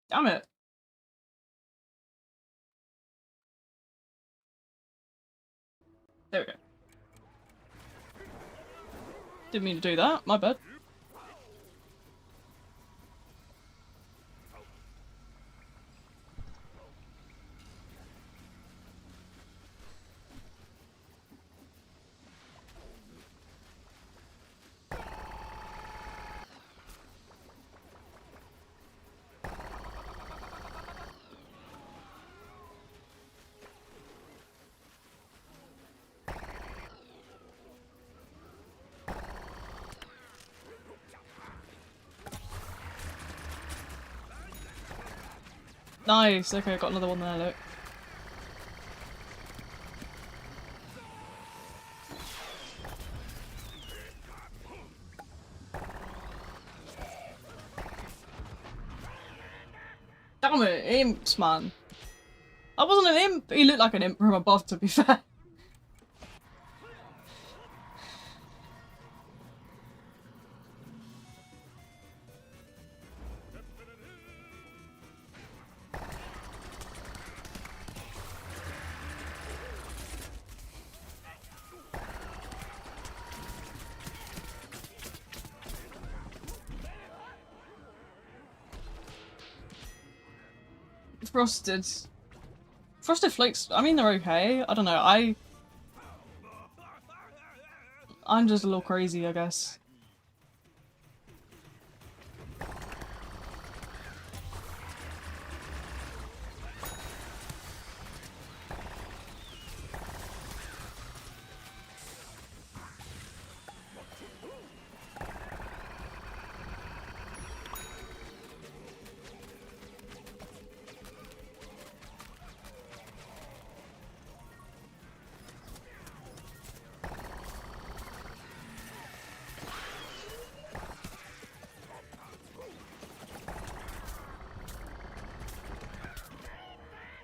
Damn it. There we go. Didn't mean to do that, my bad. Nice, okay, got another one there, look. Damn it, imps, man. I wasn't an imp! He looked like an imp from above, to be fair. Frosted. Frosted Flakes, I mean, they're okay. I don't know, I'm just a little crazy, I guess.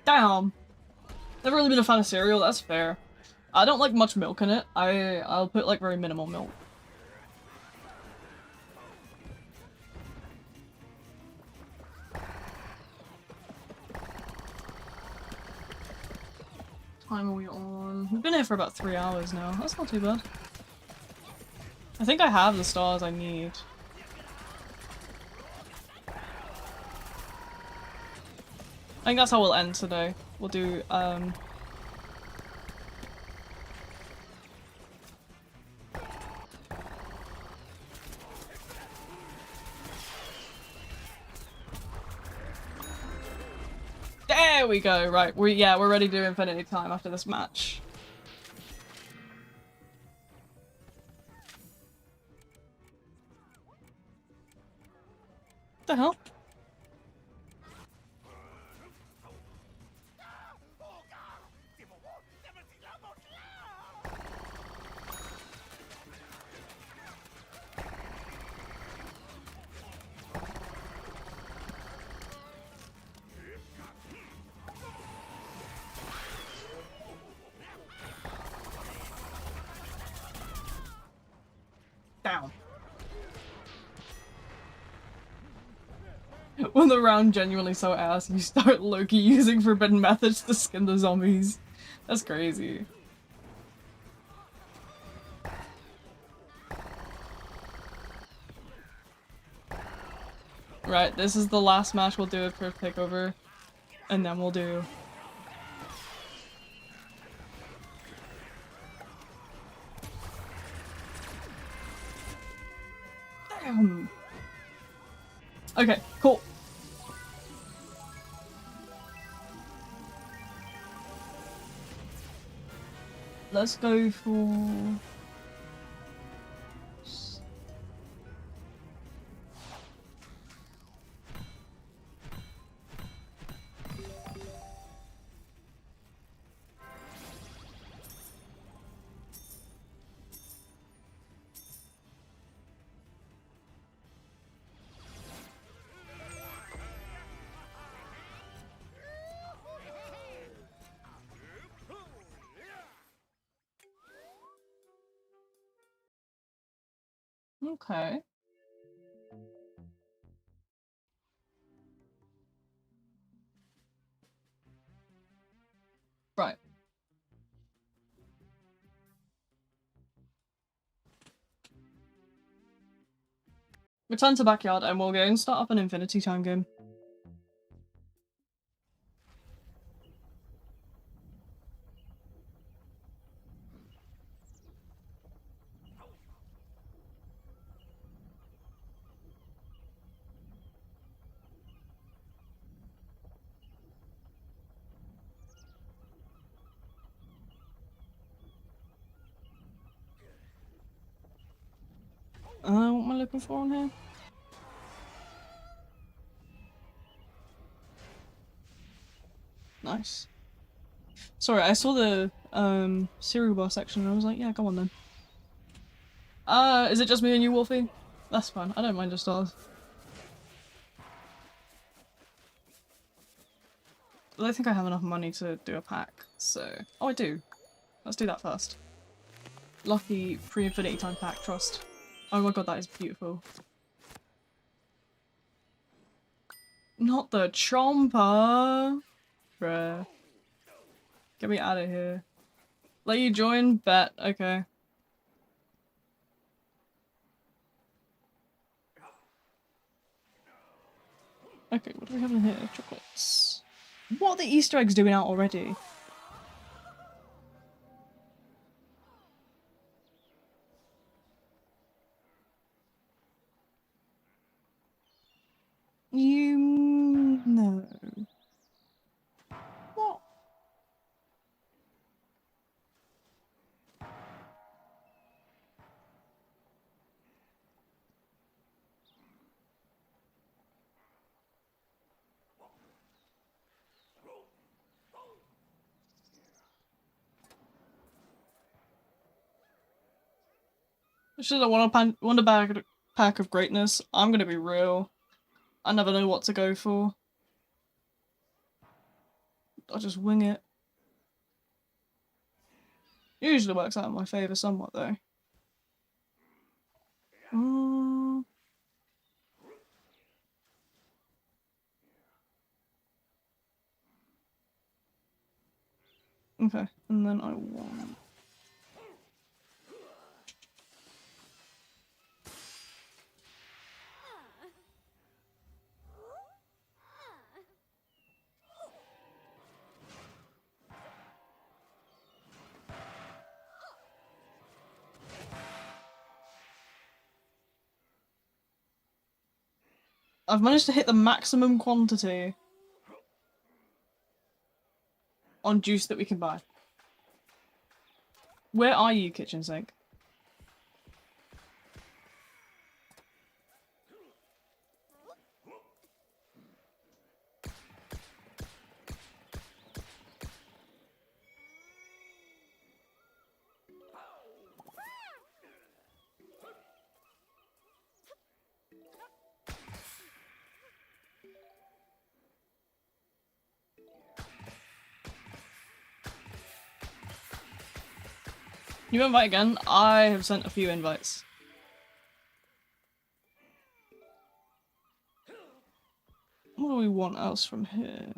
Damn. Never really been a fan of cereal, that's fair. I don't like much milk in it. I'll put like very minimal milk. Time are we on? We've been here for about 3 hours now. That's not too bad. I think I have the stars I need. I think that's how we'll end today. We'll do, There we go, right. We're ready to do Infinity Time after this match. What the hell? Down. When the round genuinely so ass, you start Loki using forbidden methods to skin the zombies. That's crazy. Right, this is the last match we'll do it for Takeover. And then we'll do... Damn! Okay, cool. Let's go for... Okay. Right. Return to backyard and we'll go and start up an Infinity Time game. What am I looking for on here? Nice. Sorry, I saw the cereal bar section and I was like, yeah, come on then. Is it just me and you, Wolfie? That's fine. I don't mind your stars. I don't think I have enough money to do a pack, so... Oh, I do. Let's do that first. Lucky pre-infinity time pack, trust. Oh my god, that is beautiful. Not the Chomper! Bruh. Get me out of here. Let you join? Bet. Okay. Okay, what do we have in here? Chocolates. What are the Easter eggs doing out already? You... no. What? This is a wonder pack of greatness. I'm gonna be real. I never know what to go for. I just wing it. Usually works out in my favour somewhat though. Okay, and then I want... I've managed to hit the maximum quantity on juice that we can buy. Where are you, kitchen sink? You invite again? I have sent a few invites. What do we want else from here?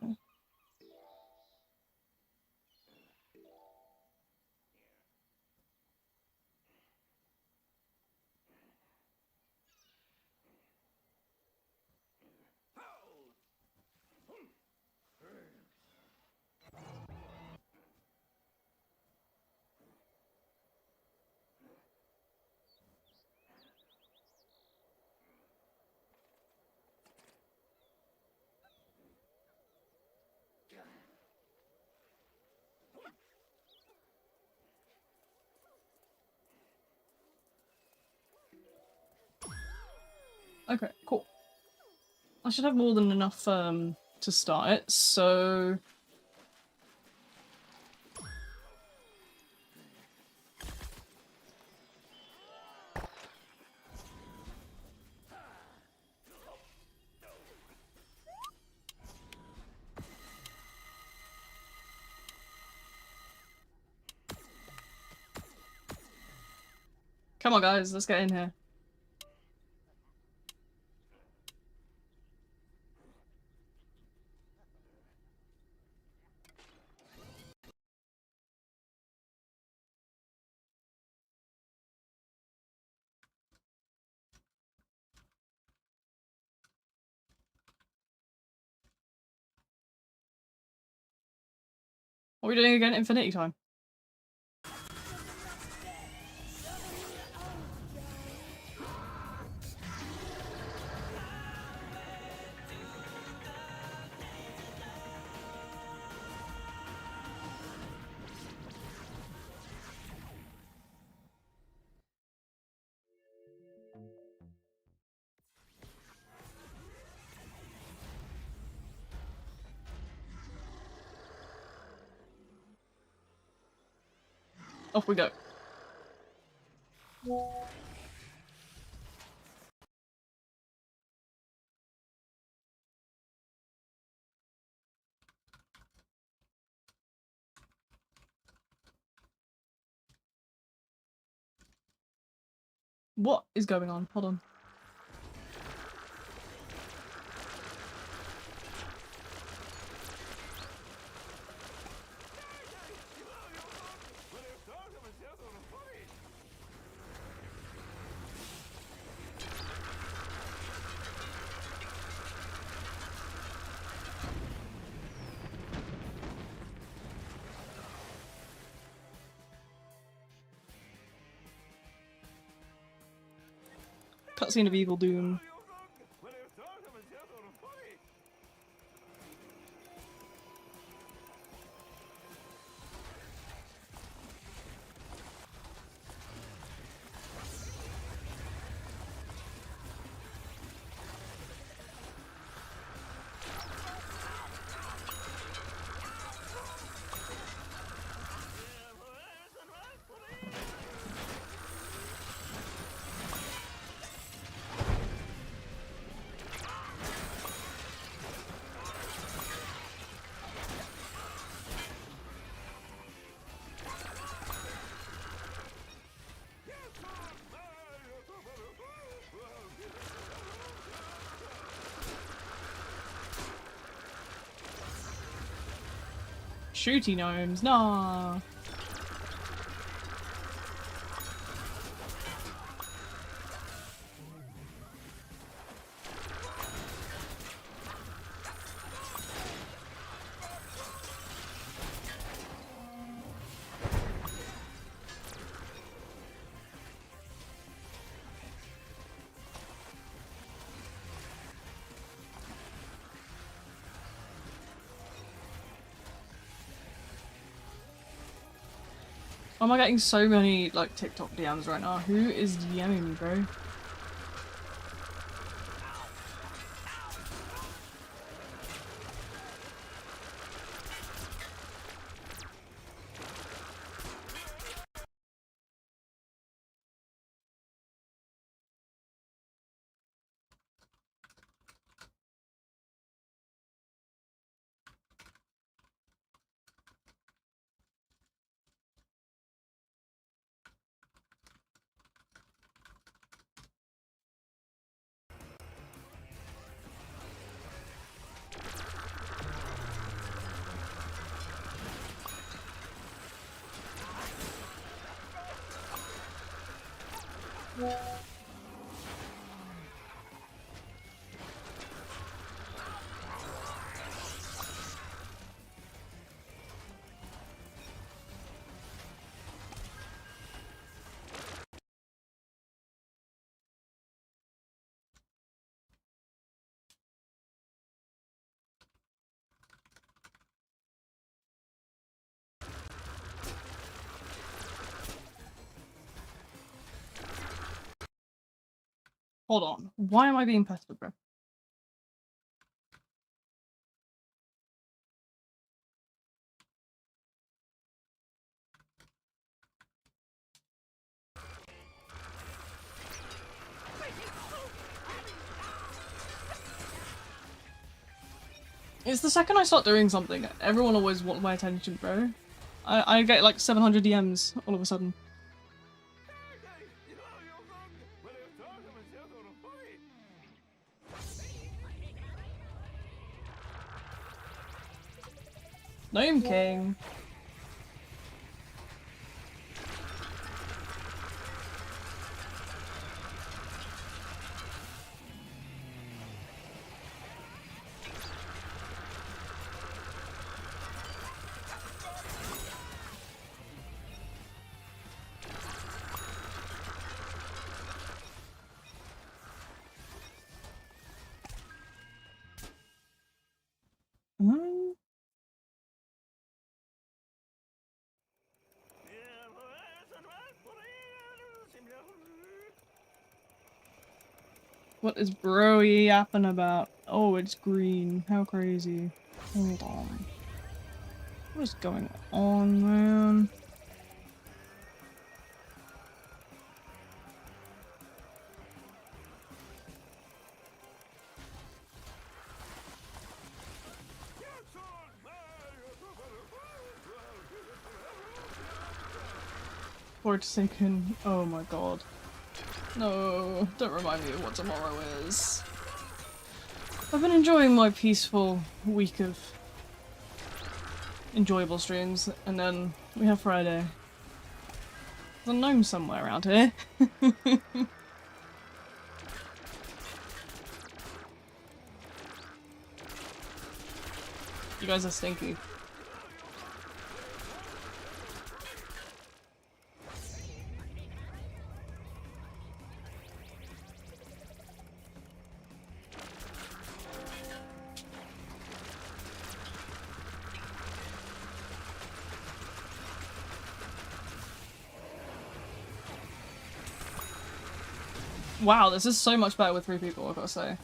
Okay, cool. I should have more than enough to start it, so... Come on guys, let's get in here. What are we doing again? Infinity time. Off we go. What is going on? Hold on. Cutscene of Evil Doom. Shooty gnomes, nah. Am I getting so many, like, TikTok DMs right now? Who is DMing me, bro? Hold on. Why am I being pestered, bro? It's the second I start doing something, everyone always wants my attention, bro. I get like 700 DMs all of a sudden. Gnome King. What is bro yapping about? Oh, it's green. How crazy. Hold on. What is going on, man? Forsaken. Oh my god. No, don't remind me of what tomorrow is. I've been enjoying my peaceful week of enjoyable streams, and then we have Friday. There's a gnome somewhere around here. You guys are stinky. Wow, this is so much better with 3 people, I've gotta say.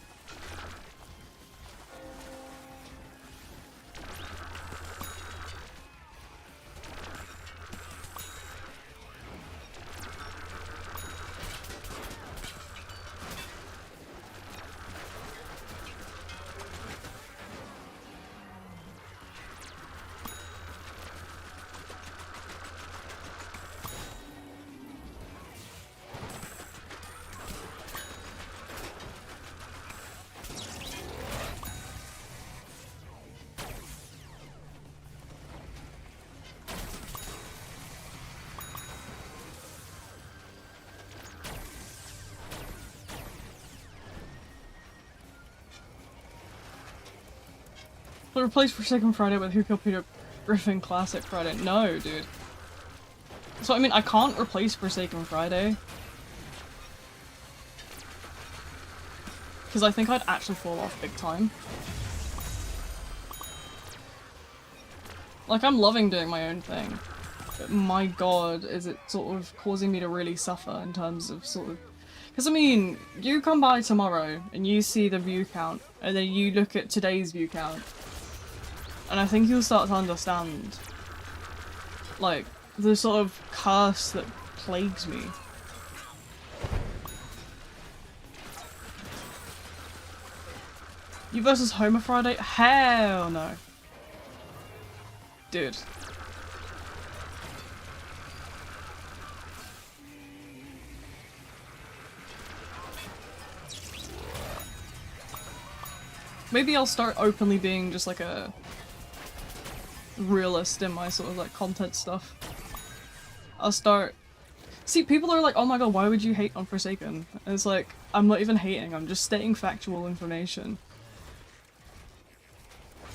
But replace Forsaken Friday with Who Killed Peter Griffin Classic Friday. No, dude. So, I mean, I can't replace Forsaken Friday. Because I think I'd actually fall off big time. Like, I'm loving doing my own thing. But my god, is it sort of causing me to really suffer in terms of sort of... Because, I mean, you come by tomorrow and you see the view count, and then you look at today's view count. And I think you'll start to understand, like, the sort of curse that plagues me. You versus Homer Friday? Hell no. Dude. Maybe I'll start openly being just like a realist in my sort of like content stuff. I'll start... See, people are like, oh my god, why would you hate on Forsaken? And it's like, I'm not even hating, I'm just stating factual information.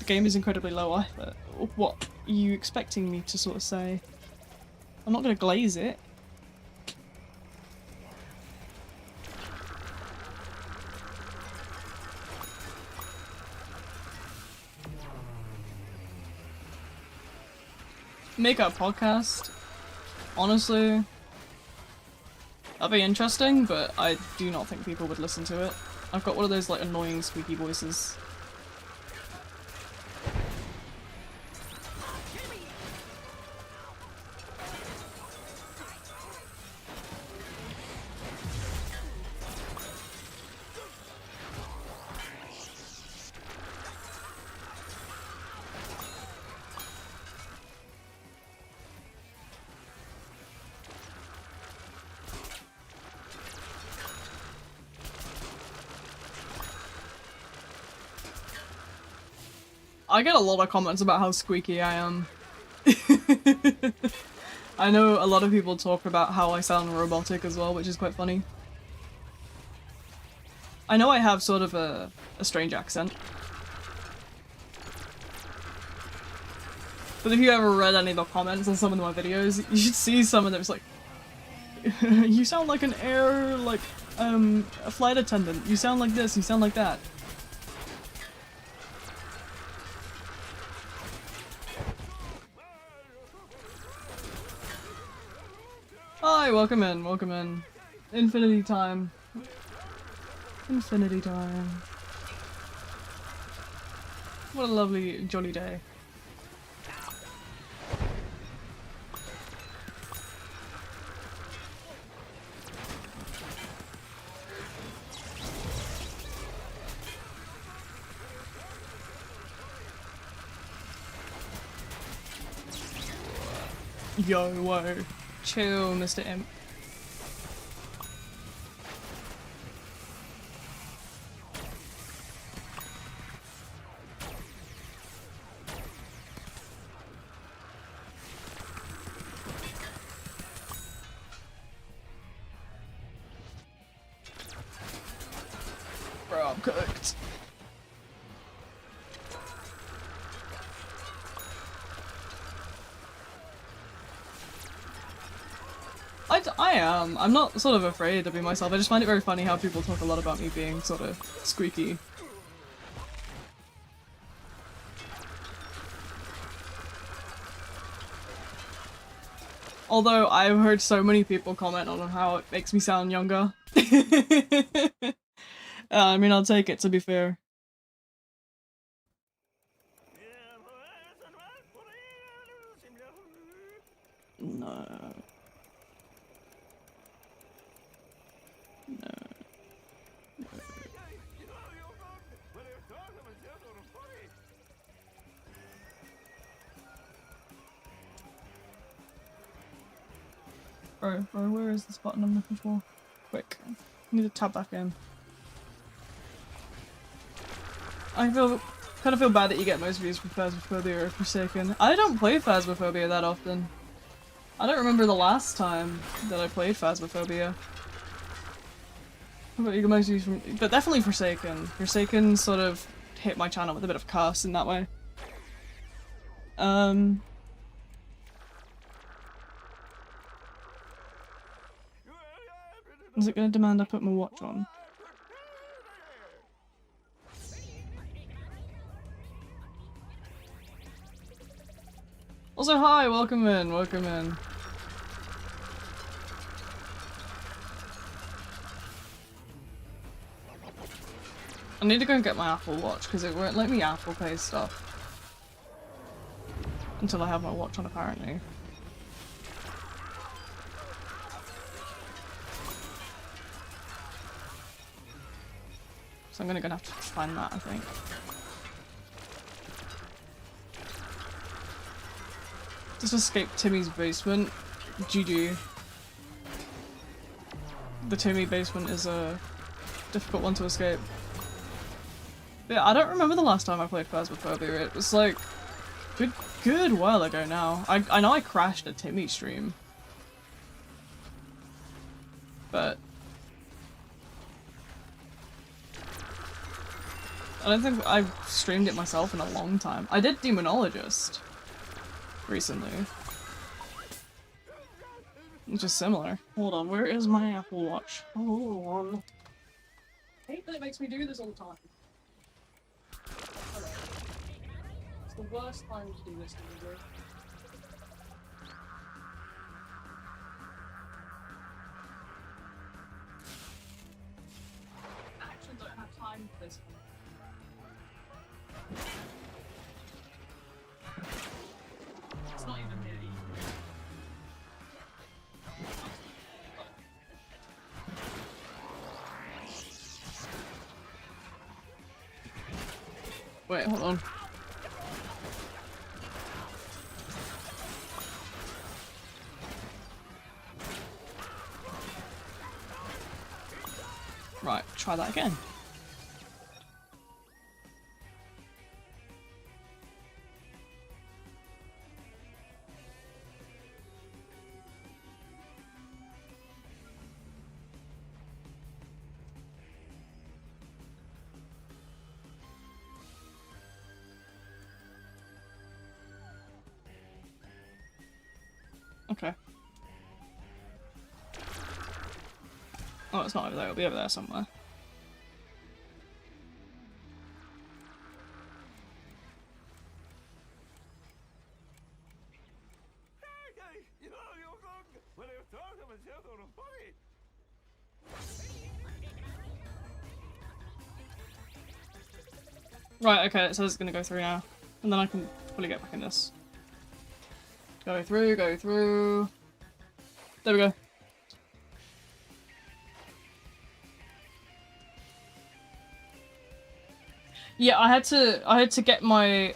The game is incredibly low effort. What are you expecting me to sort of say? I'm not gonna glaze it. Make a podcast. Honestly, that'd be interesting, but I do not think people would listen to it. I've got one of those like annoying squeaky voices. I get a lot of comments about how squeaky I am. I know a lot of people talk about how I sound robotic as well, which is quite funny. I know I have sort of a strange accent. But if you ever read any of the comments on some of my videos, you should see some of them. It's like, you sound like an air, like, a flight attendant. You sound like this, you sound like that. Hi, welcome in, welcome in. Infinity time. Infinity time. What a lovely, jolly day. Yo, whoa. Chill, Mr. Imp. Bro, I'm cooked. I am. I'm not sort of afraid to be myself. I just find it very funny how people talk a lot about me being sort of squeaky. Although I've heard so many people comment on how it makes me sound younger. I mean, I'll take it, to be fair. No. No. Bro, where is this button I'm looking for? Quick. I need to tab back in. I kind of feel bad that you get most views from Phasmophobia or Forsaken. I don't play Phasmophobia that often. I don't remember the last time that I played Phasmophobia. What about you get most views from? But definitely Forsaken. Forsaken sort of hit my channel with a bit of a curse in that way. Is it going to demand I put my watch on? Also, hi, welcome in, welcome in. I need to go and get my Apple Watch because it won't let me Apple Pay stuff until I have my watch on, apparently. So I'm gonna have to find that, I think. Just escape Timmy's basement. GG. The Timmy basement is a difficult one to escape. But yeah, I don't remember the last time I played Phasmophobia. It was like good while ago now. I know I crashed a Timmy stream. But I don't think I've streamed it myself in a long time. I did Demonologist recently, which is similar. Hold on, where is my Apple Watch? Hold on. I hate that it makes me do this all the time. It's the worst time to do this to me, bro. I actually don't have time for this one. It's not even really. Wait, hold on. Right, try that again. Okay. Oh, it's not over there. It'll be over there somewhere. Right, okay, it says it's gonna go through now. And then I can fully get back in this. Go through, go through. There we go. Yeah, I had to get my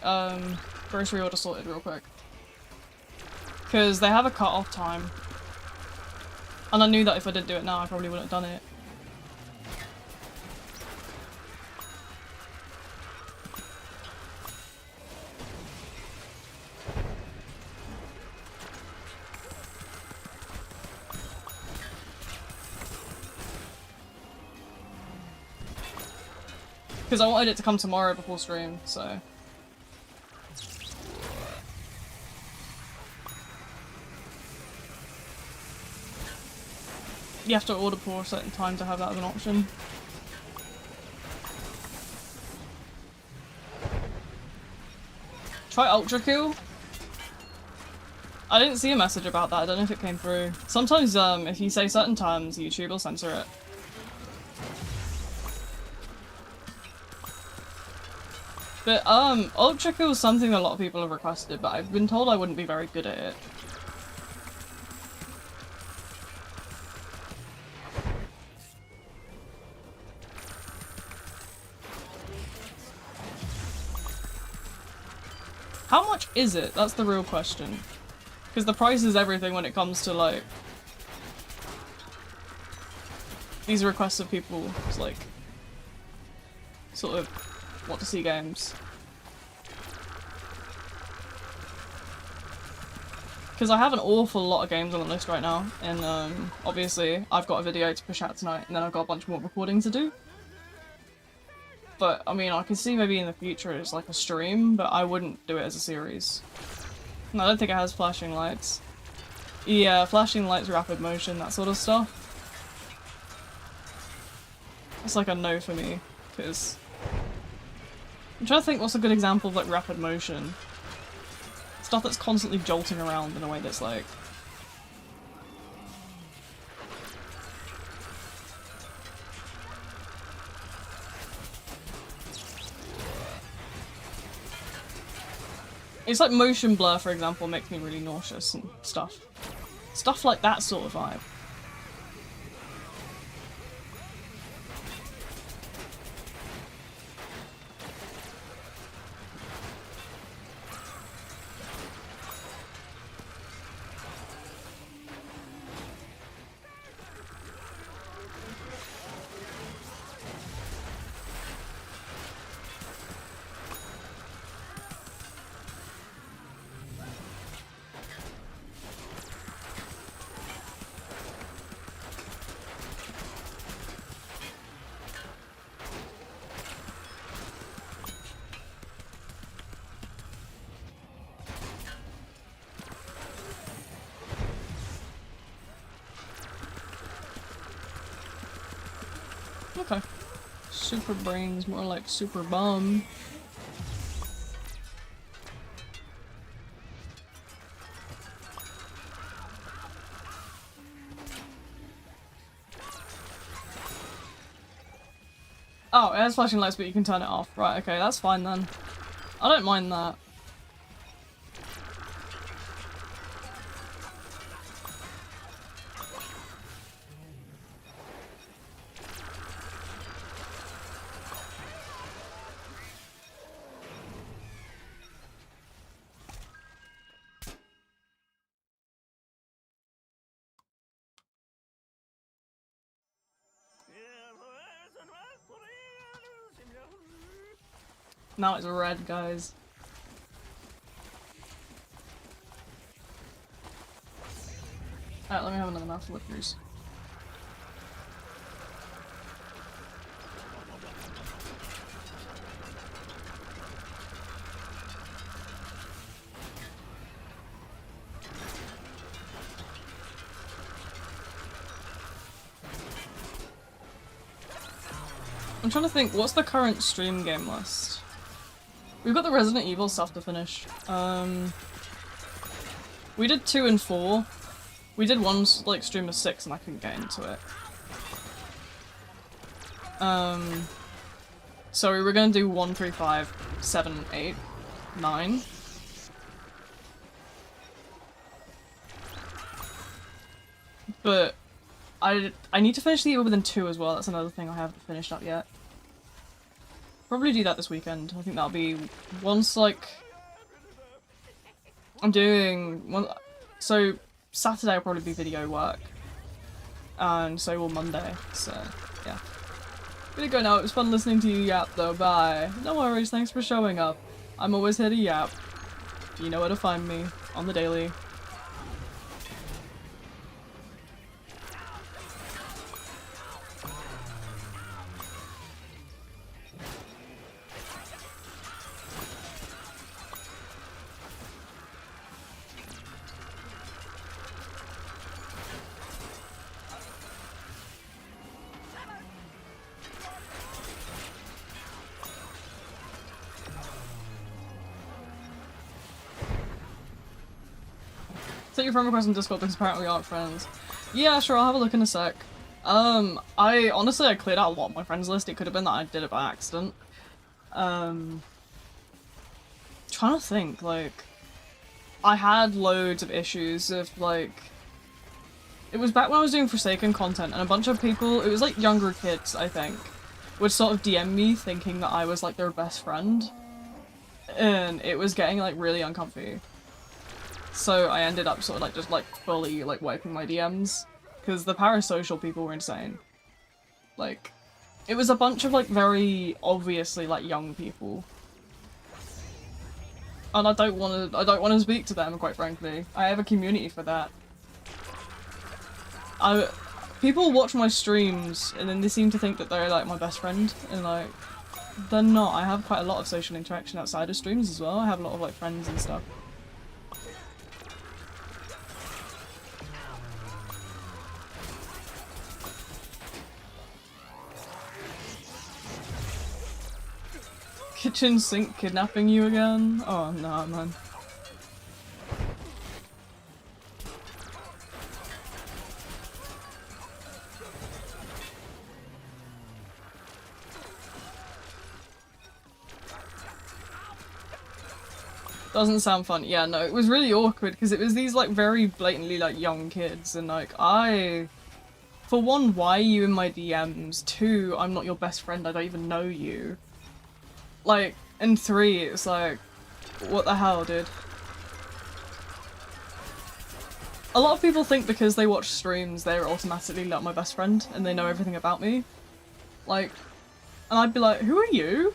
grocery order sorted real quick. Cause they have a cut-off time. And I knew that if I didn't do it now, I probably wouldn't have done it. Because I wanted it to come tomorrow before stream, so... You have to order for a certain time to have that as an option. Try Ultra Kill? I didn't see a message about that, I don't know if it came through. Sometimes if you say certain terms, YouTube will censor it. But Ultra Kill is something a lot of people have requested, but I've been told I wouldn't be very good at it. How much is it? That's the real question. Because the price is everything when it comes to, like, these requests of people who's, like, sort of want to see games. Because I have an awful lot of games on the list right now, and obviously I've got a video to push out tonight, and then I've got a bunch more recording to do. But, I mean, I can see maybe in the future it's like a stream, but I wouldn't do it as a series. And I don't think it has flashing lights. Yeah, flashing lights, rapid motion, that sort of stuff. It's like a no for me, because... I'm trying to think what's a good example of, like, rapid motion. Stuff that's constantly jolting around in a way that's, like... It's like motion blur, for example, makes me really nauseous and stuff. Stuff like that sort of vibe. Okay. Super brains, more like super bum. Oh, it has flashing lights, but you can turn it off. Right, okay, that's fine then. I don't mind that. Now it's red, guys. Alright, let me have another mouthful of juice. I'm trying to think, what's the current stream game list? We've got the Resident Evil stuff to finish. We did 2 and 4. We did one, like, stream of 6 and I couldn't get into it. So we were gonna do 1, 3, 5, 7, 8, 9. But I need to finish the Evil Within 2 as well, that's another thing I haven't finished up yet. Probably do that this weekend. I think that'll be once, like, I'm doing one. So Saturday will probably be video work, and so will Monday, so yeah. Gonna go now, it was fun listening to you yap though, bye. No worries, thanks for showing up. I'm always here to yap. You know where to find me, on the daily. Take your friend request on Discord because apparently we aren't friends. Yeah, sure, I'll have a look in a sec. I cleared out a lot of my friends list. It could have been that I did it by accident. Trying to think, like, I had loads of issues of, like, it was back when I was doing Forsaken content and a bunch of people, it was like younger kids, I think, would sort of DM me thinking that I was like their best friend. And it was getting like really uncomfy. So I ended up sort of like just like fully like wiping my DMs because the parasocial people were insane. Like, it was a bunch of like very obviously like young people. And I don't want to speak to them, quite frankly. I have a community for that. People watch my streams and then they seem to think that they're like my best friend, and like they're not. I have quite a lot of social interaction outside of streams as well. I have a lot of like friends and stuff. Kitchen sink kidnapping you again? Oh no, man. Doesn't sound fun. Yeah, no, it was really awkward because it was these like very blatantly like young kids and like for one, why are you in my DMs? Two, I'm not your best friend, I don't even know you. Like, and three, it's like, what the hell, dude? A lot of people think because they watch streams, they're automatically like my best friend and they know everything about me. Like, and I'd be like, who are you?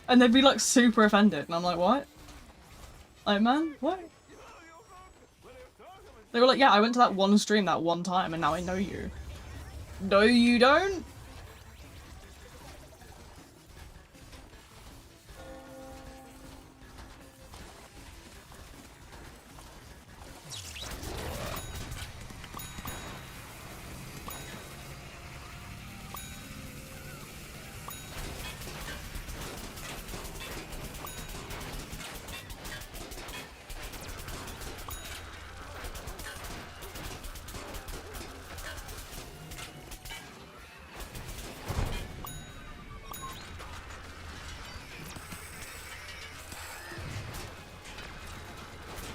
And they'd be like super offended and I'm like, what? Like, man, what? They were like, yeah, I went to that one stream that one time and now I know you. No, you don't?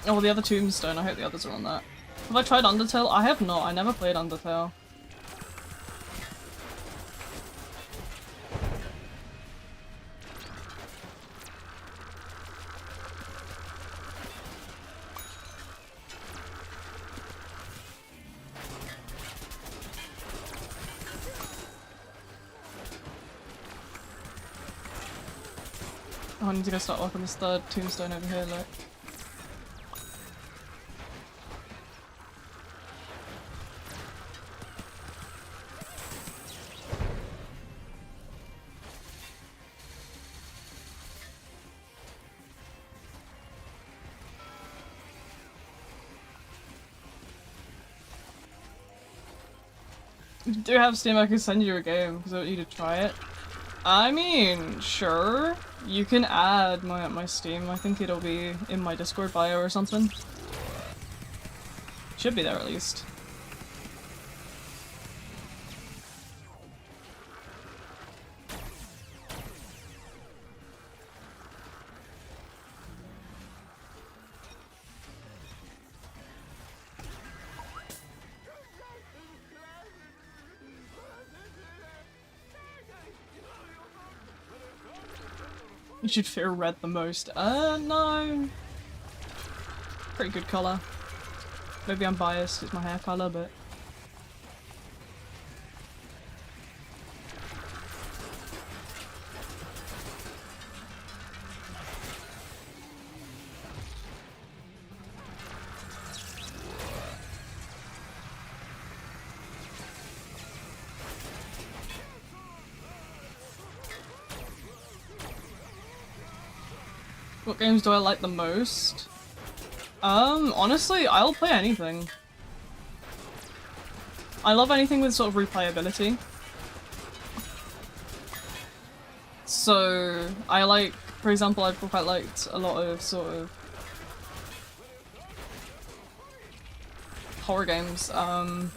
Oh, the other Tombstone, I hope the others are on that. Have I tried Undertale? I have not, I never played Undertale. Oh, I need to go start working this third Tombstone over here, look. If you do have Steam, I can send you a game, because I want you to try it. I mean, sure. You can add my Steam. I think it'll be in my Discord bio or something. Should be there at least. You should fear red the most. No. Pretty good colour. Maybe I'm biased, it's my hair colour, but... What games do I like the most? Honestly, I'll play anything. I love anything with sort of replayability. So, I like, for example, I've quite liked a lot of sort of horror games. A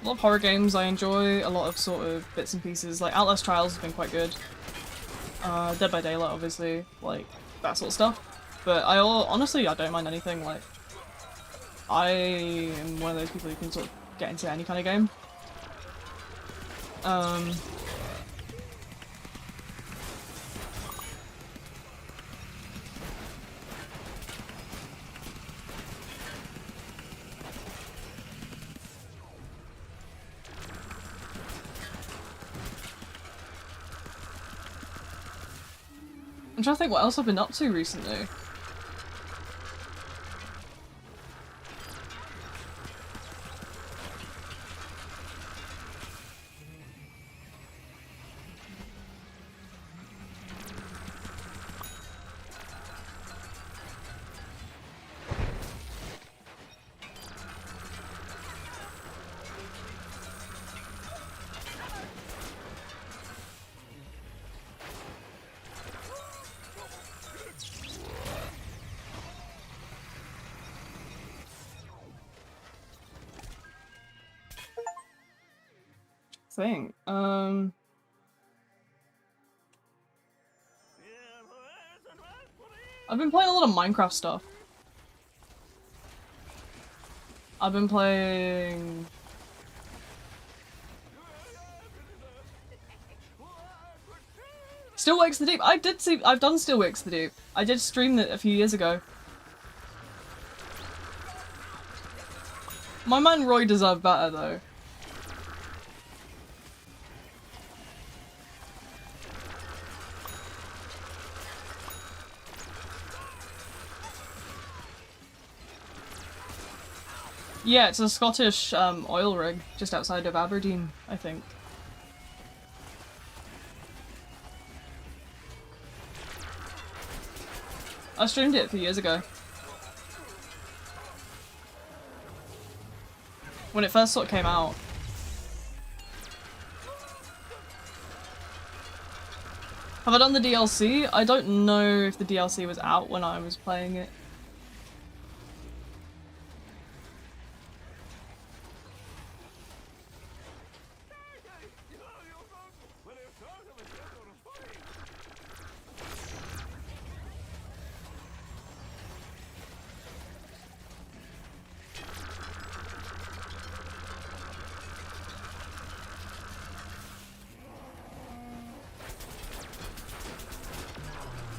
lot of horror games I enjoy, a lot of sort of bits and pieces, like Outlast Trials has been quite good. Dead by Daylight, obviously, like, that sort of stuff. But honestly, I don't mind anything, like, I am one of those people who can sort of get into any kind of game. I'm trying to think what else I've been up to recently. Thing. I've been playing a lot of Minecraft stuff. I've been playing... Still Wakes the Deep. I've done Still Wakes the Deep. I did stream it a few years ago. My man Roy deserved better though. Yeah, it's a Scottish oil rig just outside of Aberdeen, I think. I streamed it a few years ago. When it first sort of came out. Have I done the DLC? I don't know if the DLC was out when I was playing it.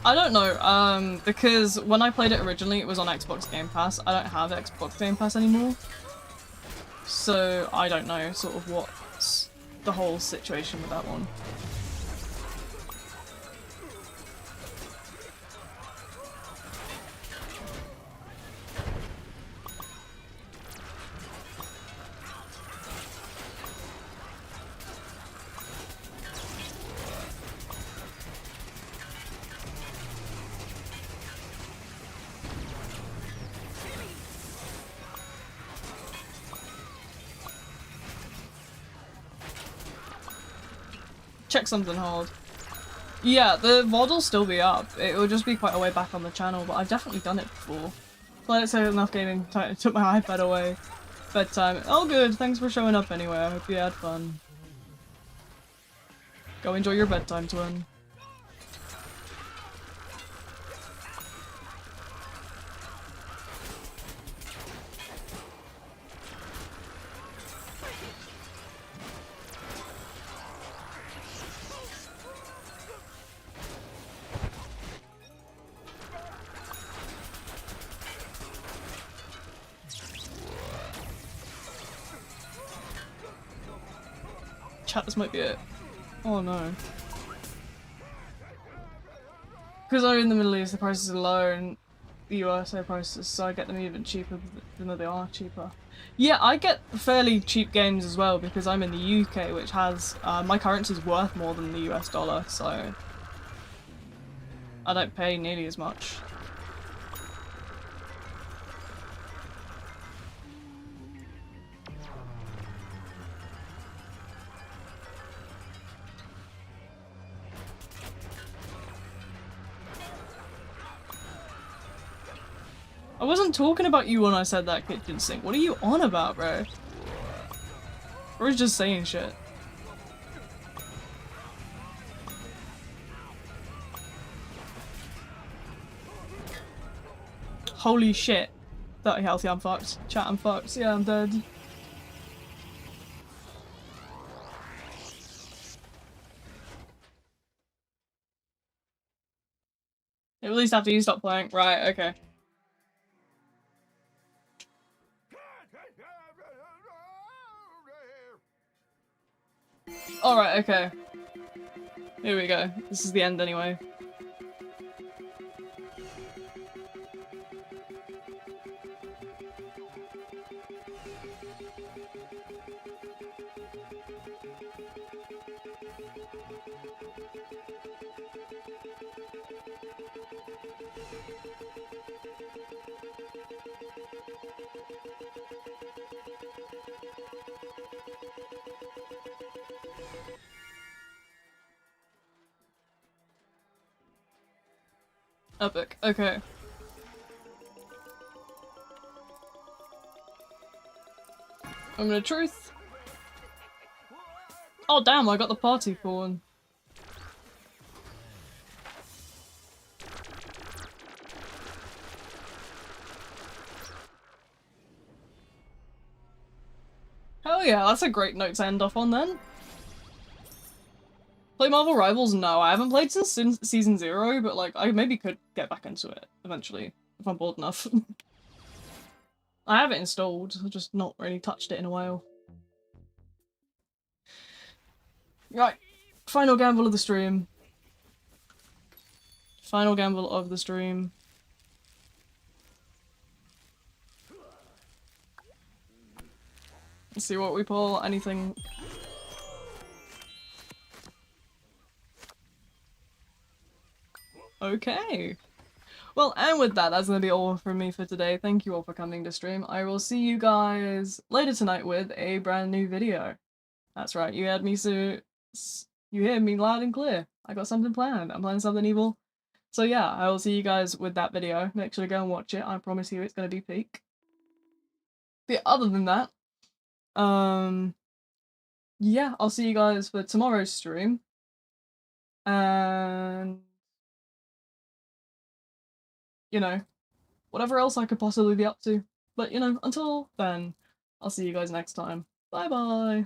I don't know, because when I played it originally it was on Xbox Game Pass. I don't have Xbox Game Pass anymore. So I don't know sort of what's the whole situation with that one. Check something hard. Yeah, the VOD will still be up. It will just be quite a way back on the channel, but I've definitely done it before. Played it so enough gaming, took my iPad away. Bedtime. Oh good, thanks for showing up anyway, I hope you had fun. Go enjoy your bedtime, twin. Chat, this might be it. Oh no. Because I'm in the Middle East, the prices are low, and the USA prices, so I get them even cheaper than they are cheaper. Yeah, I get fairly cheap games as well because I'm in the UK, which has my currency's worth more than the US dollar, so I don't pay nearly as much. I wasn't talking about you when I said that kitchen sink. What are you on about, bro? Or is just saying shit. Holy shit. 30 healthy, I'm fucked. Chat, I'm fucked. Yeah, I'm dead. At least after you stop playing. Right, okay. Alright, okay. Here we go. This is the end anyway. Epic. Okay. Moment of truth. Oh damn, I got the party pawn. Hell yeah, that's a great note to end off on then. Play Marvel Rivals? No, I haven't played since Season 0, but like, I maybe could get back into it eventually, if I'm bored enough. I have it installed, I've just not really touched it in a while. Right, final gamble of the stream. Final gamble of the stream. Let's see what we pull, anything. Okay. Well, and with that, that's gonna be all from me for today. Thank you all for coming to stream. I will see you guys later tonight with a brand new video. That's right, you heard me you hear me loud and clear. I got something planned. I'm planning something evil. So yeah, I will see you guys with that video. Make sure to go and watch it. I promise you it's gonna be peak. But other than that, yeah, I'll see you guys for tomorrow's stream. And you know, whatever else I could possibly be up to. But you know, until then, I'll see you guys next time. Bye bye!